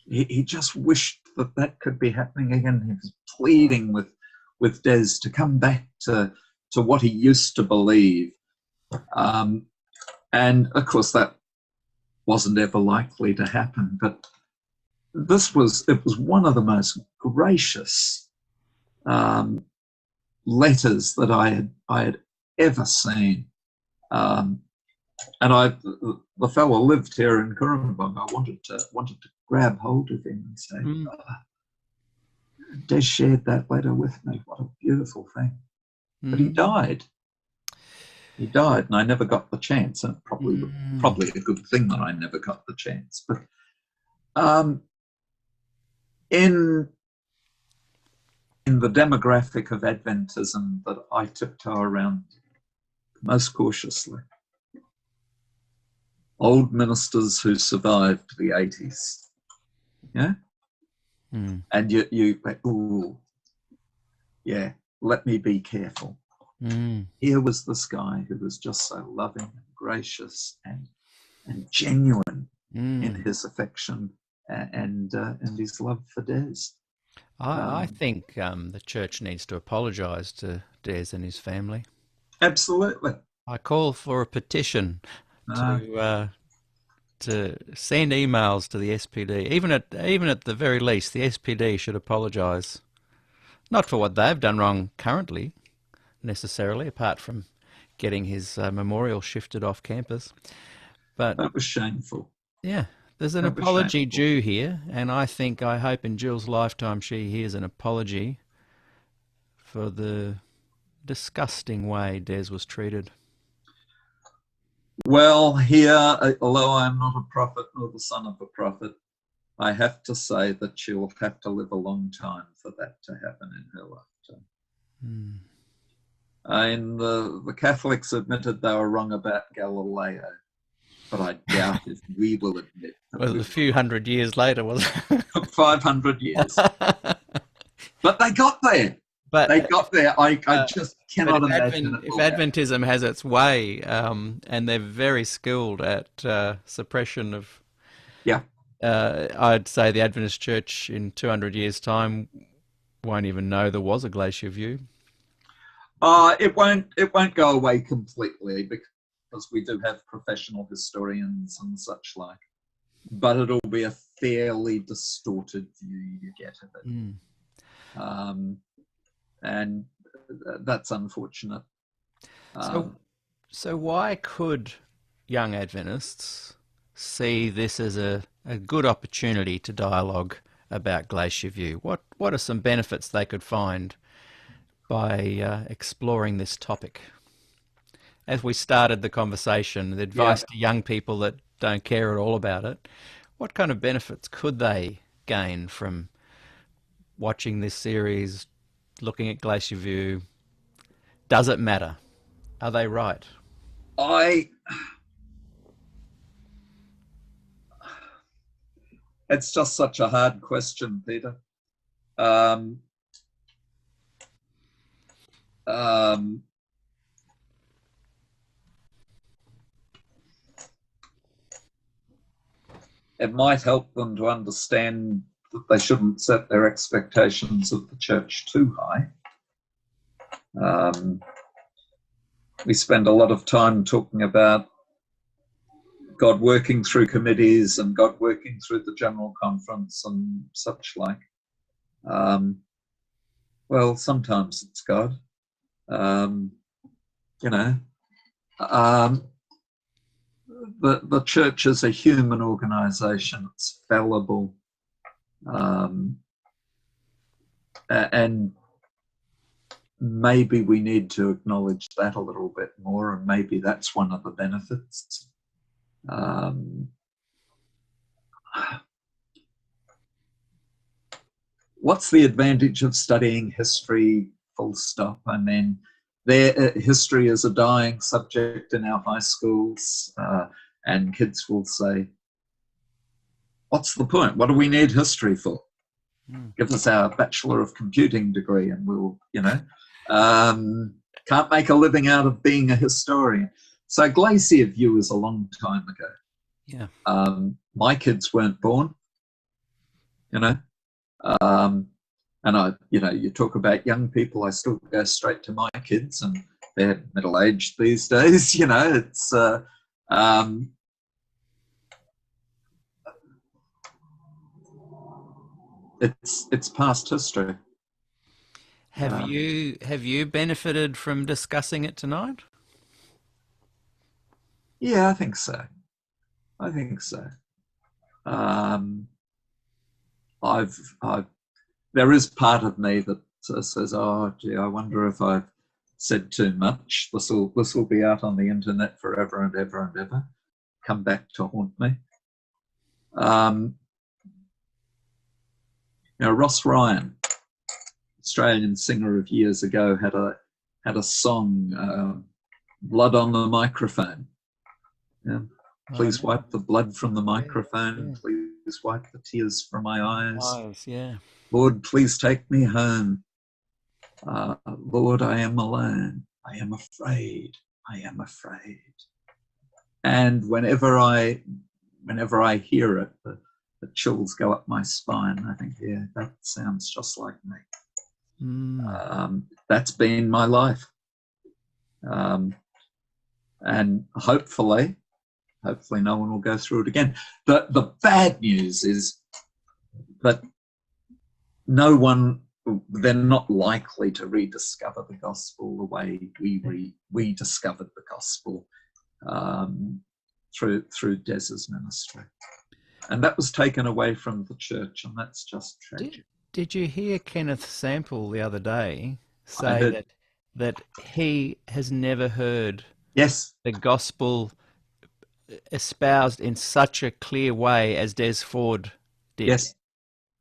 he just wished that could be happening again. He was pleading with Des to come back to what he used to believe, and of course that wasn't ever likely to happen. But it was one of the most gracious letters that I had ever seen. And the fellow lived here in Currumbin. I wanted to grab hold of him and say, Des shared that letter with me. What a beautiful thing. But he died. He died, and I never got the chance. And probably a good thing that I never got the chance. But in the demographic of Adventism that I tiptoe around most cautiously, old ministers who survived the 80s, yeah, and you ooh, yeah, let me be careful. Here was this guy who was just so loving and gracious and genuine in his affection and his love for Des. I think the church needs to apologise to Des and his family. Absolutely. I call for a petition to send emails to the SPD. Even at the very least, the SPD should apologise, not for what they've done wrong currently, necessarily, apart from getting his memorial shifted off campus. But That was shameful. yeah, there's an That was apology shameful. due here, and I hope in Jill's lifetime she hears an apology for the disgusting way Des was treated. Well, here, although I am not a prophet nor the son of a prophet, I have to say that she will have to live a long time for that to happen in her lifetime. And the Catholics admitted they were wrong about Galileo, but I doubt if we will admit that. Well, a few hundred years later, was it? Took 500 years. But they got there. But They got there. I just cannot imagine it. If Adventism has its way, and they're very skilled at suppression of, Yeah. I'd say the Adventist Church in 200 years' time won't even know there was a glacier view. It won't go away completely because we do have professional historians and such like, but it'll be a fairly distorted view you get of it. And that's unfortunate. So why could young Adventists see this as a good opportunity to dialogue about Glacier View? What are some benefits they could find by exploring this topic? As we started the conversation, the advice to young people that don't care at all about it, what kind of benefits could they gain from watching this series, looking at Glacier View? Does it matter? Are they right? It's just such a hard question, Peter. It might help them to understand that they shouldn't set their expectations of the church too high. We spend a lot of time talking about God working through committees and God working through the General Conference and such like. Well, sometimes it's God. The church is a human organization. It's fallible. And maybe we need to acknowledge that a little bit more, and maybe that's one of the benefits. What's the advantage of studying history, full stop? I mean, history is a dying subject in our high schools, and kids will say, what's the point? What do we need history for? Give us our Bachelor of Computing degree and we'll, can't make a living out of being a historian. So Glacier View is a long time ago. Yeah. My kids weren't born, and you talk about young people, I still go straight to my kids, and they're middle-aged these days. It's past history. Have you benefited from discussing it tonight? Yeah, I think so. There is part of me that says, "Oh, gee, I wonder if I've said too much. This will be out on the internet forever and ever and ever. Come back to haunt me." Ross Ryan, Australian singer of years ago, had a song, "Blood on the Microphone." Yeah. Please wipe the blood from the microphone. Yeah. Please wipe the tears from my eyes. Yeah. Lord, please take me home. Lord, I am alone. I am afraid. I am afraid. And whenever I hear it, the chills go up my spine. I think, yeah, that sounds just like me. That's been my life. And hopefully no one will go through it again. The bad news is that no one they're not likely to rediscover the gospel the way we discovered the gospel through Des's ministry. And that was taken away from the church, and that's just tragic. Did you hear Kenneth Sample the other day say that he has never heard Yes. the gospel espoused in such a clear way as Des Ford did?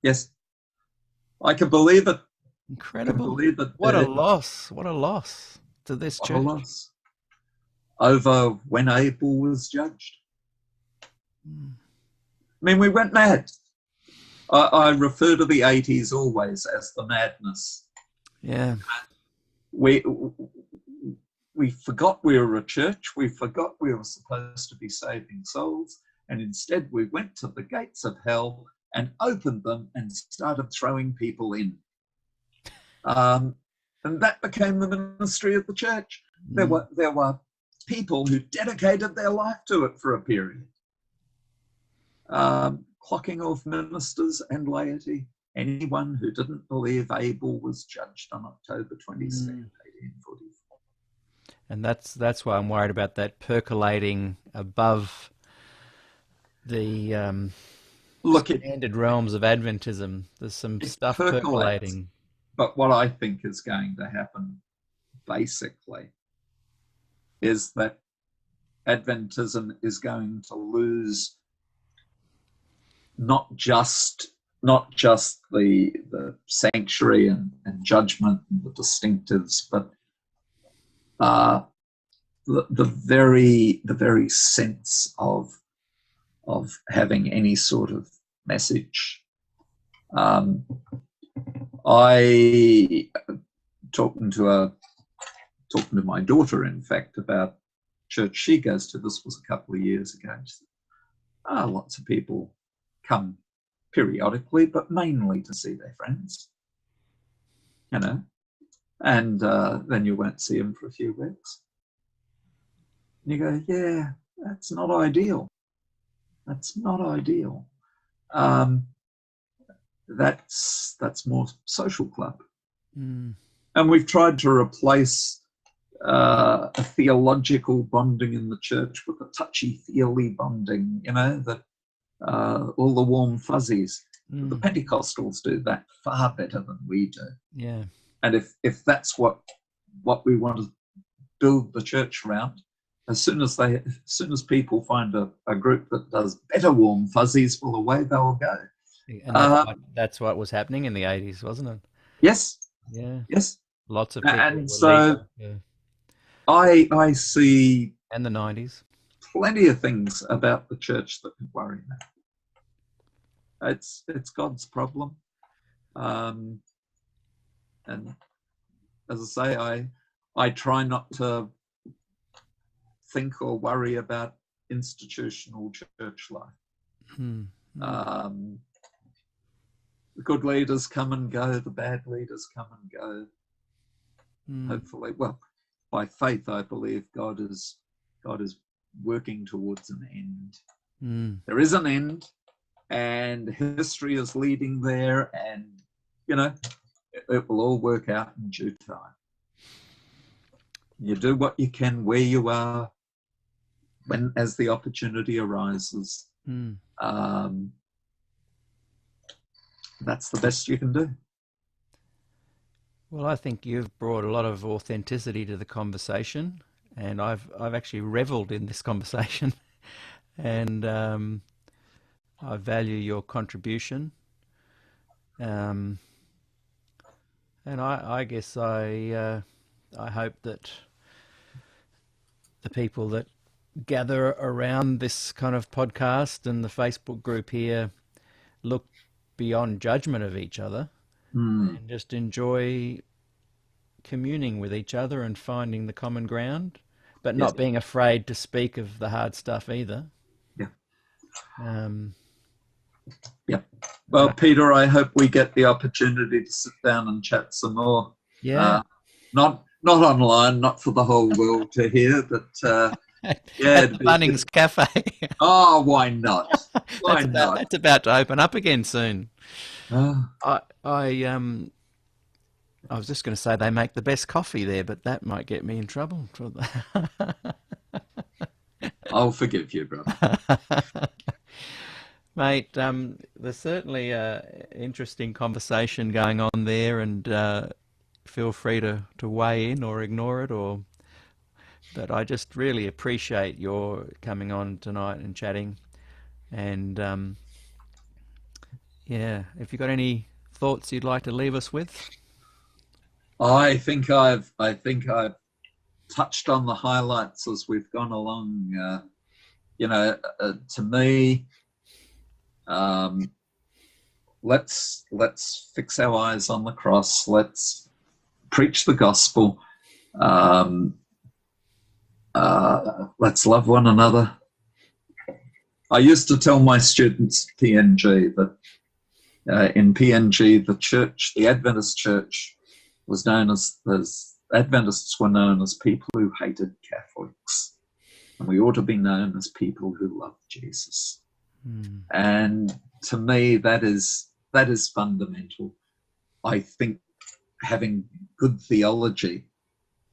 Yes. I can believe it. Incredible. I can believe it. What a loss. What a loss to this What church. a loss. Over when Abel was judged. I mean, we went mad. I refer to the 80s always as the madness. Yeah. We forgot we were a church. We forgot we were supposed to be saving souls. And instead we went to the gates of hell and opened them and started throwing people in. And that became the ministry of the church. There were people who dedicated their life to it for a period. Clocking off ministers and laity, anyone who didn't believe Abel was judged on October 22nd, 1844. And that's why I'm worried about that percolating above the standard realms of Adventism. There's some stuff percolating. But what I think is going to happen, basically, is that Adventism is going to lose not just the sanctuary and judgment and the distinctives, but the very sense of having any sort of message. I talking to my daughter, in fact, about church she goes to. This was a couple of years ago. She said, lots of people come periodically, but mainly to see their friends, and then you won't see them for a few weeks. And you go, yeah, that's not ideal. That's not ideal. That's more social club. And we've tried to replace a theological bonding in the church with a touchy feely bonding, that all the warm fuzzies. The Pentecostals do that far better than we do. Yeah. And if that's what we want to build the church around, as soon as people find a group that does better warm fuzzies, well, away they'll go. And that's what was happening in the 80s, wasn't it? Yes. Yeah. Yes. Lots of people. And so I see, and the 90s, plenty of things about the church that could worry me. It's God's problem, and as I say, I try not to think or worry about institutional church life. The good leaders come and go, the bad leaders come and go. Hopefully, well, by faith, I believe God is working towards an end. There is an end, and history is leading there, and it will all work out in due time. You do what you can where you are, as the opportunity arises. That's the best you can do. Well, I think you've brought a lot of authenticity to the conversation, and I've actually reveled in this conversation, and I value your contribution. And I guess I hope that the people that gather around this kind of podcast and the Facebook group here look beyond judgment of each other and just enjoy communing with each other and finding the common ground, but not being afraid to speak of the hard stuff either. Yeah. Well, Peter, I hope we get the opportunity to sit down and chat some more. Yeah. Not online, not for the whole world to hear, but at the Bunnings Cafe. Oh, why not? Why not? That's about to open up again soon. I was just going to say they make the best coffee there, but that might get me in trouble. I'll forgive you, brother. Mate, there's certainly a interesting conversation going on there, and feel free to weigh in or ignore it, but I just really appreciate your coming on tonight and chatting. And yeah, if you've got any thoughts you'd like to leave us with. I think I've touched on the highlights as we've gone along. To me, let's fix our eyes on the cross. Let's preach the gospel. Let's love one another. I used to tell my students PNG that in PNG, the church, the Adventist church, was known as Adventists were known as people who hated Catholics, and we ought to be known as people who love Jesus. And to me, that is fundamental. I think having good theology,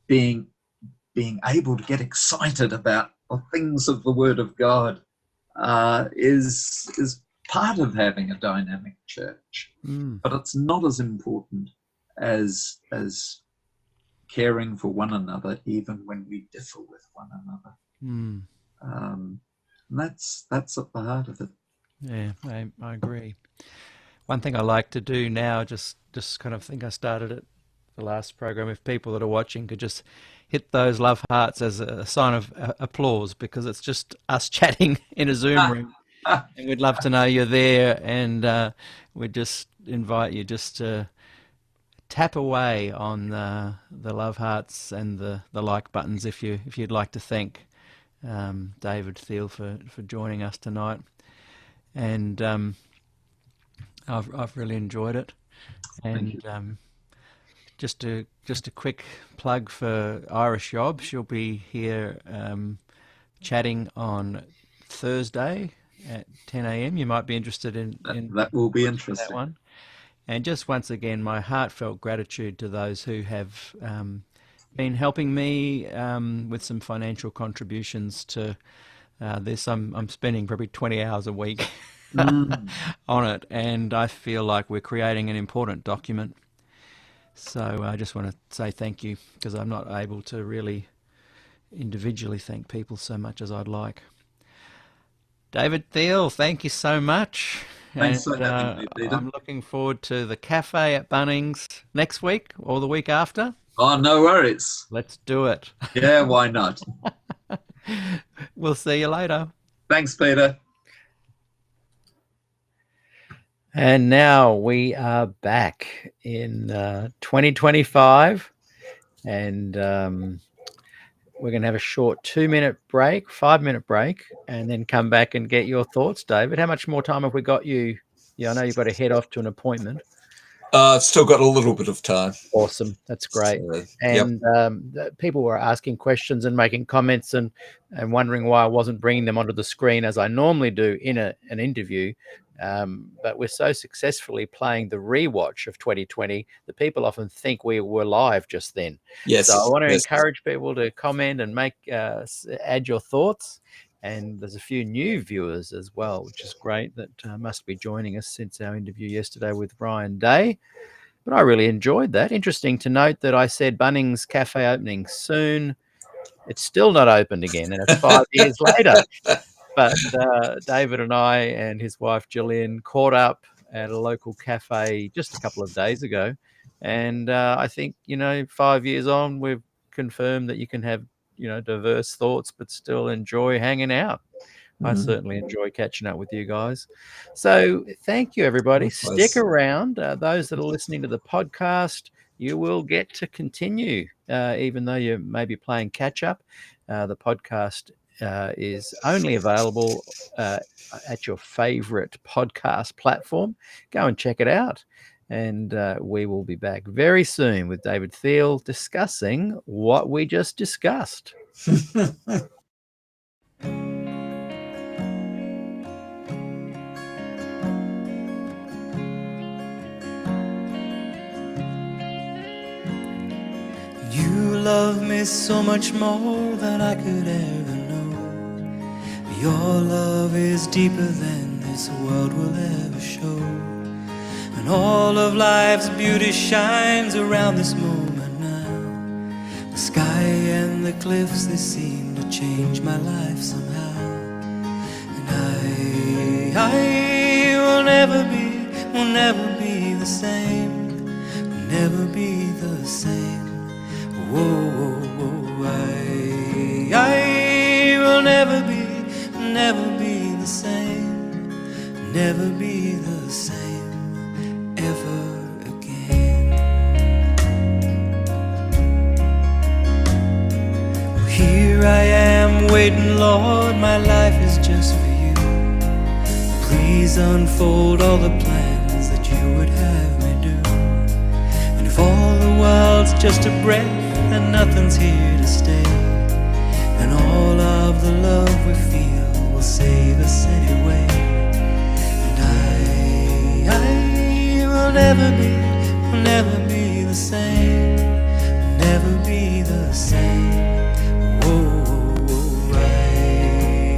being able to get excited about the things of the Word of God, is part of having a dynamic church. But it's not as important as caring for one another, even when we differ with one another. And that's at the heart of it. Yeah, I agree. One thing I like to do now, just kind of think I started it the last program, if people that are watching could just hit those love hearts as a sign of applause, because it's just us chatting in a Zoom room, and we'd love to know you're there, and we'd just invite you just to tap away on the love hearts and the like buttons if you'd like to thank David Thiele for joining us tonight. And I've really enjoyed it. And just a quick plug for Irish Yob. She'll be here chatting on Thursday at 10 a.m. You might be interested in that will be interesting. That one. And just once again, my heartfelt gratitude to those who have been helping me with some financial contributions to this. I'm spending probably 20 hours a week on it, and I feel like we're creating an important document. So I just want to say thank you, because I'm not able to really individually thank people so much as I'd like. David Thiele, thank you so much. Thanks for having me, Peter. I'm looking forward to the cafe at Bunnings next week or the week after. Oh, no worries. Let's do it. Yeah, why not? We'll see you later. Thanks, Peter. And now we are back in 2025, and we're going to have a short 5-minute break, and then come back and get your thoughts. David, how much more time have we got you? Yeah, I know you've got to head off to an appointment. I've still got a little bit of time. Awesome. That's great. So, and people were asking questions and making comments and wondering why I wasn't bringing them onto the screen as I normally do in an interview. But we're so successfully playing the rewatch of 2020 that people often think we were live just then. Yes. So I want to encourage people to comment and add your thoughts. And there's a few new viewers as well, which is great, that must be joining us since our interview yesterday with Ryan Day. But I really enjoyed that. Interesting to note that I said Bunnings Cafe opening soon. It's still not opened again, and it's 5 years later. But David and I and his wife Gillian caught up at a local cafe just a couple of days ago. And I think, 5 years on, we've confirmed that you can have diverse thoughts, but still enjoy hanging out. I certainly enjoy catching up with you guys. So thank you, everybody. Stick around. Those that are listening to the podcast, you will get to continue, even though you may be playing catch up. The podcast is only available at your favorite podcast platform. Go and check it out. And we will be back very soon with David Thiele discussing what we just discussed. love me so much more than I could ever know. Your love is deeper than this world will ever show. And all of life's beauty shines around this moment now. The sky and the cliffs, they seem to change my life somehow. And I will never be the same, will never be the same. Whoa, whoa, whoa, I will never be the same, never be the same ever again. Here I am waiting, Lord, my life is just for you. Please unfold all the plans that you would have me do. And if all the world's just a breath and nothing's here to stay, then all of the love we feel will save us anyway. And I will never be the same, will never be the same. Whoa,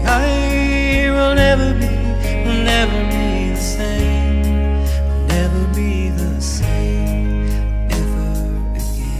I will never be the same, will never be the same ever again.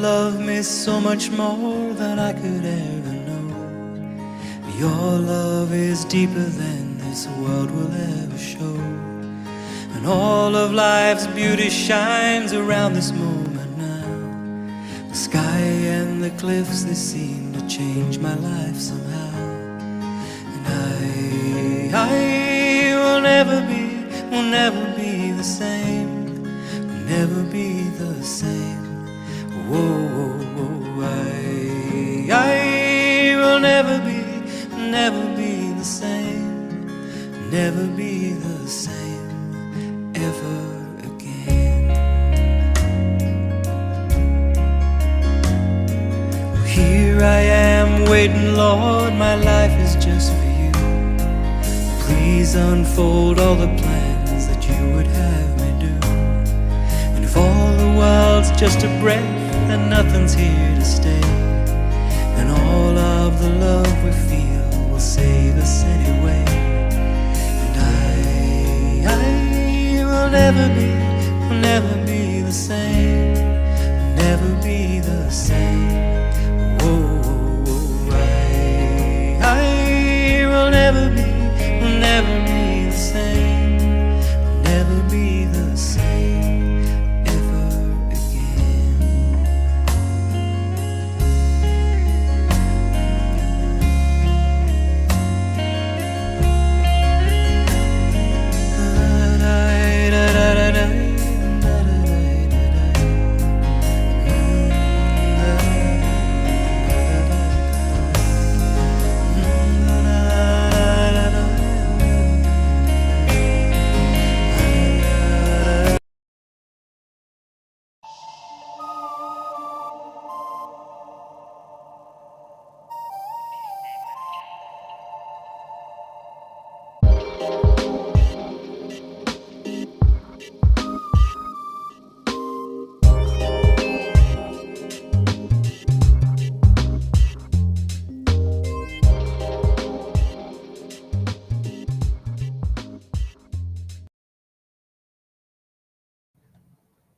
Love me so much more than I could ever know. Your love is deeper than this world will ever show. And all of life's beauty shines around this moment now. The sky and the cliffs, they seem to change my life somehow. And I will never be the same, will never be the same. Whoa, I will never be the same, never be the same ever again. Here I am waiting, Lord, my life is just for you. Please Please unfold all the plans that you would have me do. And if all the world's just a breath and nothing's here to stay, and all of the love we feel will save us anyway. And I will never be the same, never be the same. Whoa, I will never be the same, never be the same ever again.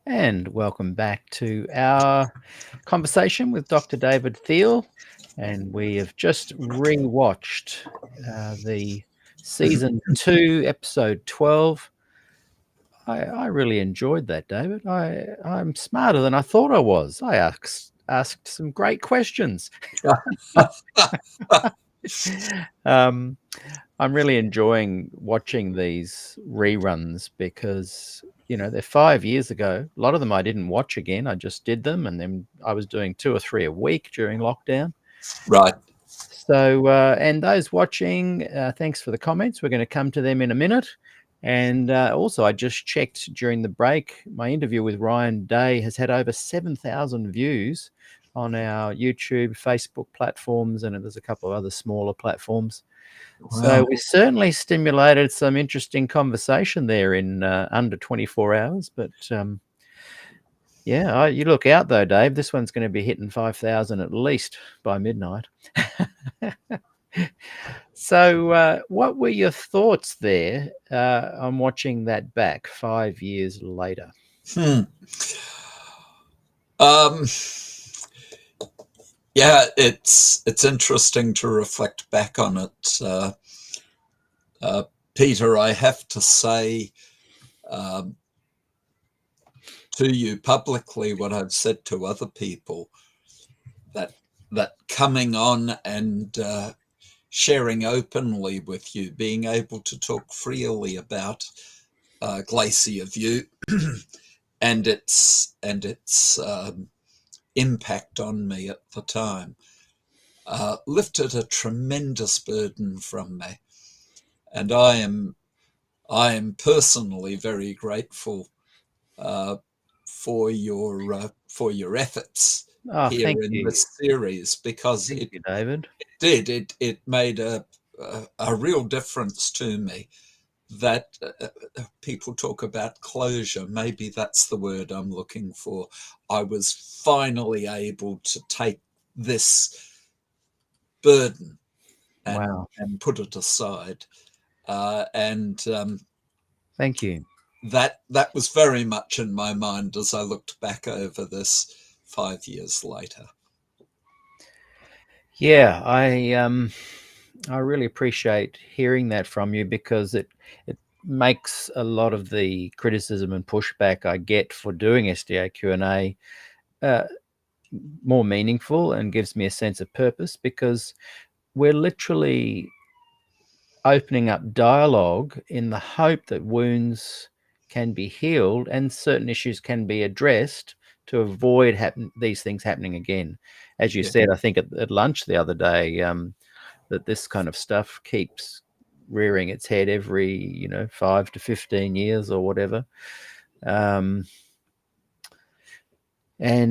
And welcome back to our conversation with Dr. David Thiele. And we have just rewatched the season 2, episode 12. I really enjoyed that, David. I'm smarter than I thought I was. I asked some great questions. I'm really enjoying watching these reruns because, you know, they're 5 years ago. A lot of them I didn't watch again. I just did them, and then I was doing 2 or 3 a week during lockdown. Right. So, and those watching, thanks for the comments. We're going to come to them in a minute. And also, I just checked during the break, my interview with Ryan Day has had over 7,000 views on our YouTube, Facebook platforms, and there's a couple of other smaller platforms. Wow. So we certainly stimulated some interesting conversation there in under 24 hours. But yeah, you look out though, Dave. This one's going to be hitting 5,000 at least by midnight. So what were your thoughts there on watching that back 5 years later? Yeah, it's interesting to reflect back on it. Peter, I have to say to you publicly what I've said to other people, that coming on and sharing openly with you, being able to talk freely about Glacier View and its impact on me at the time lifted a tremendous burden from me, and I am personally very grateful for your efforts here in this series, because Thank you, David. It made a real difference to me. That people talk about closure, maybe that's the word I'm looking for. I was finally able to take this burden and put it aside. And thank you. That was very much in my mind as I looked back over this 5 years later. Yeah, I really appreciate hearing that from you, because it makes a lot of the criticism and pushback I get for doing SDAQ&A more meaningful, and gives me a sense of purpose, because we're literally opening up dialogue in the hope that wounds can be healed and certain issues can be addressed to avoid these things happening again. As you said, I think at lunch the other day, that this kind of stuff keeps rearing its head every 5 to 15 years or whatever, and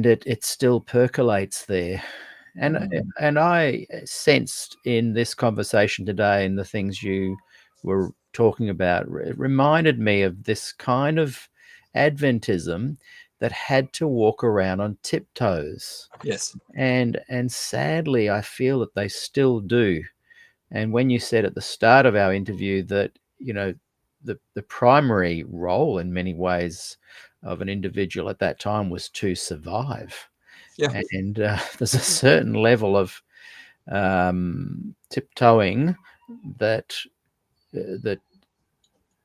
it still percolates there. And I sensed in this conversation today, and the things you were talking about, it reminded me of this kind of Adventism that had to walk around on tiptoes. Yes. And sadly, I feel that they still do. And when you said at the start of our interview that, you know, the primary role in many ways of an individual at that time was to survive. Yeah. And there's a certain level of tiptoeing that that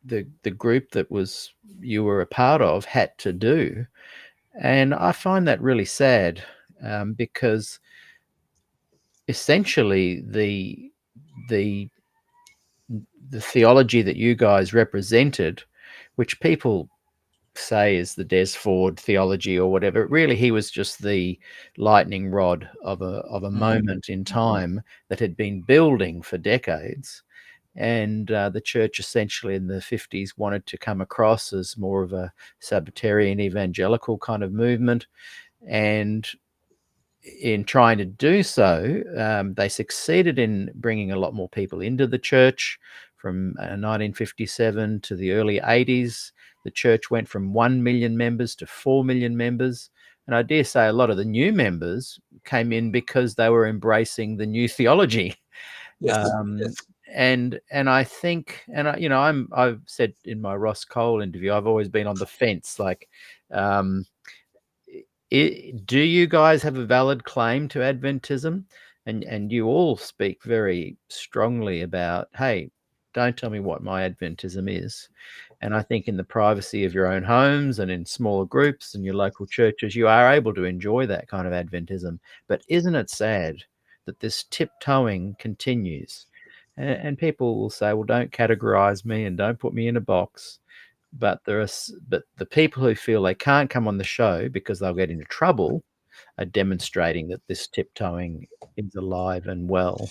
the group that was you were a part of had to do. And I find that really sad, because essentially the theology that you guys represented, which people say is the Des Ford theology or whatever, really he was just the lightning rod of a moment in time that had been building for decades. And the church essentially in the 50s wanted to come across as more of a Sabbatarian evangelical kind of movement. And in trying to do so, they succeeded in bringing a lot more people into the church. From 1957 to the early 80s, the church went from 1 million members to 4 million members. And I dare say a lot of the new members came in because they were embracing the new theology. Yes. And I think, and I've said in my Ross Cole interview, I've always been on the fence. Like, do you guys have a valid claim to Adventism? And you all speak very strongly about, hey, don't tell me what my Adventism is. And I think in the privacy of your own homes and in smaller groups and your local churches, you are able to enjoy that kind of Adventism. But isn't it sad that this tiptoeing continues? And people will say, well, don't categorize me and don't put me in a box. But the people who feel they can't come on the show because they'll get into trouble are demonstrating that this tiptoeing is alive and well.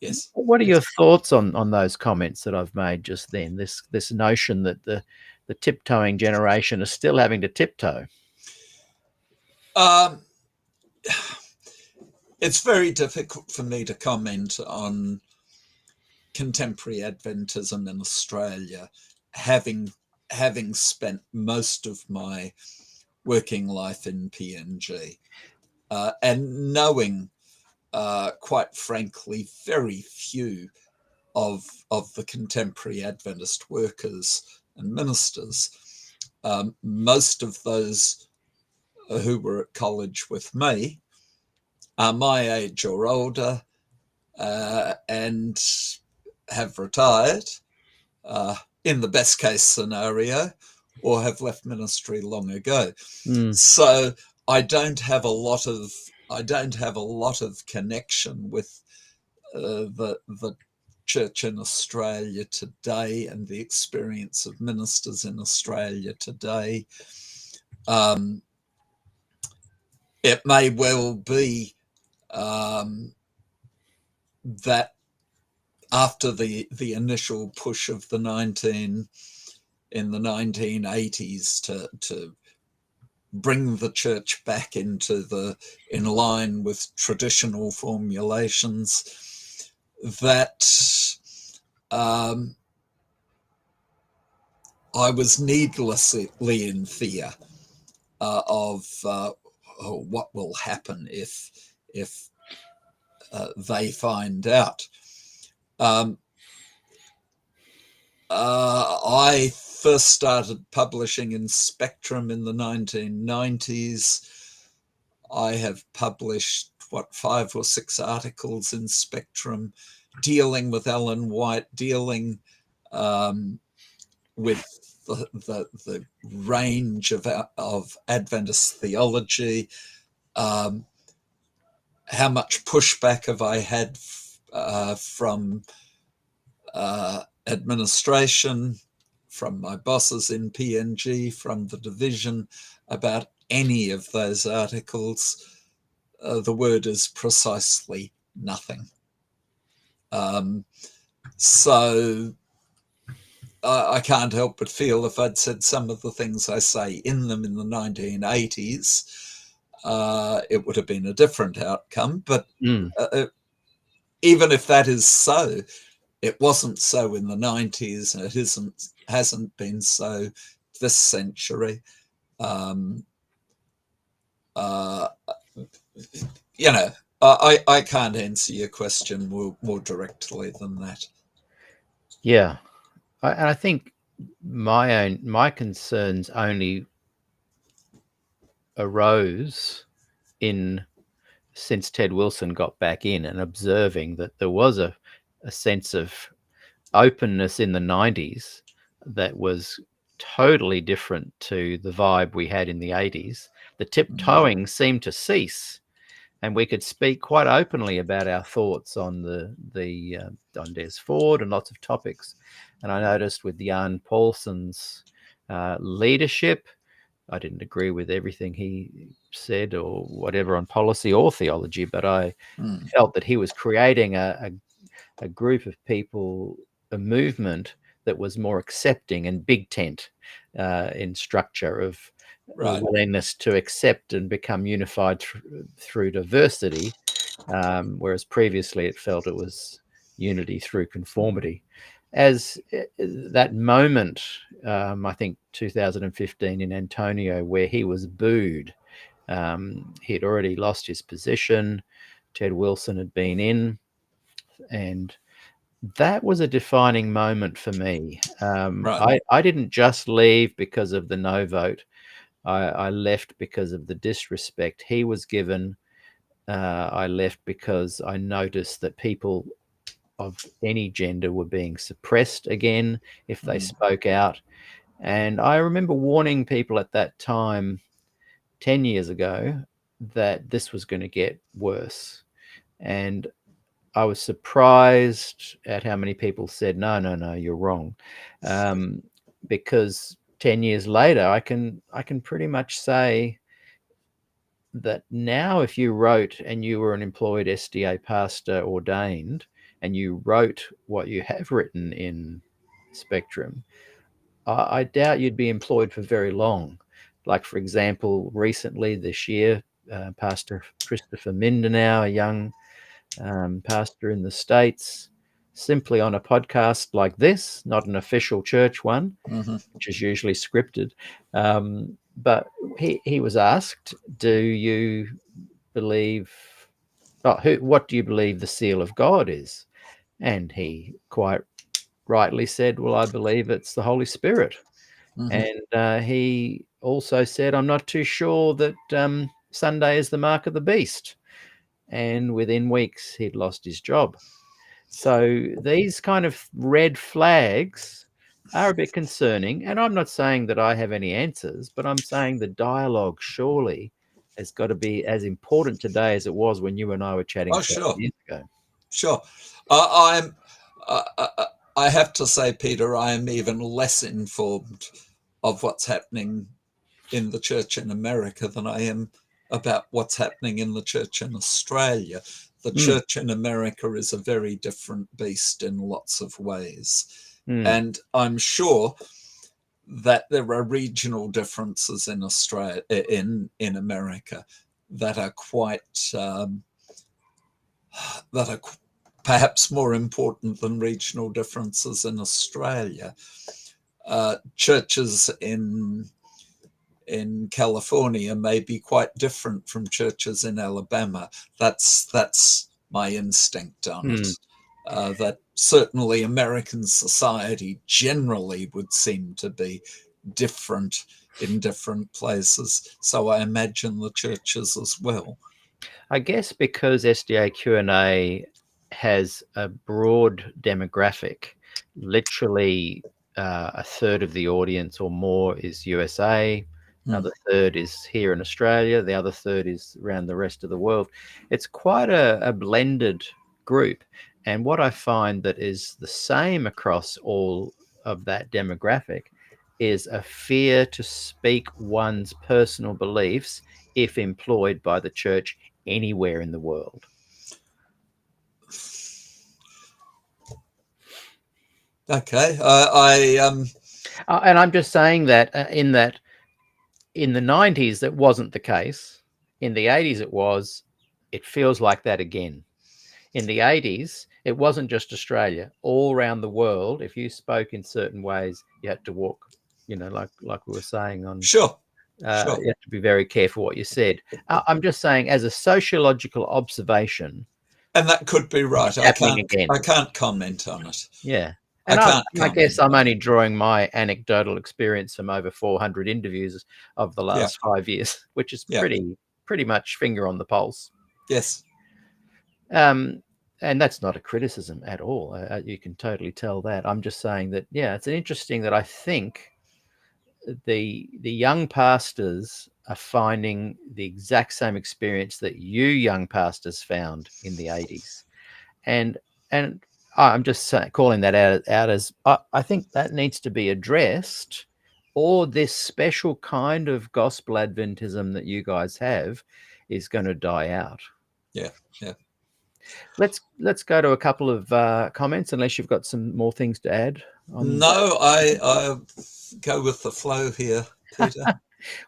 Yes. What are your thoughts on those comments that I've made just then? This notion that the tiptoeing generation is still having to tiptoe. It's very difficult for me to comment on contemporary Adventism in Australia, having spent most of my working life in PNG, and knowing, quite frankly, very few of the contemporary Adventist workers and ministers. Most of those who were at college with me are my age or older, and have retired, in the best case scenario, or have left ministry long ago. So I don't have a lot of connection with the church in Australia today and the experience of ministers in Australia today. It may well be that after the initial push of the 1980s to bring the church back in line with traditional formulations, that I was needlessly in fear of what will happen if they find out. I first started publishing in Spectrum in the 1990s. I have published 5 or 6 articles in Spectrum dealing with Ellen White, dealing with the range of Adventist theology. How much pushback have I had from administration, from my bosses in PNG, from the division about any of those articles? The word is precisely nothing. So I can't help but feel if I'd said some of the things I say in them in the 1980s, it would have been a different outcome. But even if that is so, It wasn't so in the 90s, and it hasn't been so this century. You know, I can't answer your question more directly than that. Yeah, and I think my concerns only arose since Ted Wilson got back in, and observing that there was a sense of openness in the 90s that was totally different to the vibe we had in the 80s. The tiptoeing seemed to cease, and we could speak quite openly about our thoughts on on Des Ford and lots of topics. And I noticed with Jan Paulsen's leadership, I didn't agree with everything he said or whatever on policy or theology, but I felt that he was creating a group of people, a movement that was more accepting and big tent in structure, of Right. willingness to accept and become unified through diversity, whereas previously it felt it was unity through conformity. As that moment, I think 2015 in Antonio, where he was booed. He had already lost his position. Ted Wilson had been in, and that was a defining moment for me. Right. I didn't just leave because of the no vote. I left because of the disrespect he was given. I left because I noticed that people of any gender were being suppressed again if they spoke out. And I remember warning people at that time, 10 years ago, that this was going to get worse. And I was surprised at how many people said, no, you're wrong. Because 10 years later, I can pretty much say that now, if you wrote and you were an employed SDA pastor ordained, and you wrote what you have written in Spectrum, I doubt you'd be employed for very long. Like, for example, recently this year, Pastor Christopher Mindanao, a young pastor in the States, simply on a podcast like this, not an official church one, which is usually scripted, but he was asked, do you believe, what do you believe the seal of God is? And he quite rightly said, well, I believe it's the Holy Spirit. And he also said, I'm not too sure that Sunday is the mark of the beast. And within weeks, he'd lost his job. So these kind of red flags are a bit concerning. And I'm not saying that I have any answers, but I'm saying the dialogue surely has got to be as important today as it was when you and I were chatting 12 years ago. Sure. I have to say, Peter, I am even less informed of what's happening in the church in America than I am about what's happening in the church in Australia. The church in America is a very different beast in lots of ways. And I'm sure that there are regional differences in Australia, in America, that are quite perhaps more important than regional differences in Australia. Churches in California may be quite different from churches in Alabama. That's my instinct on it. That certainly American society generally would seem to be different in different places. So I imagine the churches as well. I guess because SDAQ&A has a broad demographic, literally a third of the audience or more is USA, another third is here in Australia, the other third is around the rest of the world. It's quite a blended group. And what I find that is the same across all of that demographic is a fear to speak one's personal beliefs if employed by the church anywhere in the world. Okay, and I'm just saying that in the 90s that wasn't the case. In the 80s it was. It feels like that again. In the 80s It wasn't just Australia. All around the world, if you spoke in certain ways, you had to walk, like we were saying on. Sure. You have to be very careful what you said. I'm just saying, as a sociological observation, and that could be right. I can't comment on it. Yeah. And I guess I'm only drawing my anecdotal experience from over 400 interviews of the last 5 years, which is pretty much finger on the pulse. Yes. And that's not a criticism at all. You can totally tell that. I'm just saying that, it's interesting that I think the young pastors are finding the exact same experience that you young pastors found in the 80s. And I'm just calling that out as I think that needs to be addressed, or this special kind of gospel Adventism that you guys have is going to die out. Yeah. Let's go to a couple of comments, unless you've got some more things to add. No, I go with the flow here, Peter.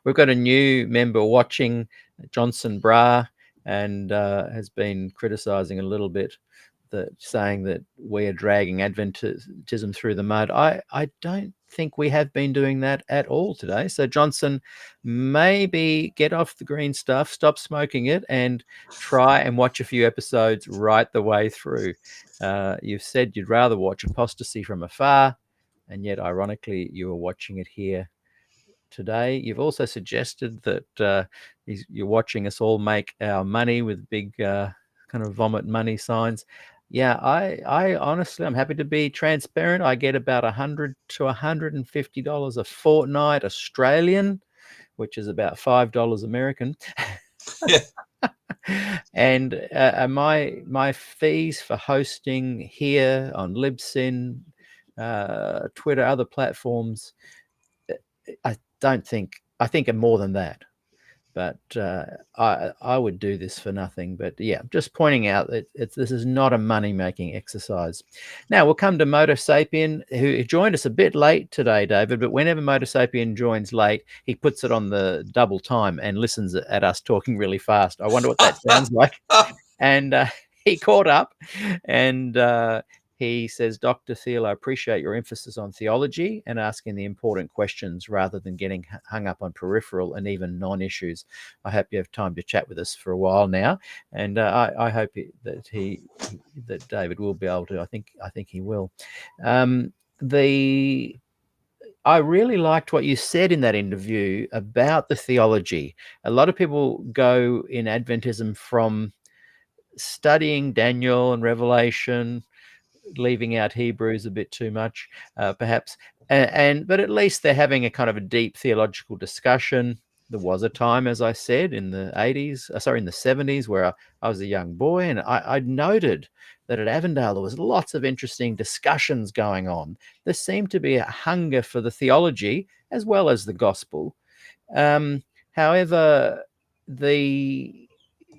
We've got a new member watching, Johnson Bra, and has been criticising a little bit, saying that we are dragging Adventism through the mud. I don't think we have been doing that at all today. So Johnson, maybe get off the green stuff, stop smoking it, and try and watch a few episodes right the way through. You've said you'd rather watch apostasy from afar, and yet ironically you were watching it here today. You've also suggested that you're watching us all make our money with big kind of vomit money signs. Yeah, I honestly, I'm happy to be transparent. I get about $100 to $150 a fortnight Australian, which is about $5 American. Yeah. And my fees for hosting here on Libsyn, Twitter, other platforms, I think are more than that. But I would do this for nothing. But just pointing out that this is not a money-making exercise. Now we'll come to Motor Sapien, who joined us a bit late today, David. But whenever Motor Sapien joins late, he puts it on the double time and listens at us talking really fast. I wonder what that sounds like. And he caught up, and he says, Dr. Thiele, I appreciate your emphasis on theology and asking the important questions rather than getting hung up on peripheral and even non-issues. I hope you have time to chat with us for a while now, and I hope that David will be able to. I think he will. I really liked what you said in that interview about the theology. A lot of people go in Adventism from studying Daniel and Revelation, leaving out Hebrews a bit too much, perhaps. But at least they're having a kind of a deep theological discussion. There was a time, as I said, in the 70s, where I was a young boy, and I noted that at Avondale there was lots of interesting discussions going on. There seemed to be a hunger for the theology as well as the gospel. However,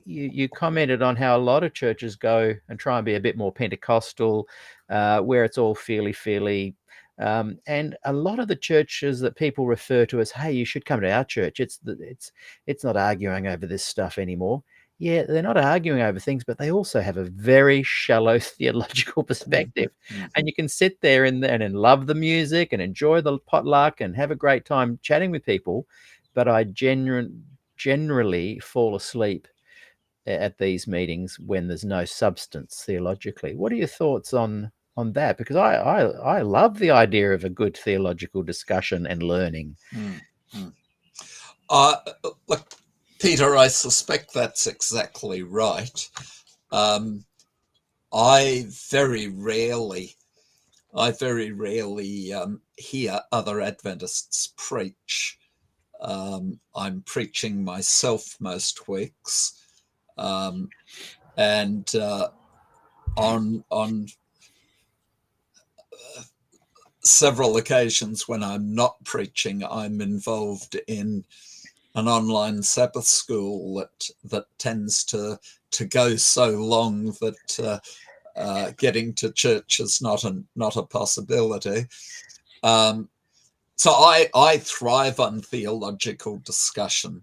you commented on how a lot of churches go and try and be a bit more Pentecostal, where it's all feely. And a lot of the churches that people refer to as, hey, you should come to our church, it's not arguing over this stuff anymore. Yeah, they're not arguing over things, but they also have a very shallow theological perspective. Mm-hmm. And you can sit there and love the music and enjoy the potluck and have a great time chatting with people. But I generally fall asleep at these meetings when there's no substance theologically. What are your thoughts on that? Because I love the idea of a good theological discussion and learning. Look, Peter, I suspect that's exactly right. I very rarely hear other Adventists preach. I'm preaching myself most weeks. And on several occasions when I'm not preaching, I'm involved in an online Sabbath school that tends to go so long that getting to church is not a possibility. So I thrive on theological discussion.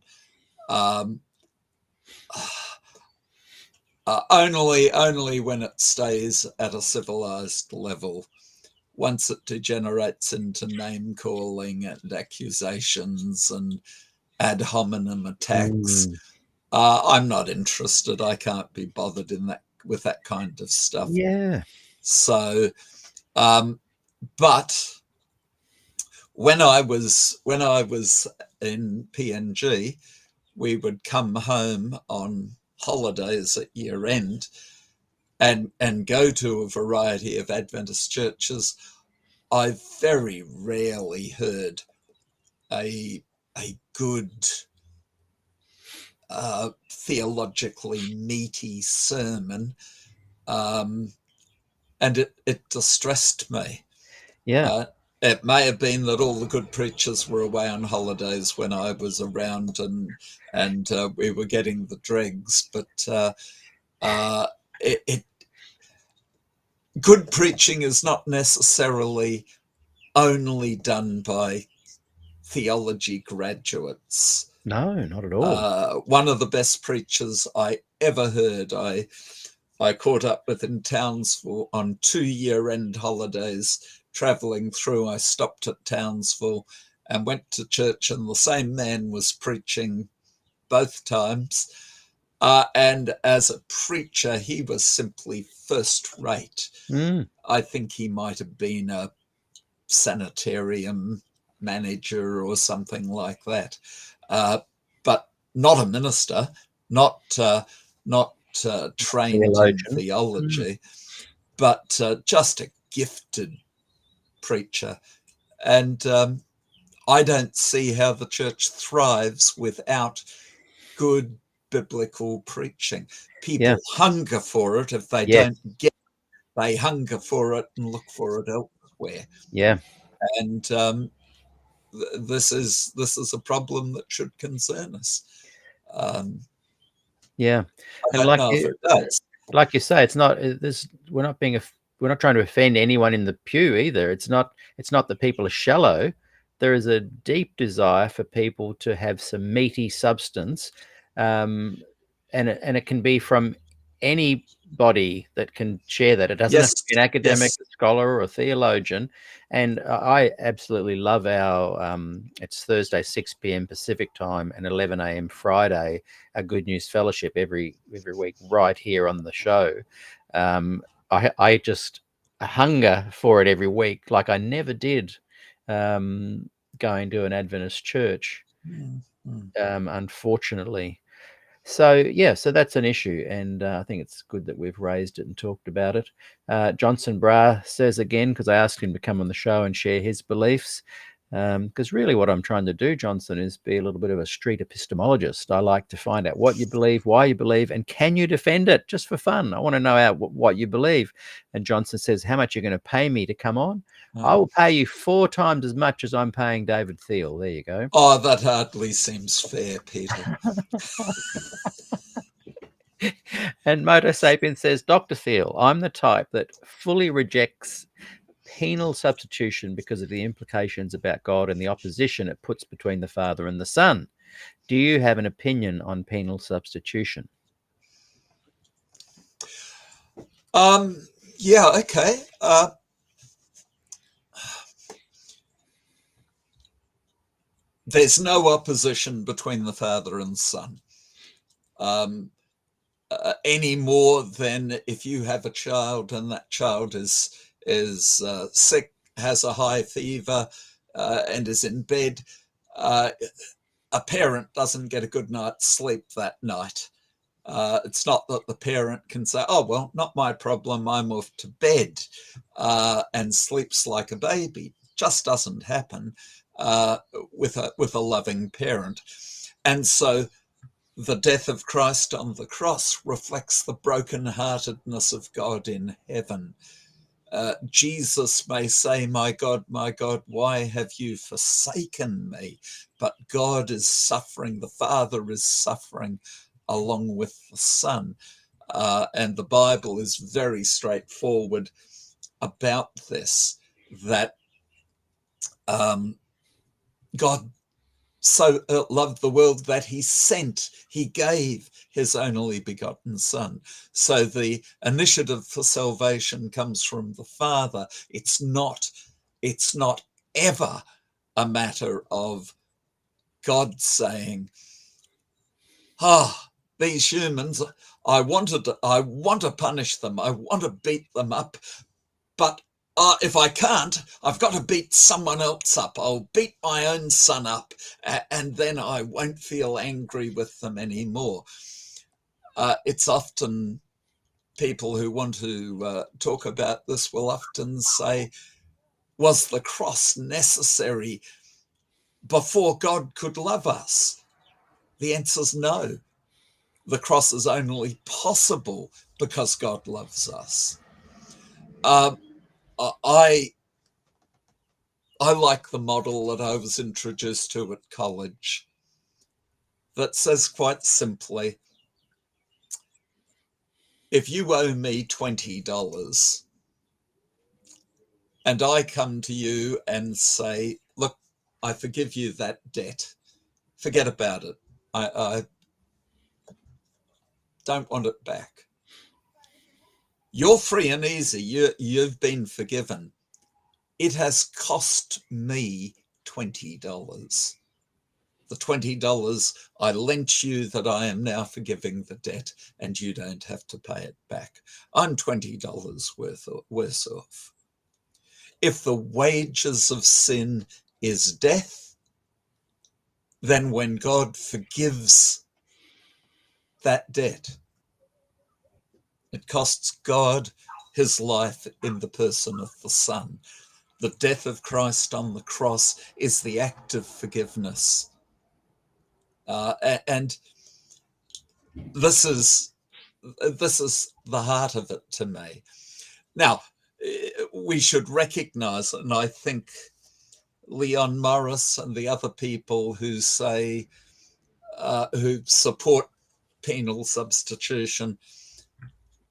Only when it stays at a civilized level. Once it degenerates into name calling and accusations and ad hominem attacks, I'm not interested. I can't be bothered with that kind of stuff. Yeah. So, but when I was in PNG, we would come home on holidays at year end and go to a variety of Adventist churches. I very rarely heard a good theologically meaty sermon, and it distressed me. Yeah. It may have been that all the good preachers were away on holidays when I was around, and we were getting the dregs. But good preaching is not necessarily only done by theology graduates. No, not at all. One of the best preachers I ever heard, I caught up with in Townsville on 2 year-end holidays. Traveling through, I stopped at Townsville and went to church, and the same man was preaching both times. And as a preacher, he was simply first rate. I think he might have been a sanitarium manager or something like that, but not a minister, not trained in theology, but just a gifted preacher. And I don't see how the church thrives without good biblical preaching. People hunger for it. If they don't get it, they hunger for it and look for it elsewhere. Yeah. And this is a problem that should concern us. Yeah. And like you say, it's not. We're not trying to offend anyone in the pew either. It's not that people are shallow. There is a deep desire for people to have some meaty substance, and it can be from anybody that can share that. It doesn't have to be an academic, a scholar, or a theologian. And I absolutely love our. It's Thursday 6 p.m. Pacific time and 11 a.m. Friday. A Good News Fellowship every week right here on the show. I just hunger for it every week, like I never did going to an Adventist church, unfortunately. So that's an issue, and I think it's good that we've raised it and talked about it. Johnson Bra says again, because I asked him to come on the show and share his beliefs, because really what I'm trying to do, Johnson, is be a little bit of a street epistemologist. I like to find out what you believe, why you believe, and can you defend it just for fun. I want to know what you believe. And Johnson says, how much are you going to pay me to come on? I will pay you 4 times as much as I'm paying David Thiele. There you go. Oh, that hardly seems fair, Peter. And Moto Sapien says, Dr. Thiele, I'm the type that fully rejects penal substitution because of the implications about God and the opposition it puts between the Father and the Son. Do you have an opinion on penal substitution? Yeah, okay. There's no opposition between the Father and Son. Any more than if you have a child and that child is sick, has a high fever, and is in bed, a parent doesn't get a good night's sleep that night. It's not that the parent can say, oh, well, not my problem, I'm off to bed, and sleeps like a baby. Just doesn't happen with a loving parent. And so the death of Christ on the cross reflects the brokenheartedness of God in heaven. Jesus may say, my God, why have you forsaken me? But God is suffering, the Father is suffering along with the Son. And the Bible is very straightforward about this, that God so loved the world that he gave his only begotten Son. So the initiative for salvation comes from the Father. It's not ever a matter of God saying, these humans, I want to punish them, I want to beat them up, but if I can't, I've got to beat someone else up. I'll beat my own son up, and then I won't feel angry with them anymore. It's often people who want to talk about this will often say, was the cross necessary before God could love us? The answer is no. The cross is only possible because God loves us. I like the model that I was introduced to at college that says quite simply, if you owe me $20 and I come to you and say, look, I forgive you that debt, forget about it. I don't want it back. You're free and easy. You've been forgiven. It has cost me $20. The $20 I lent you that I am now forgiving the debt, and you don't have to pay it back. I'm $20 worse off. If the wages of sin is death, then when God forgives that debt, it costs God his life in the person of the Son. The death of Christ on the cross is the act of forgiveness. And this is the heart of it to me. Now, we should recognize, and I think Leon Morris and the other people who say, who support penal substitution,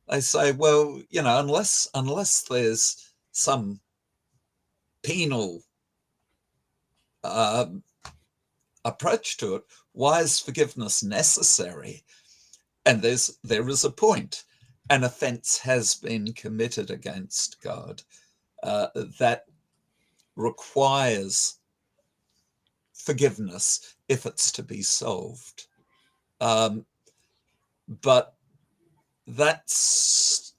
they say, well, you know, unless there's some penal approach to it, why is forgiveness necessary? And there is a point. An offense has been committed against God that requires forgiveness if it's to be solved. But that's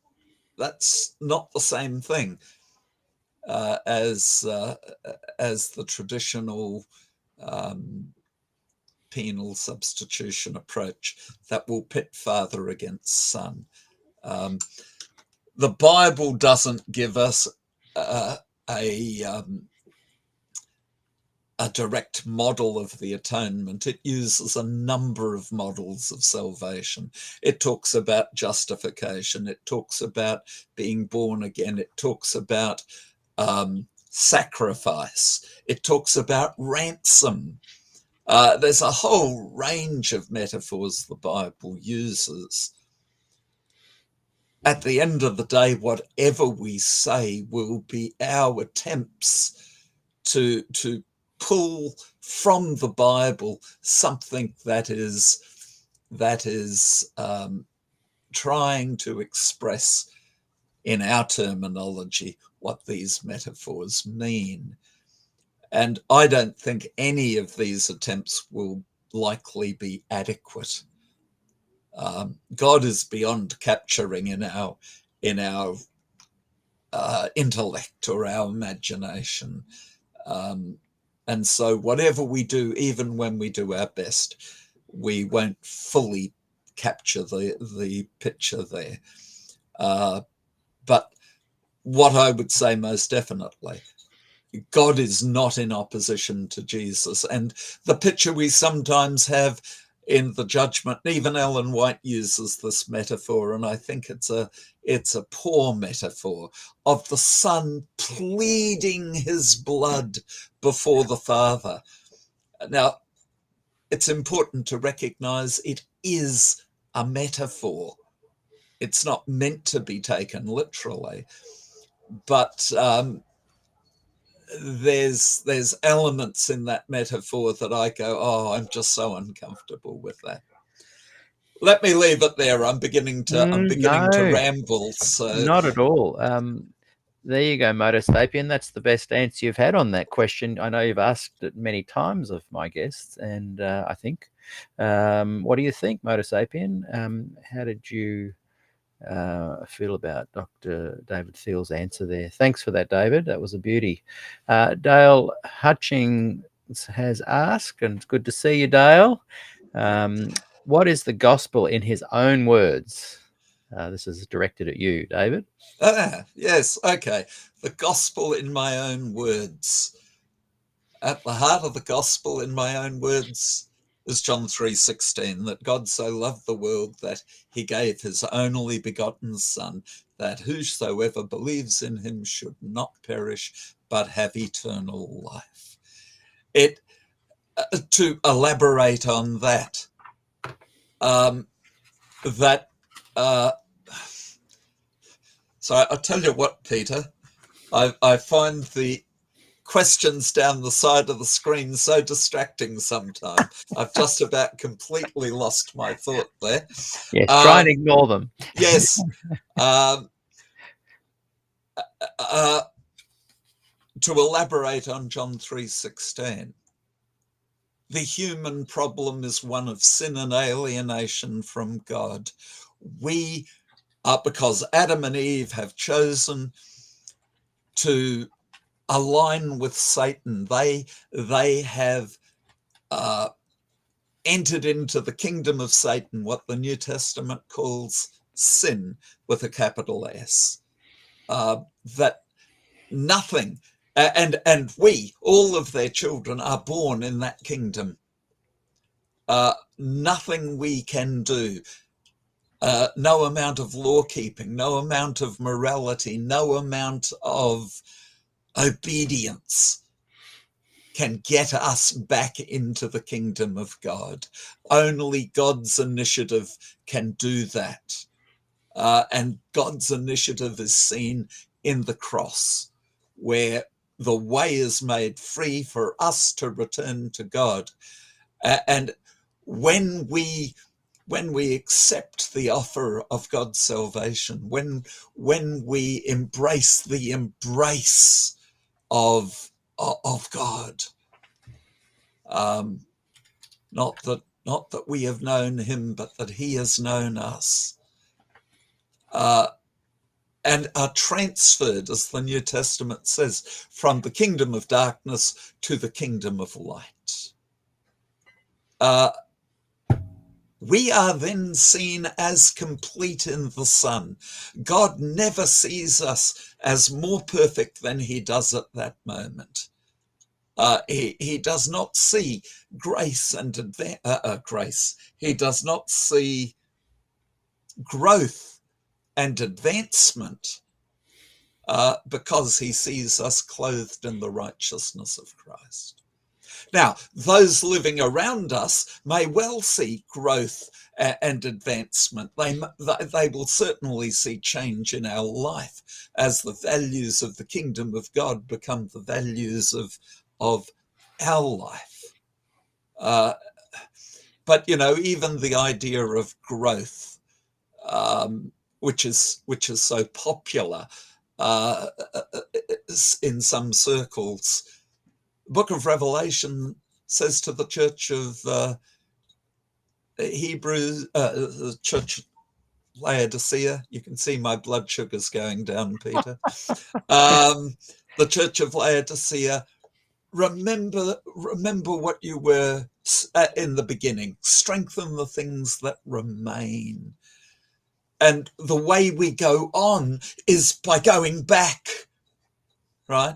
not the same thing as the traditional penal substitution approach that will pit father against son. The Bible doesn't give us a direct model of the atonement. It uses a number of models of salvation. It talks about justification. It talks about being born again. It talks about sacrifice. It talks about ransom. There's a whole range of metaphors the Bible uses. At the end of the day, whatever we say will be our attempts to pull from the Bible something that is trying to express in our terminology what these metaphors mean. And I don't think any of these attempts will likely be adequate. God is beyond capturing in our intellect or our imagination. And so whatever we do, even when we do our best, we won't fully capture the picture there. But what I would say most definitely, God is not in opposition to Jesus. And the picture we sometimes have in the judgment, even Ellen White uses this metaphor, and I think it's a poor metaphor, of the Son pleading his blood before the Father. Now, it's important to recognize it is a metaphor. It's not meant to be taken literally, but there's elements in that metaphor that I go, oh, I'm just so uncomfortable with that. Let me leave it there. I'm beginning to No, ramble. So not at all. There you go, Moto Sapien. That's the best answer you've had on that question. I know you've asked it many times of my guests, and I think, what do you think, Moto Sapien? How did you feel about Dr. David Thiele's answer there? Thanks for that, David. That was a beauty. Dale Hutchings has asked, and it's good to see you, Dale. What is the gospel in his own words? This is directed at you, David. Yes, okay. The gospel in my own words. At the heart of the gospel in my own words is John 3:16, that God so loved the world that he gave his only begotten Son, that whosoever believes in him should not perish, but have eternal life. To elaborate on that, so I'll tell you what, Peter, I find the questions down the side of the screen so distracting sometimes. I've just about completely lost my thought there. Yes, try and ignore them. Yes. To elaborate on John 3:16, the human problem is one of sin and alienation from God. We because Adam and Eve have chosen to align with Satan. They have entered into the kingdom of Satan, what the New Testament calls sin with a capital S. That nothing, and we, all of their children, are born in that kingdom. Nothing we can do, no amount of law keeping, no amount of morality, no amount of obedience can get us back into the kingdom of God. Only God's initiative can do that. And God's initiative is seen in the cross, where the way is made free for us to return to God. And when we accept the offer of God's salvation, when we embrace the embrace of God, not that we have known him, but that he has known us, and are transferred, as the New Testament says, from the kingdom of darkness to the kingdom of light. We are then seen as complete in the Son. God never sees us as more perfect than he does at that moment. He does not see grace and grace. He does not see growth and advancement because he sees us clothed in the righteousness of Christ. Now, those living around us may well see growth and advancement. They will certainly see change in our life as the values of the kingdom of God become the values of our life. But, even the idea of growth, which is so popular in some circles, the book of Revelation says to the church of Hebrews, the church of Laodicea, you can see my blood sugar's going down, Peter. The church of Laodicea, remember what you were in the beginning. Strengthen the things that remain. And the way we go on is by going back, right?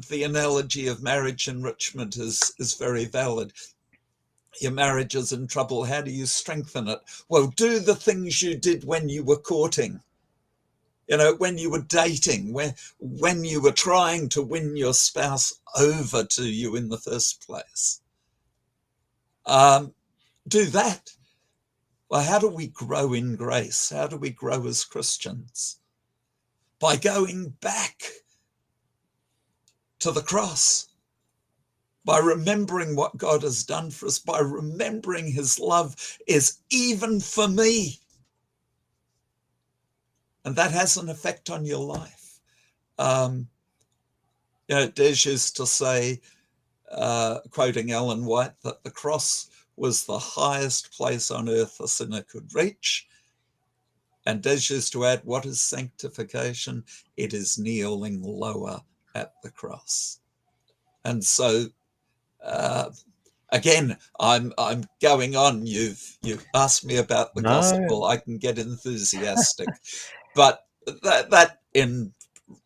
The analogy of marriage enrichment is very valid. Your marriage is in trouble. How do you strengthen it? Well, do the things you did when you were courting, when you were dating, when you were trying to win your spouse over to you in the first place. Do that. Well, how do we grow in grace? How do we grow as Christians? By going back to the cross, by remembering what God has done for us, by remembering his love is even for me. And that has an effect on your life. Des used to say, quoting Ellen White, that the cross was the highest place on earth a sinner could reach. And Des used to add, what is sanctification? It is kneeling lower at the cross. And so, again, I'm going on. You've asked me about the gospel. I can get enthusiastic, but that in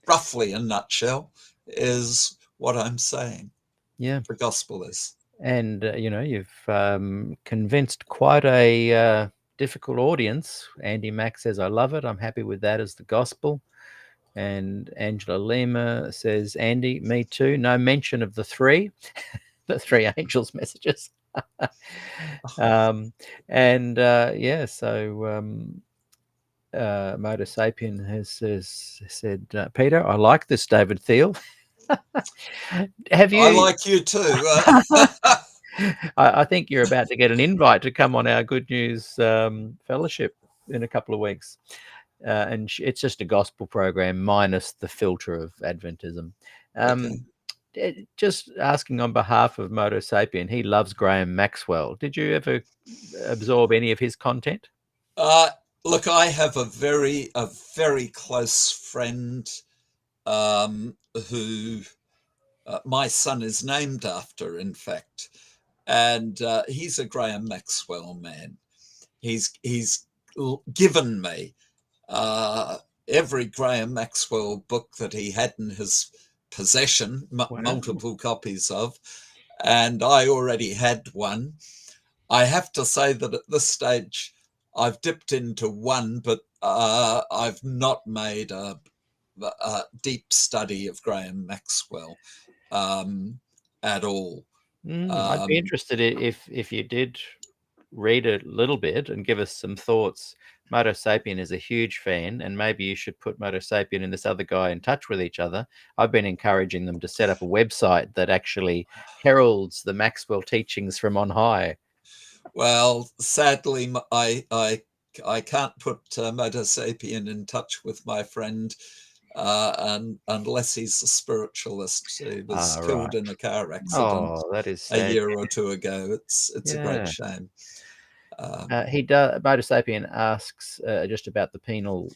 roughly a nutshell is what I'm saying. Yeah, the gospel is. And you've convinced quite a difficult audience. Andy Mack says, "I love it. I'm happy with that as the gospel." And Angela Lima says, "Andy, me too. No mention of the three." The three angels' messages. Motor Sapien has said, "Peter, I like this David Thiele." Have you? I like you too. I think you're about to get an invite to come on our Good News Fellowship in a couple of weeks. And it's just a gospel program minus the filter of Adventism. Okay. Just asking on behalf of Moto Sapien, he loves Graham Maxwell. Did you ever absorb any of his content? Look, I have a very close friend who my son is named after, in fact, and he's a Graham Maxwell man. He's given me every Graham Maxwell book that he had in his possession, multiple copies of, and I already had one. I have to say that at this stage, I've dipped into one, but I've not made a deep study of Graham Maxwell at all. I'd be interested if you did read a little bit and give us some thoughts. Moto Sapien is a huge fan, and maybe you should put Moto Sapien and this other guy in touch with each other. I've been encouraging them to set up a website that actually heralds the Maxwell teachings from on high. Well, sadly, I can't put Moto Sapien in touch with my friend unless he's a spiritualist. He was killed in a car accident that is a year or two ago. It's a great shame. Moto Sapien asks just about the penal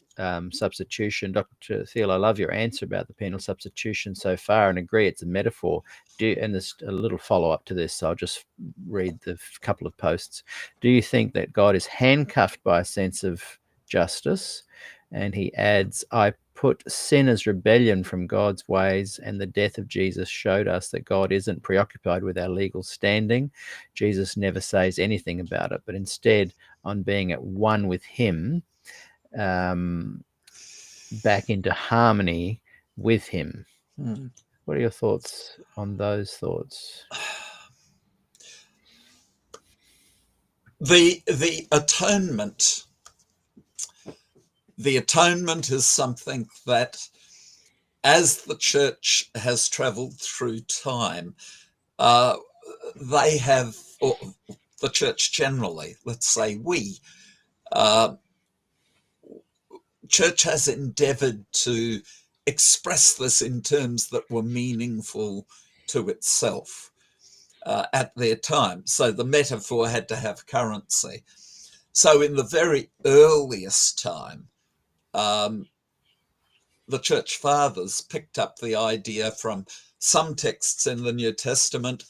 substitution. Dr. Thiele, I love your answer about the penal substitution so far and agree it's a metaphor. And there's a little follow-up to this, so I'll just read the couple of posts. Do you think that God is handcuffed by a sense of justice? And he adds, I put sin as rebellion from God's ways, and the death of Jesus showed us that God isn't preoccupied with our legal standing. Jesus never says anything about it, but instead on being at one with him, back into harmony with him. What are your thoughts on those thoughts? The atonement. The atonement is something that, as the church has traveled through time, they have, or the church generally, let's say we, church has endeavored to express this in terms that were meaningful to itself at their time. So the metaphor had to have currency. So in the very earliest time, the church fathers picked up the idea from some texts in the New Testament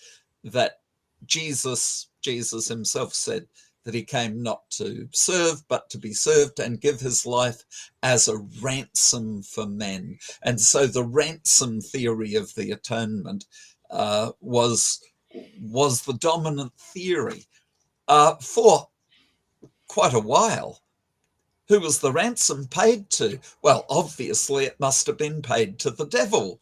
that Jesus himself said that he came not to serve, but to be served and give his life as a ransom for men. And so the ransom theory of the atonement was the dominant theory for quite a while. Who was the ransom paid to? Well, obviously it must have been paid to the devil.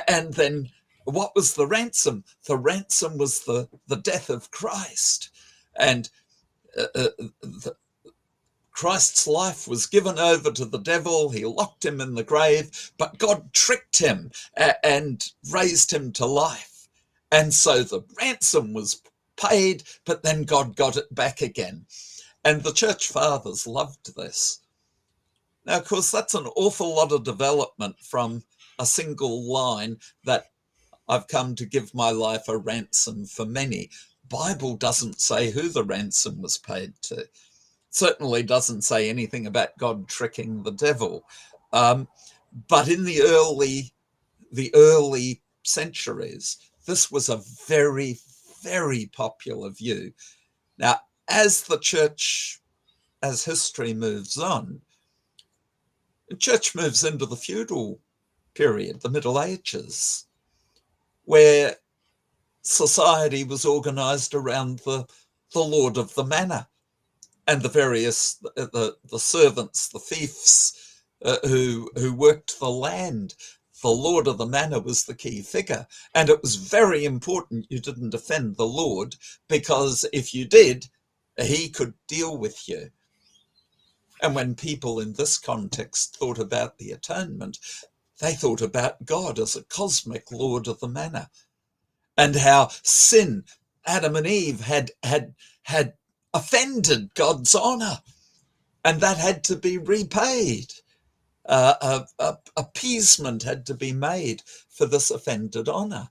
And then what was the ransom? The ransom was the death of Christ. And Christ's life was given over to the devil. He locked him in the grave, but God tricked him and raised him to life. And so the ransom was paid, but then God got it back again. And the church fathers loved this. Now, of course, that's an awful lot of development from a single line that I've come to give my life a ransom for many. Bible doesn't say who the ransom was paid to. Certainly doesn't say anything about God tricking the devil. But in the early centuries, this was a very, very popular view. Now, as history moves on, the church moves into the feudal period, the Middle Ages, where society was organized around the lord of the manor and the various the servants, the fiefs who worked the land. The lord of the manor was the key figure, and it was very important you didn't offend the lord, because if you did, he could deal with you. And when people in this context thought about the atonement, they thought about God as a cosmic lord of the manor, and how sin, Adam and Eve, had offended God's honor, and that had to be repaid. Appeasement had to be made for this offended honor.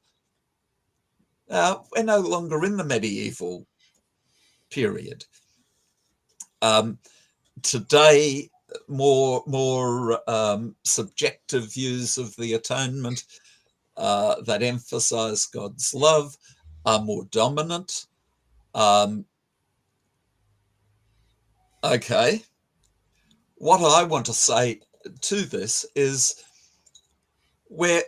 We're no longer in the medieval period. Today, more subjective views of the atonement that emphasize God's love are more dominant. Okay, what I want to say to this is we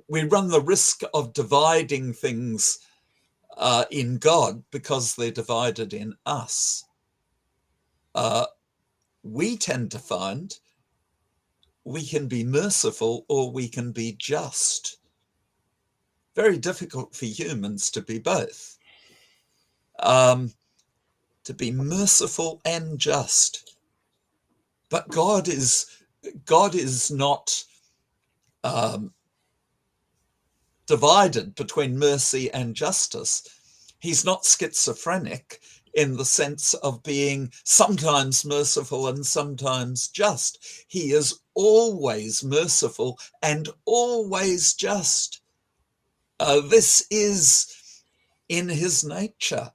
run the risk of dividing things in God because they're divided in us. We tend to find we can be merciful or we can be just. Very difficult for humans to be both. To be merciful and just. But God is not divided between mercy and justice. He's not schizophrenic in the sense of being sometimes merciful and sometimes just. He is always merciful and always just. This is in his nature.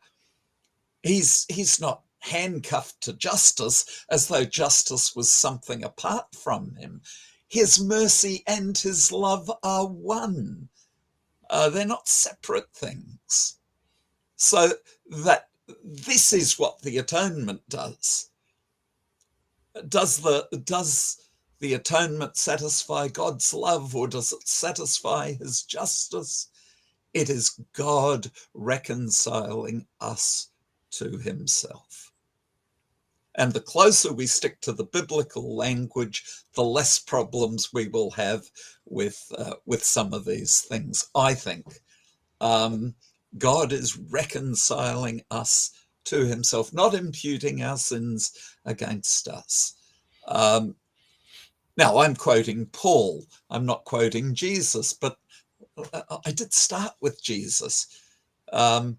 He's not handcuffed to justice as though justice was something apart from him. His mercy and his love are one. They're not separate things. So that this is what the atonement does. Does the atonement satisfy God's love, or does it satisfy his justice? It is God reconciling us to himself. And the closer we stick to the biblical language, the less problems we will have with some of these things, I think. God is reconciling us to himself, not imputing our sins against us. Now, I'm quoting Paul. I'm not quoting Jesus, but I did start with Jesus when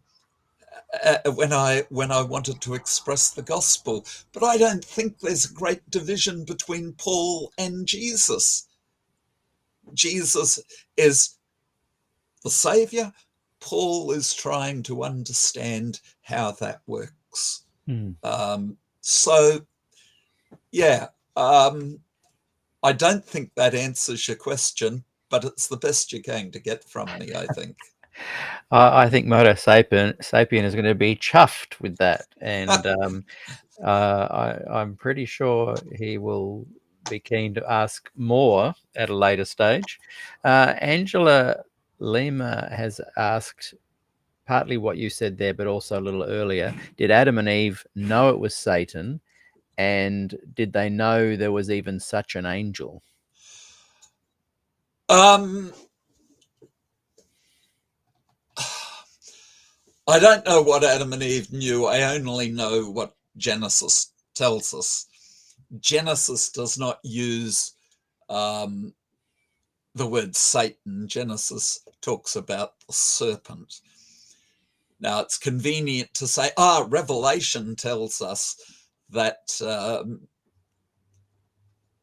I wanted to express the gospel. But I don't think there's a great division between Paul and Jesus. Jesus is the Savior. Paul is trying to understand how that works. I don't think that answers your question, but it's the best you're going to get from me, I think. I think Moto Sapien is going to be chuffed with that, and I'm pretty sure he will be keen to ask more at a later stage. Angela Lima has asked partly what you said there, but also a little earlier. Did Adam and Eve know it was Satan, and did they know there was even such an angel? I don't know what Adam and Eve knew. I only know what Genesis tells us. Genesis does not use the word Satan. Genesis talks about the serpent. Now, it's convenient to say, Revelation tells us that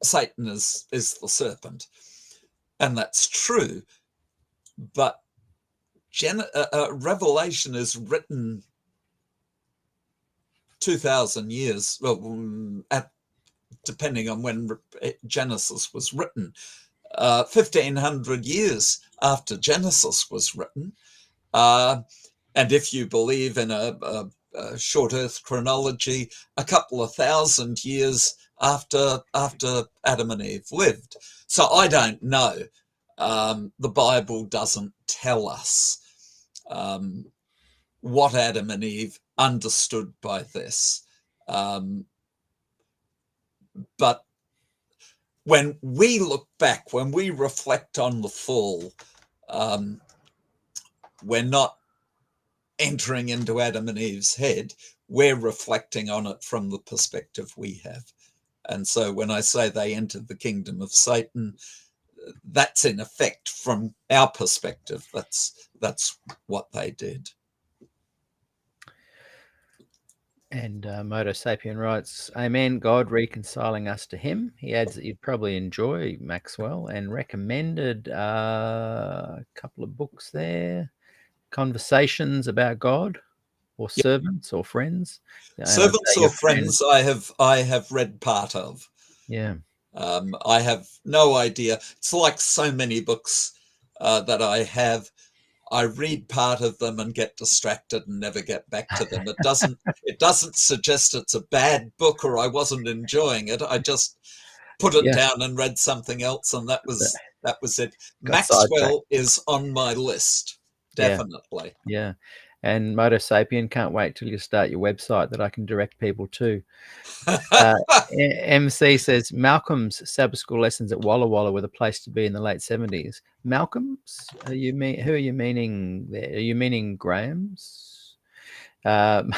Satan is the serpent. And that's true. But Revelation is written 2,000 years, depending on when Genesis was written, 1,500 years after Genesis was written. And if you believe in a short Earth chronology, a couple of thousand years after Adam and Eve lived. So I don't know. The Bible doesn't tell us what Adam and Eve understood by this. But when we look back, when we reflect on the fall, we're not entering into Adam and Eve's head. We're reflecting on it from the perspective we have. And so when I say they entered the kingdom of Satan, that's in effect from our perspective. That's what they did. And Moto Sapien writes, Amen, God reconciling us to him. He adds that you'd probably enjoy Maxwell and recommended a couple of books there, Conversations about God, or Servants or Friends. Servants or Friends, I have read part of. Yeah. I have no idea. It's like so many books that I have. I read part of them and get distracted and never get back to them. It doesn't suggest it's a bad book or I wasn't enjoying it. I just put it down and read something else, and that was it. Maxwell is on my list, definitely. Yeah. And Moto Sapien, can't wait till you start your website that I can direct people to. MC says Malcolm's Sabbath school lessons at Walla Walla were the place to be in the late 70s. Malcolm's? Who are you meaning there? Are you meaning Graham's? Moto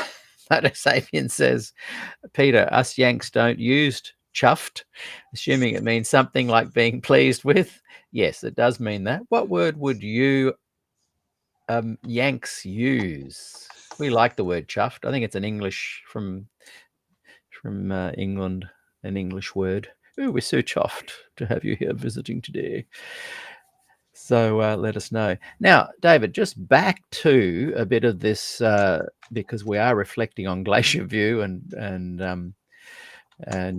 Sapien says, Peter, us Yanks don't use chuffed, assuming it means something like being pleased with. Yes, it does mean that. What word would you Yanks use? We like the word chuffed. I think it's an English from England, an English word. Oh, we're so chuffed to have you here visiting today. So let us know. Now, David, just back to a bit of this, because we are reflecting on Glacier View and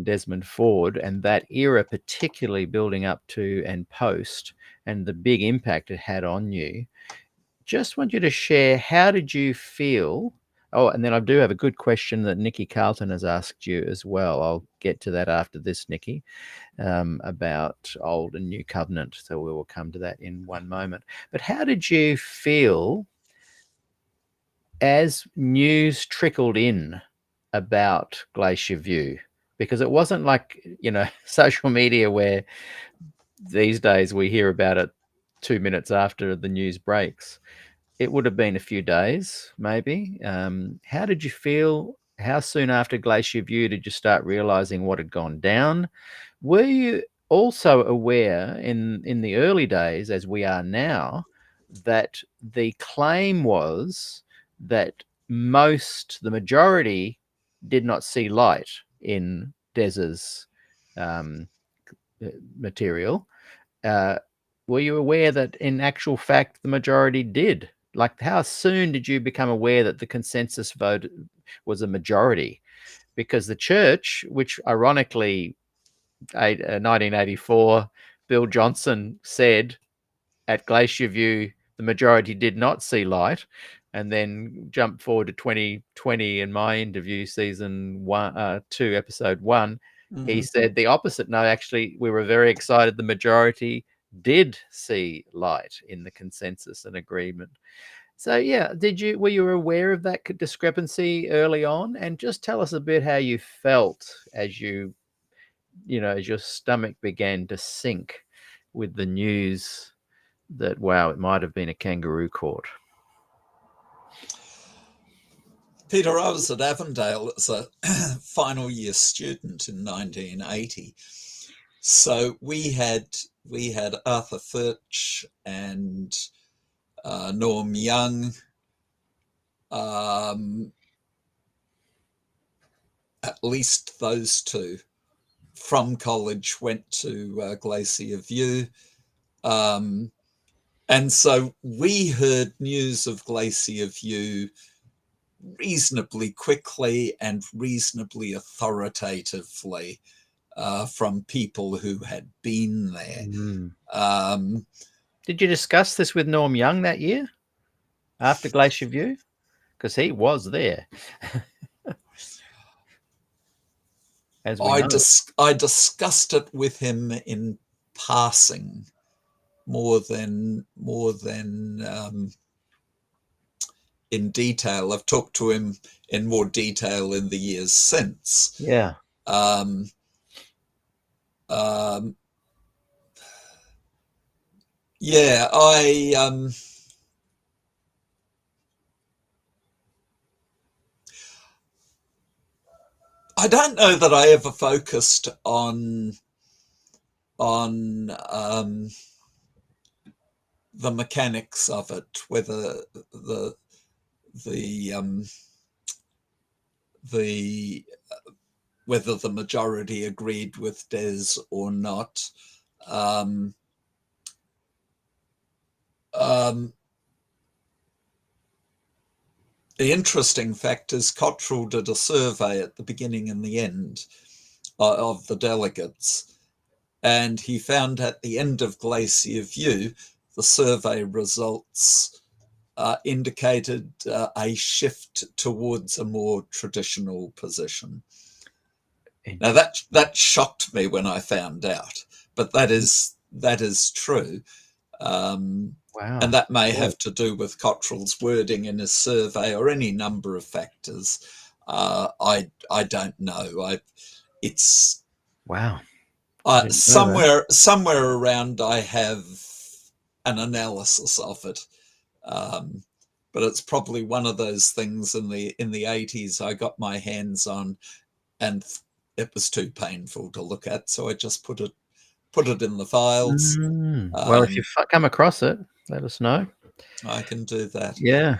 Desmond Ford and that era, particularly building up to and post, and the big impact it had on you. Just want you to share, how did you feel? Oh, and then I do have a good question that Nikki Carlton has asked you as well. I'll get to that after this, Nikki, about Old and New Covenant. So we will come to that in one moment. But how did you feel as news trickled in about Glacier View? Because it wasn't like, social media where these days we hear about it 2 minutes after the news breaks. It would have been a few days, maybe. How did you feel? How soon after Glacier View did you start realizing what had gone down? Were you also aware in the early days, as we are now, that the claim was that the majority did not see light in Des's material? Were you aware that in actual fact the majority did? Like, how soon did you become aware that the consensus vote was a majority? Because the church, which ironically, 1984, Bill Johnson said at Glacier View, the majority did not see light, and then jump forward to 2020 in my interview, season 2, episode 1, he said the opposite. No, actually, we were very excited. The majority did see light in the consensus and agreement. So yeah, were you aware of that discrepancy early on? And just tell us a bit how you felt as as your stomach began to sink with the news that, wow, it might have been a kangaroo court. Peter, I was at Avondale as a final year student in 1980. So we had Arthur Furch and Norm Young, at least those two from college went to Glacier View. And so we heard news of Glacier View reasonably quickly and reasonably authoritatively from people who had been there. Did you discuss this with Norm Young that year after Glacier View? Because he was there. As we know. I discussed it with him in passing more than in detail. I've talked to him in more detail in the years since. Yeah. Yeah, I don't know that I ever focused on the mechanics of it, whether whether the majority agreed with Des or not. The interesting fact is Cottrell did a survey at the beginning and the end of the delegates, and he found at the end of Glacier View, the survey results indicated a shift towards a more traditional position. Now that shocked me when I found out, but that is true. Wow. And that may have to do with Cottrell's wording in his survey or any number of factors. I don't know. It's wow. Somewhere around I have an analysis of it, but it's probably one of those things in the 80s I got my hands on, and it was too painful to look at, so I just put it in the files. Well, if you come across it, let us know. I can do that. Yeah.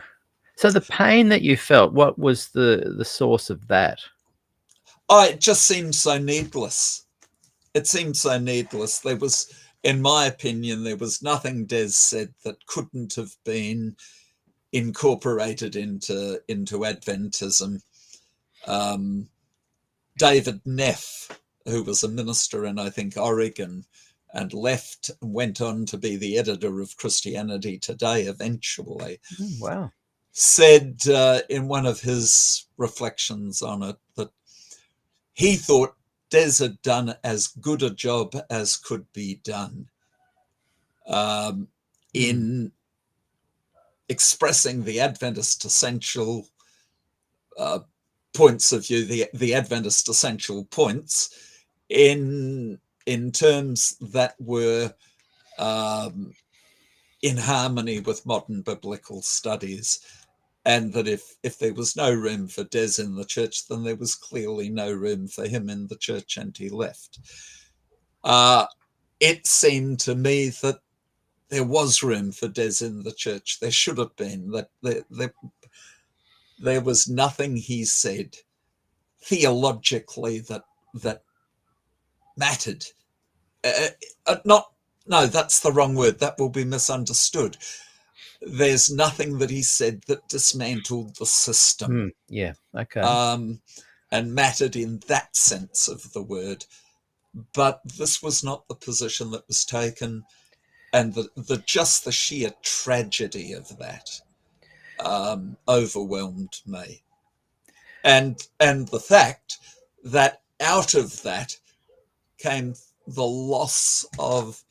So the pain that you felt, what was the source of that? It just seemed so needless. It seemed so needless. There was, in my opinion, there was nothing Des said that couldn't have been incorporated into Adventism. David Neff, who was a minister in, I think, Oregon, and left and went on to be the editor of Christianity Today eventually. Wow. Said in one of his reflections on it that he thought Des had done as good a job as could be done in expressing the Adventist essential points of view, the Adventist essential points in terms that were in harmony with modern biblical studies, and that if there was no room for Des in the church, then there was clearly no room for him in the church, and he left. It seemed to me that there was room for Des in the church. There should have been. That there was nothing he said theologically that mattered. No, that's the wrong word. That will be misunderstood. There's nothing that he said that dismantled the system. Yeah, okay. And mattered in that sense of the word. But this was not the position that was taken, and the sheer tragedy of that overwhelmed me. And the fact that out of that came the loss of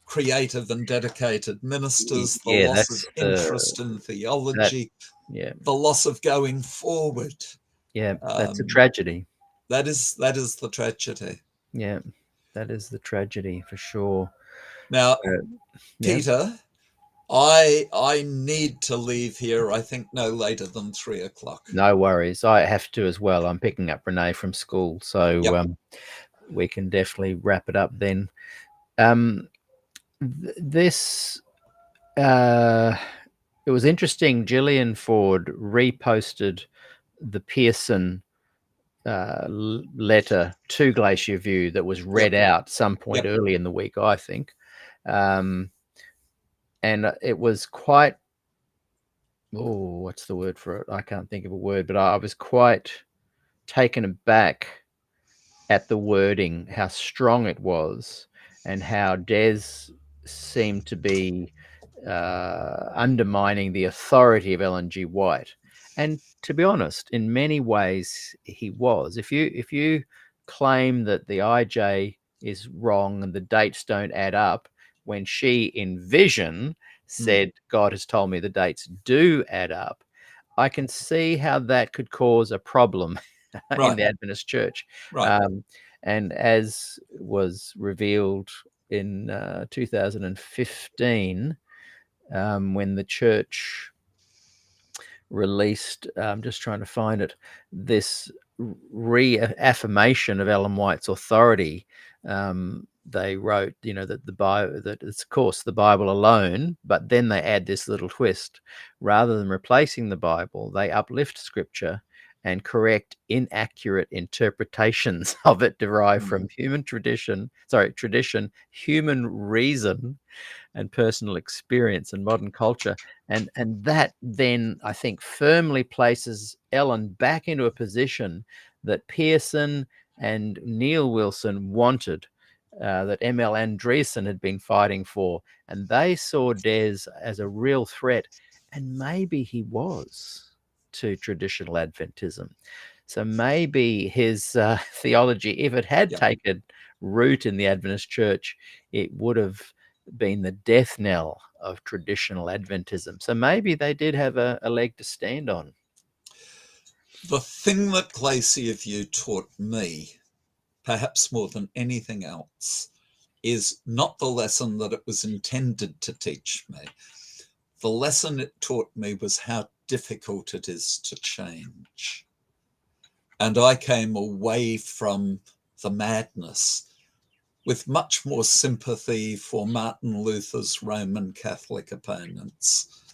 creative and dedicated ministers, the loss of interest in theology, the loss of going forward. Yeah, that's a tragedy. That is the tragedy. Yeah, that is the tragedy for sure. Now, Peter, I need to leave here, I think, no later than 3 o'clock. No worries. I have to as well. I'm picking up Renee from school, so Yep. we can definitely wrap it up then. This it was interesting. Gillian Ford reposted the Pearson letter to Glacier View that was read out some point early in the week, I think, and it was quite. Oh, what's the word for it? I can't think of a word, but I was quite taken aback at the wording, how strong it was, and how Des seemed to be undermining the authority of Ellen G. White. And to be honest, in many ways, he was. If you claim that the IJ is wrong and the dates don't add up, when she in vision said, God has told me the dates do add up, I can see how that could cause a problem in the Adventist Church. Right. And as was revealed in 2015, when the church released, I'm just trying to find it, this reaffirmation of Ellen White's authority. They wrote, that the Bible, that it's of course the Bible alone, but then they add this little twist. Rather than replacing the Bible, they uplift Scripture and correct inaccurate interpretations of it derived from tradition, human reason, and personal experience and modern culture. And that then, I think, firmly places Ellen back into a position that Pearson and Neil Wilson wanted, that M.L. Andreessen had been fighting for. And they saw Des as a real threat. And maybe he was to traditional Adventism. So maybe his theology, if it had taken root in the Adventist Church, it would have been the death knell of traditional Adventism. So maybe they did have a leg to stand on. The thing that Glacier View taught me, perhaps more than anything else, is not the lesson that it was intended to teach me. The lesson it taught me was how difficult it is to change. And I came away from the madness with much more sympathy for Martin Luther's Roman Catholic opponents,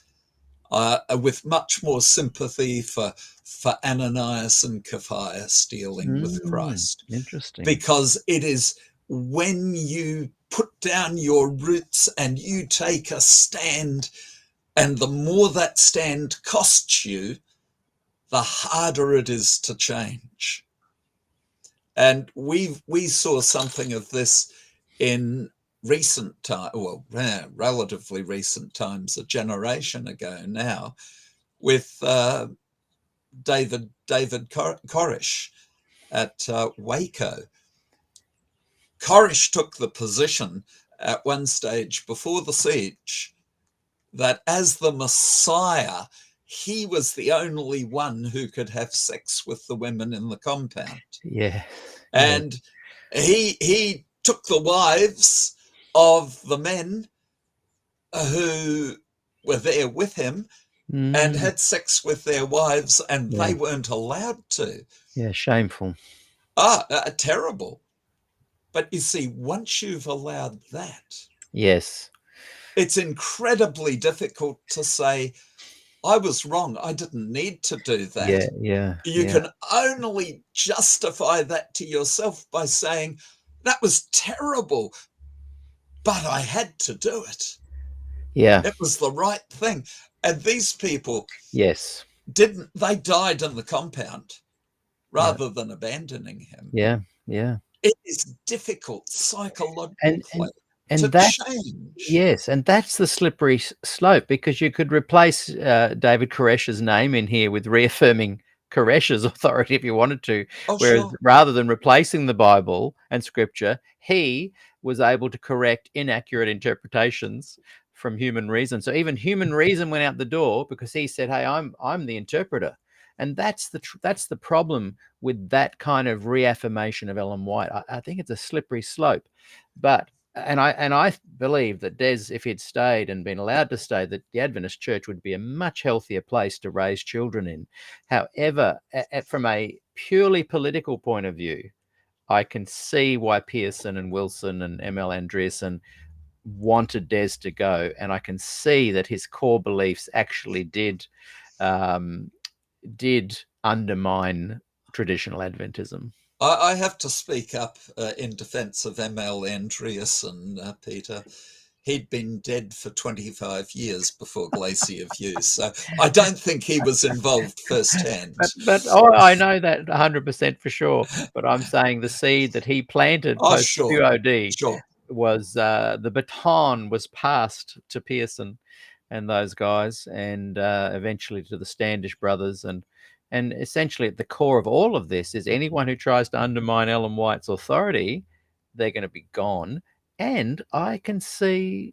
with much more sympathy for Ananias and Caiaphas dealing with Christ. Interesting. Because it is when you put down your roots and you take a stand, and the more that stand costs you, the harder it is to change. And we saw something of this in recent time, well, relatively recent times, a generation ago now, with David Koresh at Waco. Koresh took the position at one stage before the siege that as the Messiah, he was the only one who could have sex with the women in the compound. Yeah. And he took the wives of the men who were there with him and had sex with their wives, and they weren't allowed to. Yeah, shameful. Terrible. But you see, once you've allowed that, yes, it's incredibly difficult to say, I was wrong. I didn't need to do that. You can only justify that to yourself by saying, that was terrible, but I had to do it. Yeah. It was the right thing. And these people they died in the compound rather than abandoning him. Yeah. It is difficult psychologically and to that's, change. Yes, and that's the slippery slope, because you could replace David Koresh's name in here with reaffirming Koresh's authority if you wanted to. Whereas rather than replacing the Bible and Scripture, he was able to correct inaccurate interpretations from human reason. So even human reason went out the door because he said, "Hey, I'm the interpreter." And that's the problem with that kind of reaffirmation of Ellen White. I think it's a slippery slope, but and I believe that Des, if he'd stayed and been allowed to stay, that the Adventist Church would be a much healthier place to raise children in. However, from a purely political point of view, I can see why Pearson and Wilson and ML Andreessen wanted Des to go, and I can see that his core beliefs actually did undermine traditional Adventism. I have to speak up in defence of ML Andreessen, Peter. He'd been dead for 25 years before Glacier Views, so I don't think he was involved firsthand. But I know that 100% for sure. But I'm saying the seed that he planted post Sure. QOD was the baton was passed to Pearson and those guys, and eventually to the Standish brothers, and essentially at the core of all of this is anyone who tries to undermine Ellen White's authority, they're going to be gone. And I can see,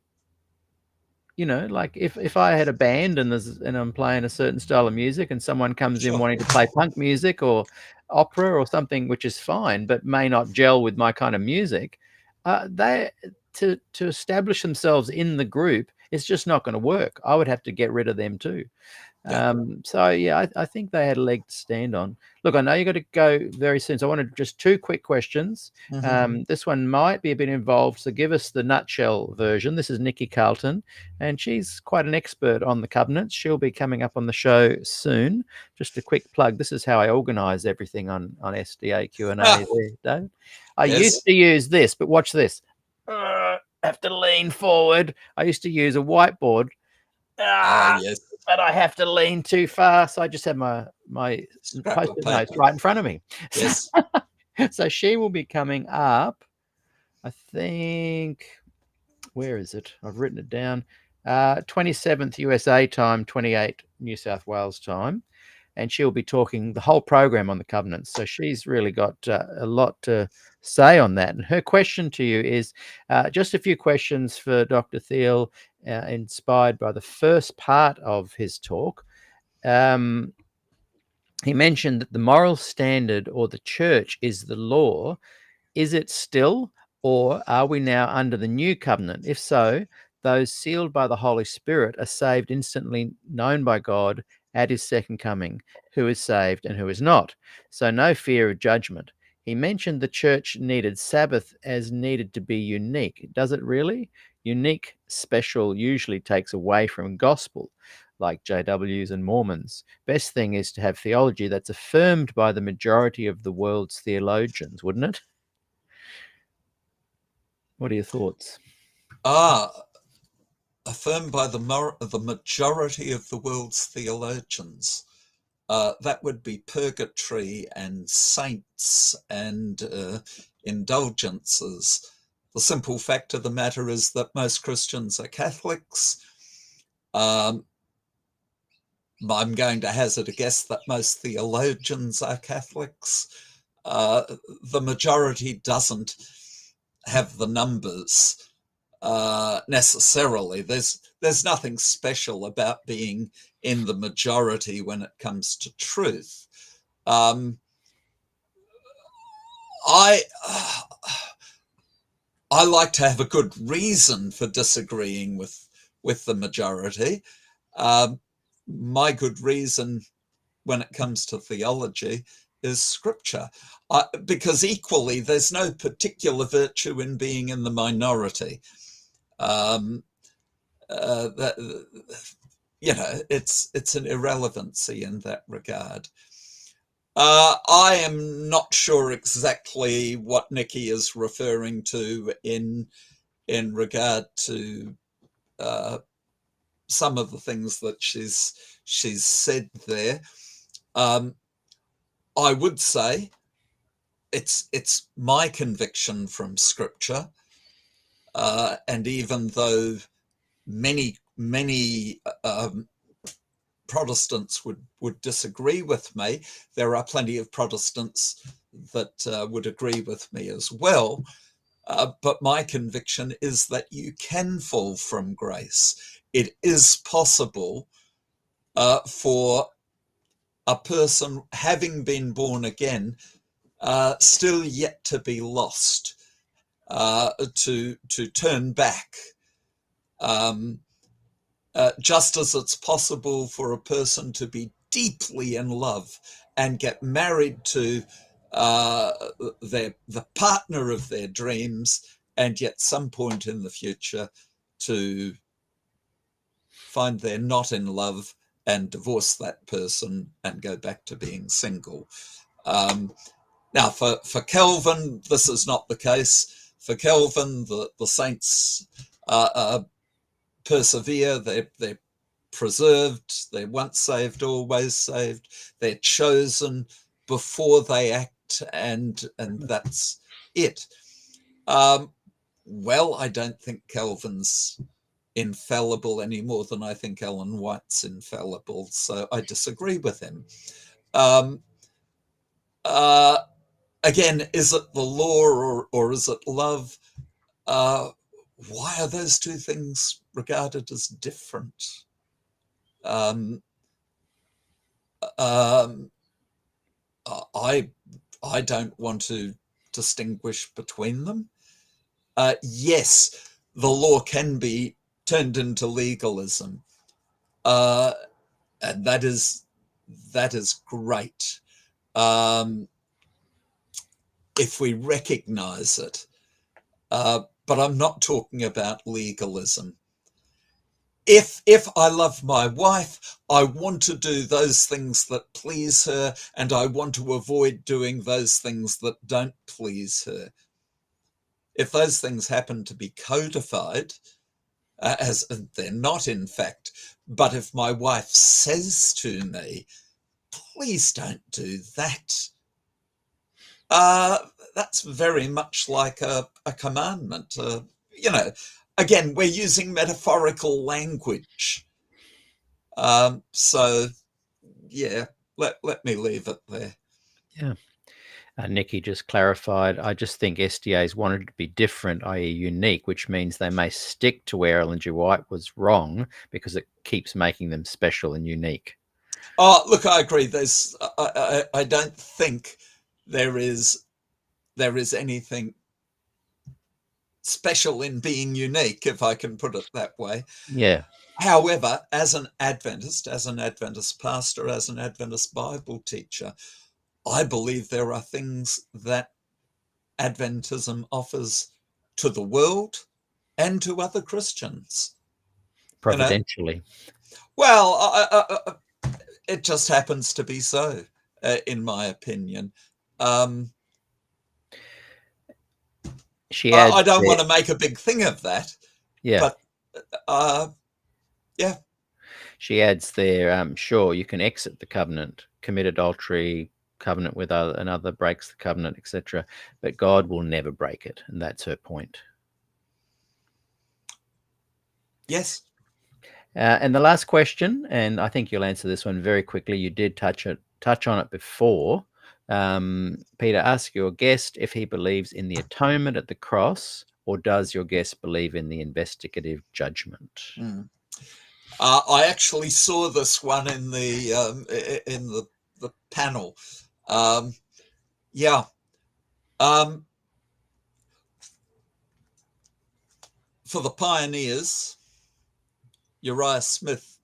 like if I had a band and I'm playing a certain style of music and someone comes in wanting to play punk music or opera or something, which is fine, but may not gel with my kind of music, they to establish themselves in the group, it's just not going to work. I would have to get rid of them too. So yeah, I think they had a leg to stand on. Look, I know you got to go very soon, so I wanted just two quick questions. This one might be a bit involved, so give us the nutshell version. This is Nikki Carlton, and she's quite an expert on the covenants. She'll be coming up on the show soon. Just a quick plug. This is how I organise everything on SDAQ&A there, Dave. I used to use this, but watch this. Have to lean forward. I used to use a whiteboard. Yes. But I have to lean too far, so I just have my post-it notes right in front of me. Yes. So she will be coming up, I think, where is it? I've written it down. 27th USA time, 28 New South Wales time. And she'll be talking the whole program on the covenants. So she's really got a lot to say on that. And her question to you is just a few questions for Dr. Thiele, inspired by the first part of his talk. He mentioned that the moral standard or the church is the law. Is it still, or are we now under the new covenant? If so, those sealed by the Holy Spirit are saved instantly, known by God at his second coming, who is saved and who is not. So no fear of judgment. He mentioned the church needed Sabbath as needed to be unique. Does it really? Unique, special usually takes away from gospel, like JWs and Mormons. Best thing is to have theology that's affirmed by the majority of the world's theologians, wouldn't it? What are your thoughts? Affirmed by the majority of the world's theologians. That would be purgatory and saints and indulgences. The simple fact of the matter is that most Christians are Catholics. I'm going to hazard a guess that most theologians are Catholics. The majority doesn't have the numbers necessarily. There's nothing special about being in the majority when it comes to truth. I like to have a good reason for disagreeing with the majority. My good reason when it comes to theology is scripture, because equally there's no particular virtue in being in the minority. It's an irrelevancy in that regard. I am not sure exactly what Nikki is referring to in regard to some of the things that she's said there. I would say it's my conviction from scripture, and even though many Protestants would disagree with me, there are plenty of Protestants that would agree with me as well. But my conviction is that you can fall from grace. It is possible for a person having been born again still yet to be lost. to turn back. Just as it's possible for a person to be deeply in love and get married to the partner of their dreams, and yet some point in the future to find they're not in love and divorce that person and go back to being single. Now, for Calvin, this is not the case. For Calvin, the saints persevere, they're preserved, they're once saved, always saved, they're chosen before they act, and that's it. Well, I don't think Calvin's infallible any more than I think Ellen White's infallible, so I disagree with him. Again, is it the law or is it love? Why are those two things regarded as different? I don't want to distinguish between them. Yes, the law can be turned into legalism, and that is great if we recognize it. But I'm not talking about legalism. If I love my wife, I want to do those things that please her, and I want to avoid doing those things that don't please her. If those things happen to be codified, as they're not in fact, but if my wife says to me, please don't do that, that's very much like a commandment. Again, we're using metaphorical language. So, yeah, let me leave it there. Yeah. Nikki just clarified, I just think SDAs wanted to be different, i.e. unique, which means they may stick to where Ellen G. White was wrong because it keeps making them special and unique. Oh, look, I agree. I don't think there is anything special in being unique, if I can put it that way. Yeah. However, as an Adventist pastor, as an Adventist Bible teacher, I believe there are things that Adventism offers to the world and to other Christians. Providentially. Well, it just happens to be so, in my opinion. I don't want to make a big thing of that. Yeah. But, yeah. She adds there, sure, you can exit the covenant, commit adultery, covenant with another breaks the covenant, etc. But God will never break it. And that's her point. Yes. And the last question, and I think you'll answer this one very quickly. You did touch on it before. Peter, ask your guest if he believes in the atonement at the cross, or does your guest believe in the investigative judgment? I actually saw this one in the panel. Yeah. For the pioneers, Uriah Smith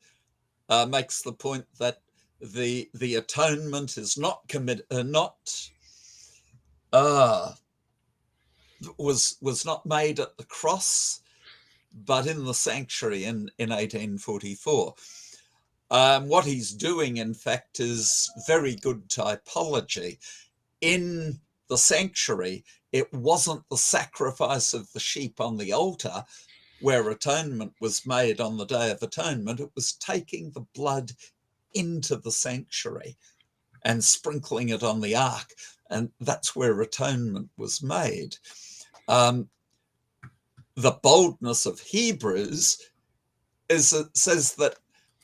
makes the point that the atonement is not was not made at the cross, but in the sanctuary in 1844. What he's doing, in fact, is very good typology. In the sanctuary, it wasn't the sacrifice of the sheep on the altar where atonement was made on the Day of Atonement. It was taking the blood into the sanctuary and sprinkling it on the ark, and that's where atonement was made. The boldness of Hebrews is it says that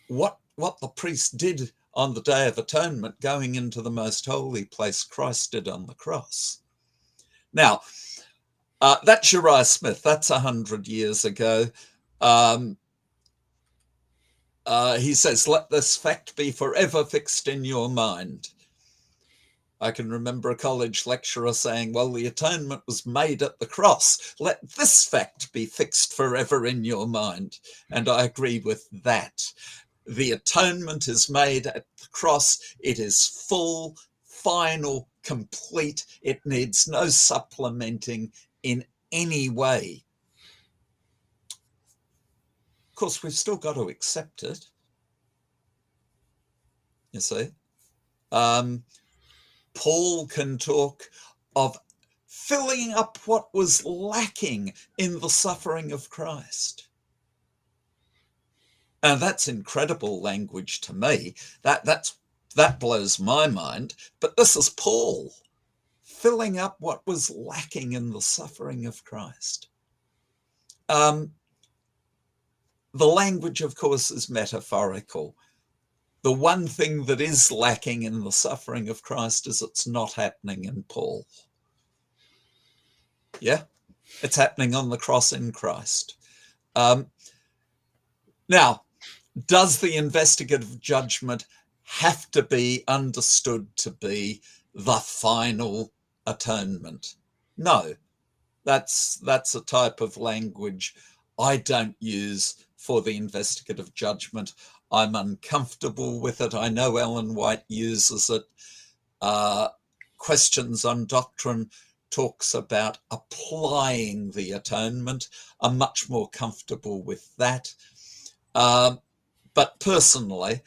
what the priest did on the Day of Atonement, going into the most holy place, Christ did on the cross. Now, that's Uriah Smith. That's 100 years ago. He says, let this fact be forever fixed in your mind. I can remember a college lecturer saying, well, the atonement was made at the cross. Let this fact be fixed forever in your mind. And I agree with that. The atonement is made at the cross. It is full, final, complete. It needs no supplementing in any way. Of course, we've still got to accept it. You see? Paul can talk of filling up what was lacking in the suffering of Christ. And that's incredible language to me. That blows my mind. But this is Paul filling up what was lacking in the suffering of Christ. The language, of course, is metaphorical. The one thing that is lacking in the suffering of Christ is it's not happening in Paul. Yeah, it's happening on the cross in Christ. Now, does the investigative judgment have to be understood to be the final atonement? No, that's a type of language I don't use for the investigative judgment. I'm uncomfortable with it. I know Ellen White uses it. Questions on Doctrine talks about applying the atonement. I'm much more comfortable with that. But personally,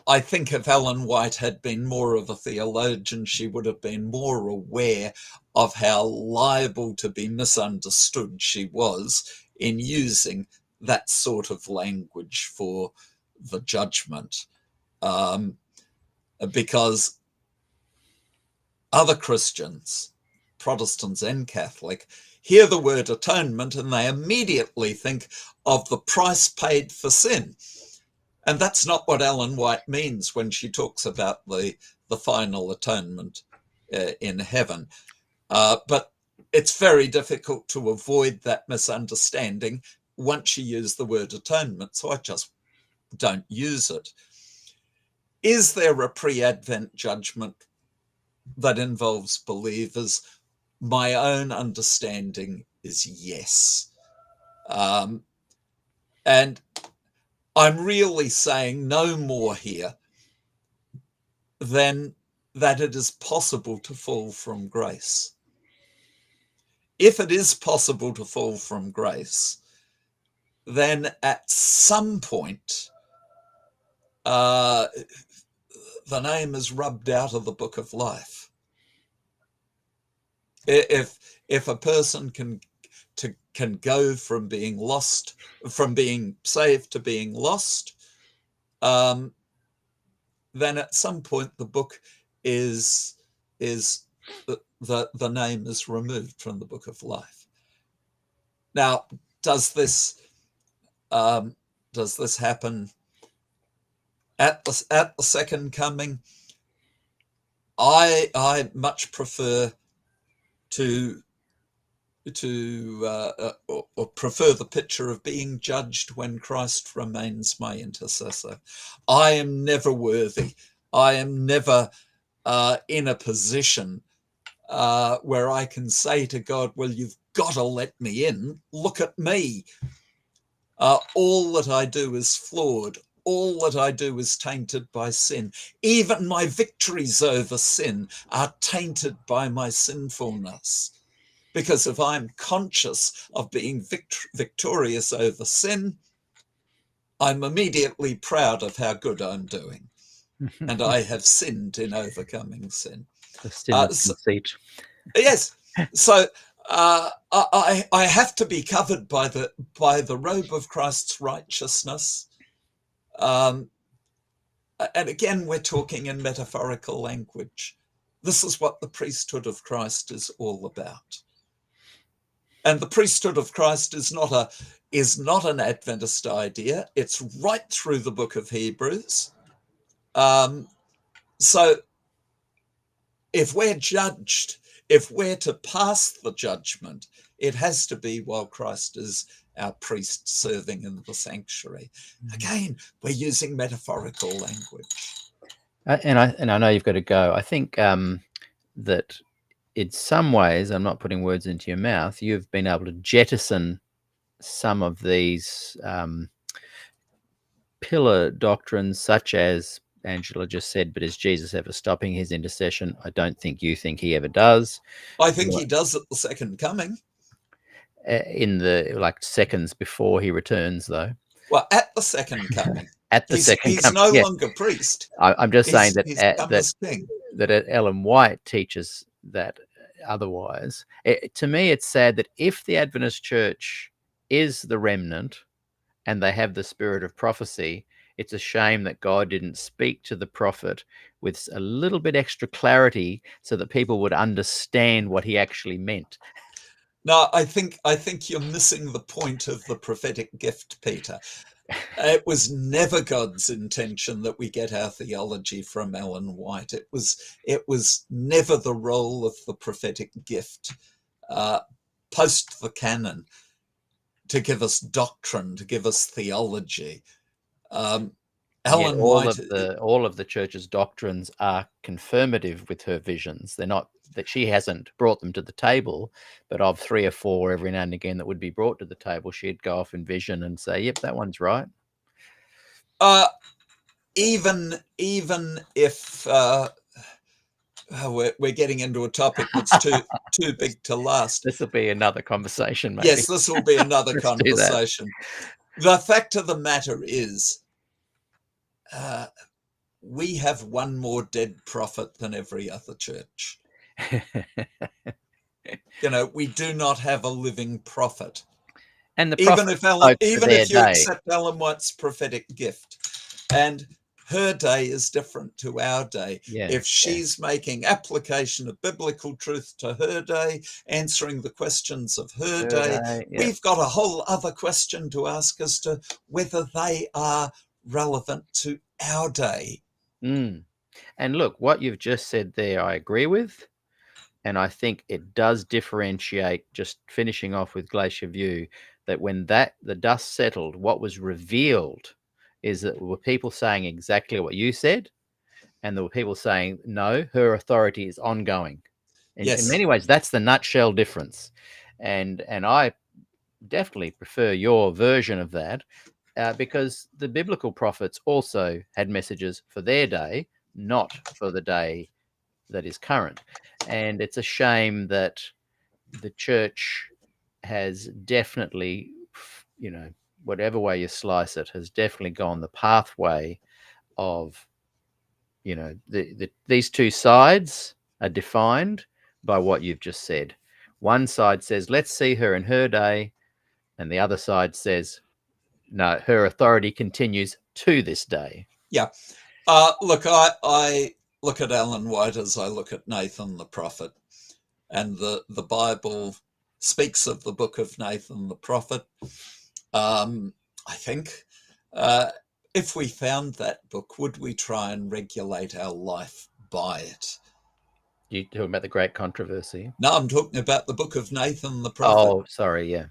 I think if Ellen White had been more of a theologian, she would have been more aware of how liable to be misunderstood she was in using that sort of language for the judgment. Because other Christians, Protestants and Catholic, hear the word atonement and they immediately think of the price paid for sin. And that's not what Ellen White means when she talks about the final atonement in heaven. But it's very difficult to avoid that misunderstanding once you use the word atonement, so I just don't use it. Is there a pre-Advent judgment that involves believers? My own understanding is yes. And I'm really saying no more here than that it is possible to fall from grace. If it is possible to fall from grace, then at some point, the name is rubbed out of the book of life. If a person can go from being lost, from being saved to being lost, then at some point the book is the name is removed from the book of life. Now, does this happen at the second coming? I much prefer to prefer the picture of being judged when Christ remains my intercessor. I am never worthy. I am never in a position where I can say to God, well, you've got to let me in. Look at me. All that I do is flawed. All that I do is tainted by sin. Even my victories over sin are tainted by my sinfulness. Because if I'm conscious of being victorious over sin, I'm immediately proud of how good I'm doing. And I have sinned in overcoming sin. The sin of conceit. Yes. So I have to be covered by the robe of Christ's righteousness. And again, we're talking in metaphorical language. This is what the priesthood of Christ is all about. And the priesthood of Christ is not an Adventist idea. It's right through the book of Hebrews. So if we're judged, if we're to pass the judgment, it has to be while Christ is our priest serving in the sanctuary. Again, we're using metaphorical language. And I know you've got to go. I think that in some ways, I'm not putting words into your mouth, you've been able to jettison some of these pillar doctrines, such as Angela just said, but is Jesus ever stopping his intercession? I don't think you think he ever does. I think he does at the second coming. In the seconds before he returns, though. Well, at the second coming. At the second he's coming, no yeah. longer priest. I'm just saying that he's come as king. That Ellen White teaches that otherwise. To me, it's sad that if the Adventist Church is the remnant and they have the spirit of prophecy, it's a shame that God didn't speak to the prophet with a little bit extra clarity so that people would understand what he actually meant. No, I think you're missing the point of the prophetic gift, Peter. It was never God's intention that we get our theology from Ellen White. It was never the role of the prophetic gift post the canon to give us doctrine, to give us theology. Ellen White, all of the church's doctrines are confirmative with her visions. They're not that she hasn't brought them to the table, but of 3 or 4 every now and again that would be brought to the table, she'd go off in vision and say, "Yep, that one's right." Even if we're getting into a topic that's too big to last. This will be another conversation, maybe. Yes, this will be another conversation. The fact of the matter is, we have one more dead prophet than every other church. We do not have a living prophet. And even if you accept Ellen White's prophetic gift, and her day is different to our day. If she's making application of biblical truth to her day, answering the questions of her day, we've got a whole other question to ask as to whether they are relevant to our day. And look, what you've just said there, I agree with. And I think it does differentiate, just finishing off with Glacier View, that when the dust settled, what was revealed is that there were people saying exactly what you said, and there were people saying, no, her authority is ongoing. In many ways, that's the nutshell difference. And I definitely prefer your version of that, because the biblical prophets also had messages for their day, not for the day that is current. And it's a shame that the church has definitely, whatever way you slice it, has definitely gone the pathway of, these two sides are defined by what you've just said. One side says, let's see her in her day. And the other side says, no, her authority continues to this day. Yeah. Look, I look at Ellen White as I look at Nathan the prophet. And the Bible speaks of the book of Nathan the prophet. I think if we found that book, would we try and regulate our life by it? You talking about the great controversy? No, I'm talking about the book of Nathan the prophet. Oh, sorry, yeah.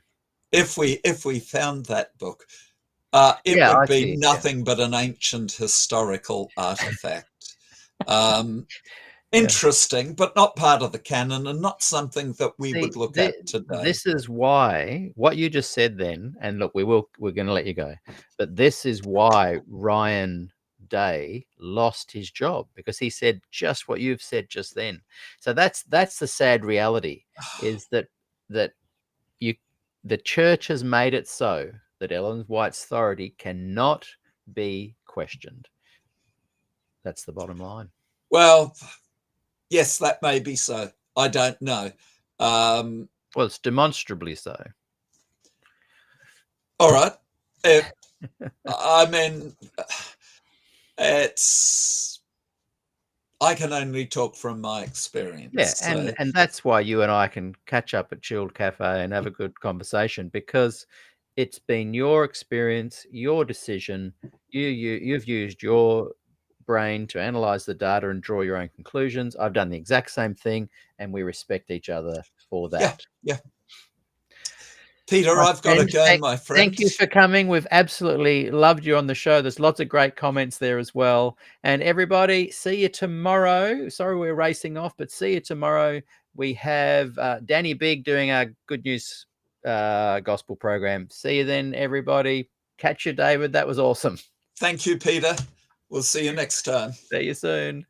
If we found that book, it would be nothing but an ancient historical artifact. Interesting, but not part of the canon and not something that we would look at today. This is why what you just said then, and look, we're going to let you go, but this is why Ryan Day lost his job, because he said just what you've said just then. So that's the sad reality, is that the church has made it so that Ellen White's authority cannot be questioned. That's the bottom line. Well, yes, that may be so. I don't know. Well, it's demonstrably so. All right. I mean, I can only talk from my experience. Yeah, and that's why you and I can catch up at Chilled Cafe and have a good conversation, because it's been your experience, your decision. You've used your brain to analyze the data and draw your own conclusions. I've done the exact same thing, and we respect each other for that. Yeah. Peter, My I've got to friend, go, thank, my friend. thank you for coming. We've absolutely loved you on the show. There's lots of great comments there as well. And everybody, see you tomorrow. Sorry we're racing off, but see you tomorrow. We have Danny Big doing our Good News Gospel program. See you then, everybody. Catch you, David. That was awesome. Thank you, Peter. We'll see you next time. See you soon.